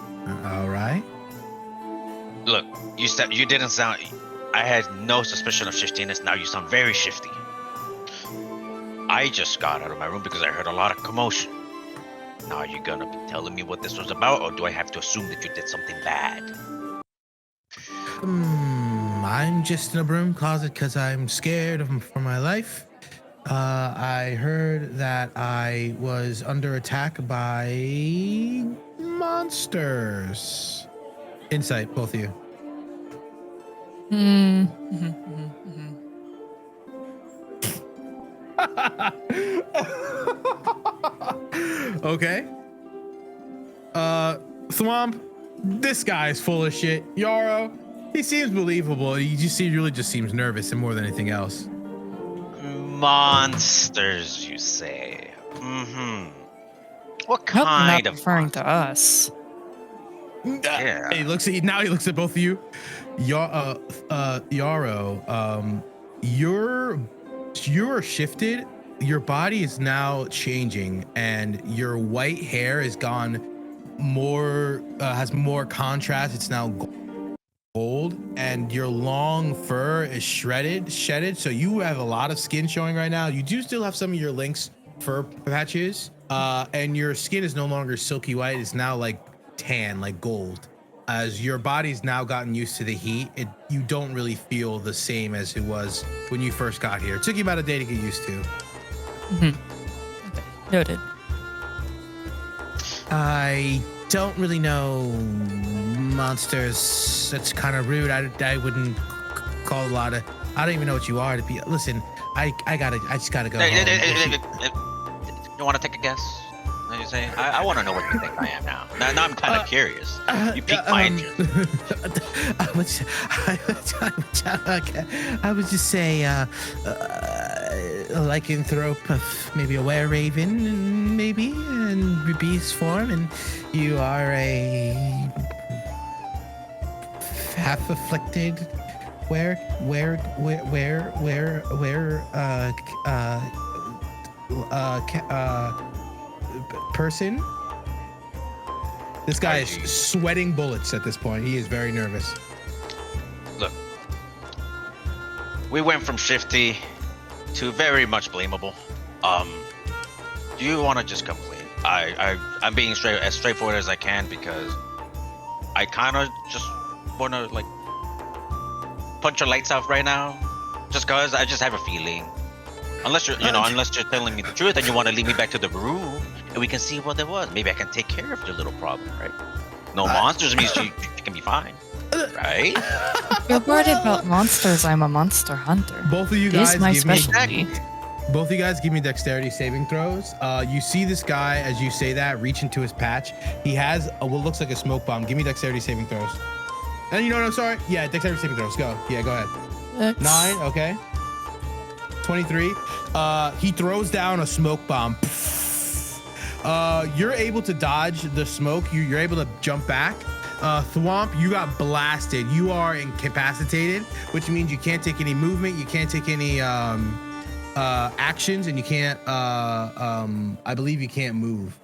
All right? Look, you didn't sound. I had no suspicion of shiftiness. Now you sound very shifty. I just got out of my room because I heard a lot of commotion. Now are you gonna be telling me what this was about, or do I have to assume that you did something bad? I'm just in a broom closet because I'm scared for my life. I heard that I was under attack by monsters. Insight, both of you. Okay. Thwomp, this guy is full of shit. Yarrow, he seems believable. He really just seems nervous and more than anything else. Monsters, you say? Mm-hmm. What I hope you're not kind of referring to us. Yeah. He looks at both of you. Yarrow, you're shifted. Your body is now changing, and your white hair has gone has more contrast. It's now gold, and your long fur is shedded. So you have a lot of skin showing right now. You do still have some of your lynx fur patches, and your skin is no longer silky white. It's now like tan, like gold. As your body's now gotten used to the heat, you don't really feel the same as it was when you first got here. It took you about a day to get used to. Okay. Noted. I don't really know monsters. That's kind of rude. I wouldn't call a lot of. I don't even know what you are to be. Listen, I just gotta go home. You want to take a guess? What you say? I want to know what you think I am now. Now I'm kind of curious. You piqued my interest. I would just say a lycanthrope of maybe a were-raven, maybe, in beast form, and you are a half-afflicted person. This guy is sweating bullets at this point. He is very nervous. Look, we went from shifty to very much blamable. Do you want to just come clean? I'm being as straightforward as I can because I kind of just want to like punch your lights out right now, just cause I just have a feeling. Unless you're telling me the truth and you want to lead me back to the room and we can see what there was. Maybe I can take care of your little problem, right? No monsters means you can be fine, right? If you're worried about monsters, I'm a monster hunter. Both of you It guys is my give me specialty. Both of you guys give me dexterity saving throws. You see this guy, as you say that, reach into his patch. He has what looks like a smoke bomb. Give me dexterity saving throws. And you know what? I'm sorry. Yeah, dexterity saving throws. Go. Yeah, go ahead. 9. Okay. 23. He throws down a smoke bomb. You're able to dodge the smoke. You're able to jump back. Thwomp, you got blasted. You are incapacitated, which means you can't take any movement. You can't take any actions, and you can't. I believe you can't move.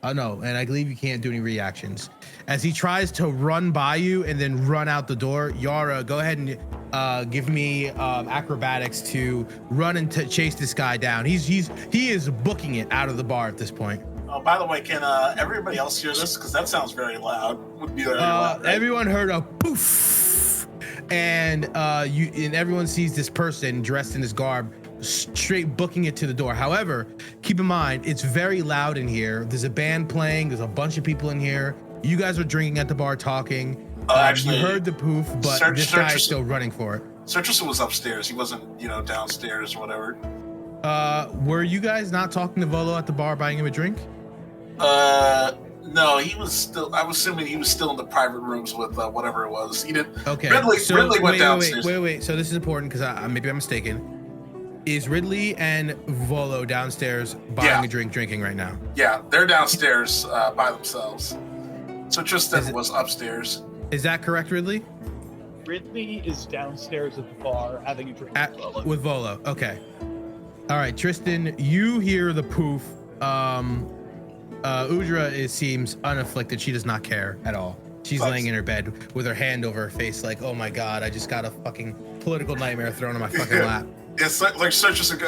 No, and I believe you can't do any reactions. As he tries to run by you and then run out the door, Yara, go ahead and give me acrobatics to run and chase this guy down. He is booking it out of the bar at this point. Oh, by the way, can everybody else hear this? Because that sounds very loud. Would be very loud, right? Everyone heard a poof, and everyone sees this person dressed in this garb straight booking it to the door. However, keep in mind, it's very loud in here. There's a band playing. There's a bunch of people in here. You guys are drinking at the bar talking. Actually, you heard the poof, but this guy is still running for it. Sertrison was upstairs. He wasn't, downstairs or whatever. Were you guys not talking to Volo at the bar buying him a drink? No, he was still. I'm assuming he was still in the private rooms with whatever it was. He didn't. Okay. Ridley went downstairs. Wait. So this is important because maybe I'm mistaken. Is Ridley and Volo downstairs buying a drink, drinking right now? Yeah, they're downstairs by themselves. So Tristan was upstairs. Is that correct, Ridley? Ridley is downstairs at the bar having a drink with Volo. Okay. All right, Tristan, you hear the poof. Udra seems unafflicted. She does not care at all. She's laying in her bed with her hand over her face like, oh my God, I just got a fucking political nightmare thrown on my fucking lap. It's like Sertrison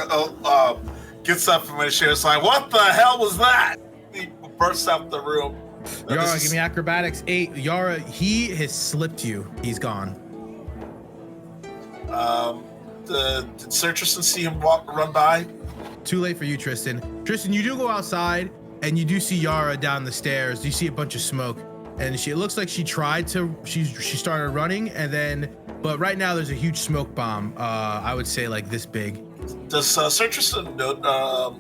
gets up from his chair. It's like, what the hell was that? He bursts out the room. Yara, give me acrobatics 8. Yara, he has slipped you. He's gone. Did Sertrison see him run by? Too late for you, Tristan. Tristan, you do go outside and you do see Yara down the stairs. You see a bunch of smoke, and it looks like she started running, and then, but right now there's a huge smoke bomb. I would say like this big. Does Sertrison know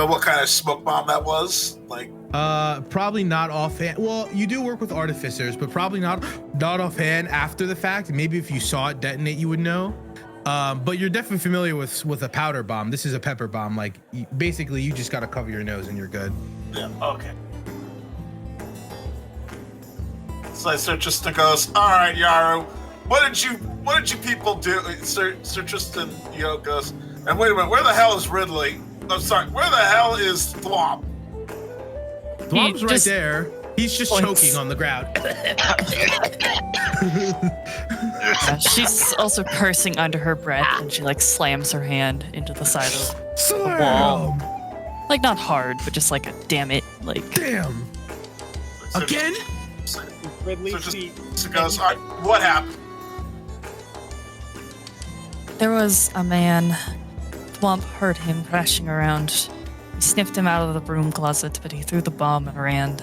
what kind of smoke bomb that was? Like, probably not offhand. Well, you do work with artificers, but probably not offhand after the fact. Maybe if you saw it detonate, you would know. But you're definitely familiar with a powder bomb. This is a pepper bomb. Like, basically, you just got to cover your nose and you're good. Yeah. Okay. So Sertristen goes, all right, Yaru, what did you people do? Sir Tristan, goes, and wait a minute, where the hell is Ridley? I'm sorry, where the hell is Thwomp? Thwomp's right there. He's just choking on the ground. She's also cursing under her breath, and she slams her hand into the side of the wall. Like, not hard, but just like a damn it. Damn. Again? Ridley goes, all right, what happened? There was a man. Thwomp heard him crashing around. He sniffed him out of the broom closet, but he threw the bomb and ran.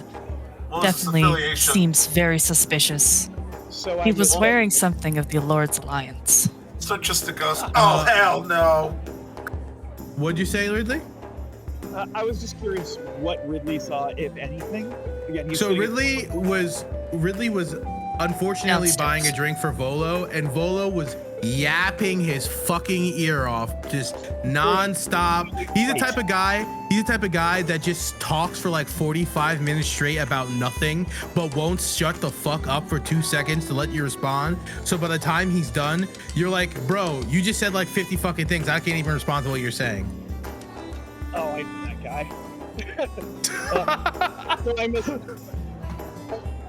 Definitely seems very suspicious. So he was wearing something of the Lord's Alliance. So Tristan goes, oh, hell no. What'd you say, Ridley? I was just curious what Ridley saw, if anything. Again, so Ridley was unfortunately buying a drink for Volo, and Volo was yapping his fucking ear off just non-stop. He's the type of guy that just talks for 45 minutes straight about nothing, but won't shut the fuck up for 2 seconds to let you respond. So by the time he's done, you're like, bro, you just said 50 fucking things. I can't even respond to what you're saying. Oh, I know that guy.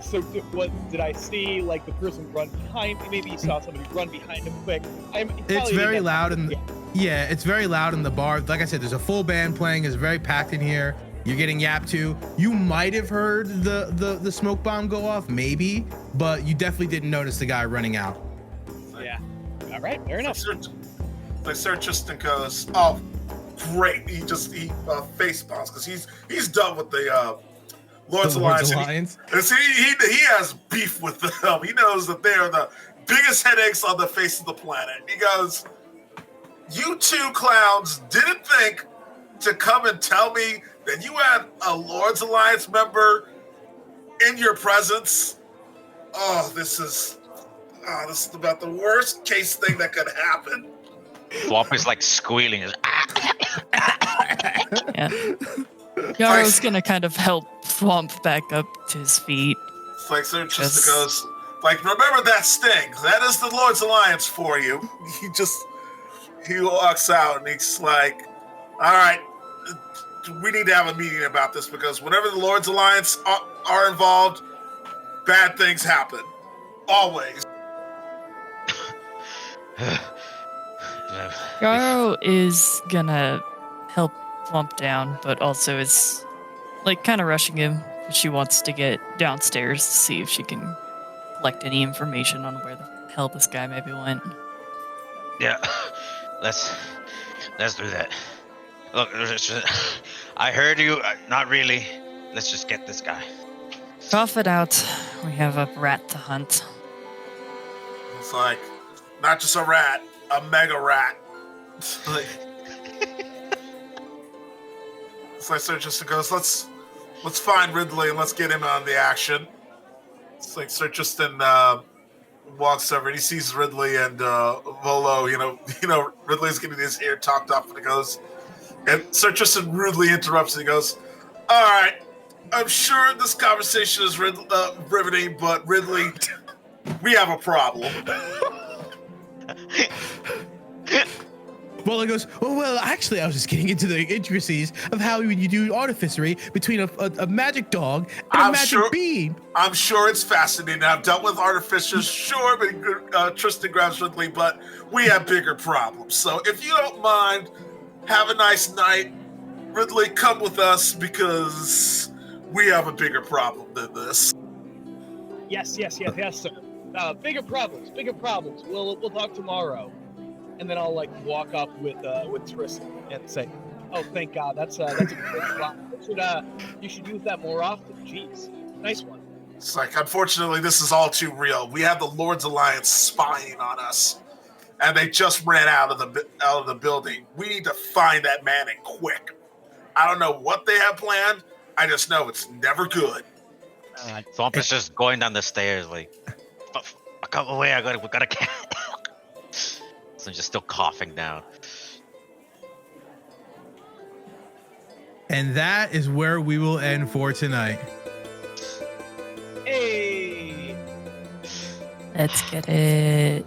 So did I see the person run behind me? Maybe you saw somebody run behind him quick. It's very loud it's very loud in the bar. Like I said, there's a full band playing. It's very packed in here. You're getting yapped to. You might have heard the smoke bomb go off, maybe, but you definitely didn't notice the guy running out. Yeah. All right, fair enough. Sir Tristan goes, oh, great. He face bombs because he's done with the Lord's Alliance. And he has beef with them. He knows that they are the biggest headaches on the face of the planet. He goes, you two clowns didn't think to come and tell me that you had a Lord's Alliance member in your presence? Oh, this is about the worst case thing that could happen. Flop is squealing. Yeah. Yaro's gonna kind of help Thwomp back up to his feet. It's like Sir just Yes. goes, like, remember that sting. That is the Lord's Alliance for you. He walks out and he's like, all right, we need to have a meeting about this because whenever the Lord's Alliance are involved, bad things happen. Always. Yaro is gonna help Thwomp down, but also is like kind of rushing him. She wants to get downstairs to see if she can collect any information on where the hell this guy maybe went. Yeah, let's do that. Look, I heard you. Not really. Let's just get this guy. Cough it out. We have a rat to hunt. It's like, not just a rat, a mega rat. It's like Sir just goes, let's find Ridley and let's get him on the action. It's like Sir Tristan walks over and he sees Ridley and Volo. You know, Ridley's getting his ear talked off, and he goes, and Sir Tristan rudely interrupts and he goes, "All right, I'm sure this conversation is riveting, but Ridley, we have a problem." Well, it goes, well, actually, I was just getting into the intricacies of how you do artificery between a magic dog and a magic beam. I'm sure it's fascinating. I've dealt with artificers, sure, but Tristan grabs Ridley, but we have bigger problems. So if you don't mind, have a nice night. Ridley, come with us because we have a bigger problem than this. Yes, sir. Bigger problems. We'll talk tomorrow. And then I'll like walk up with Tristan and say, "Oh, thank God, that's a great spot. You should use that more often. Jeez, nice one." It's like, unfortunately, this is all too real. We have the Lord's Alliance spying on us, and they just ran out of the building. We need to find that man and quick. I don't know what they have planned. I just know it's never good. Thwomp is just going down the stairs like, come away, we got a cat. So I'm just still coughing down. And that is where we will end for tonight. Hey. Let's get it.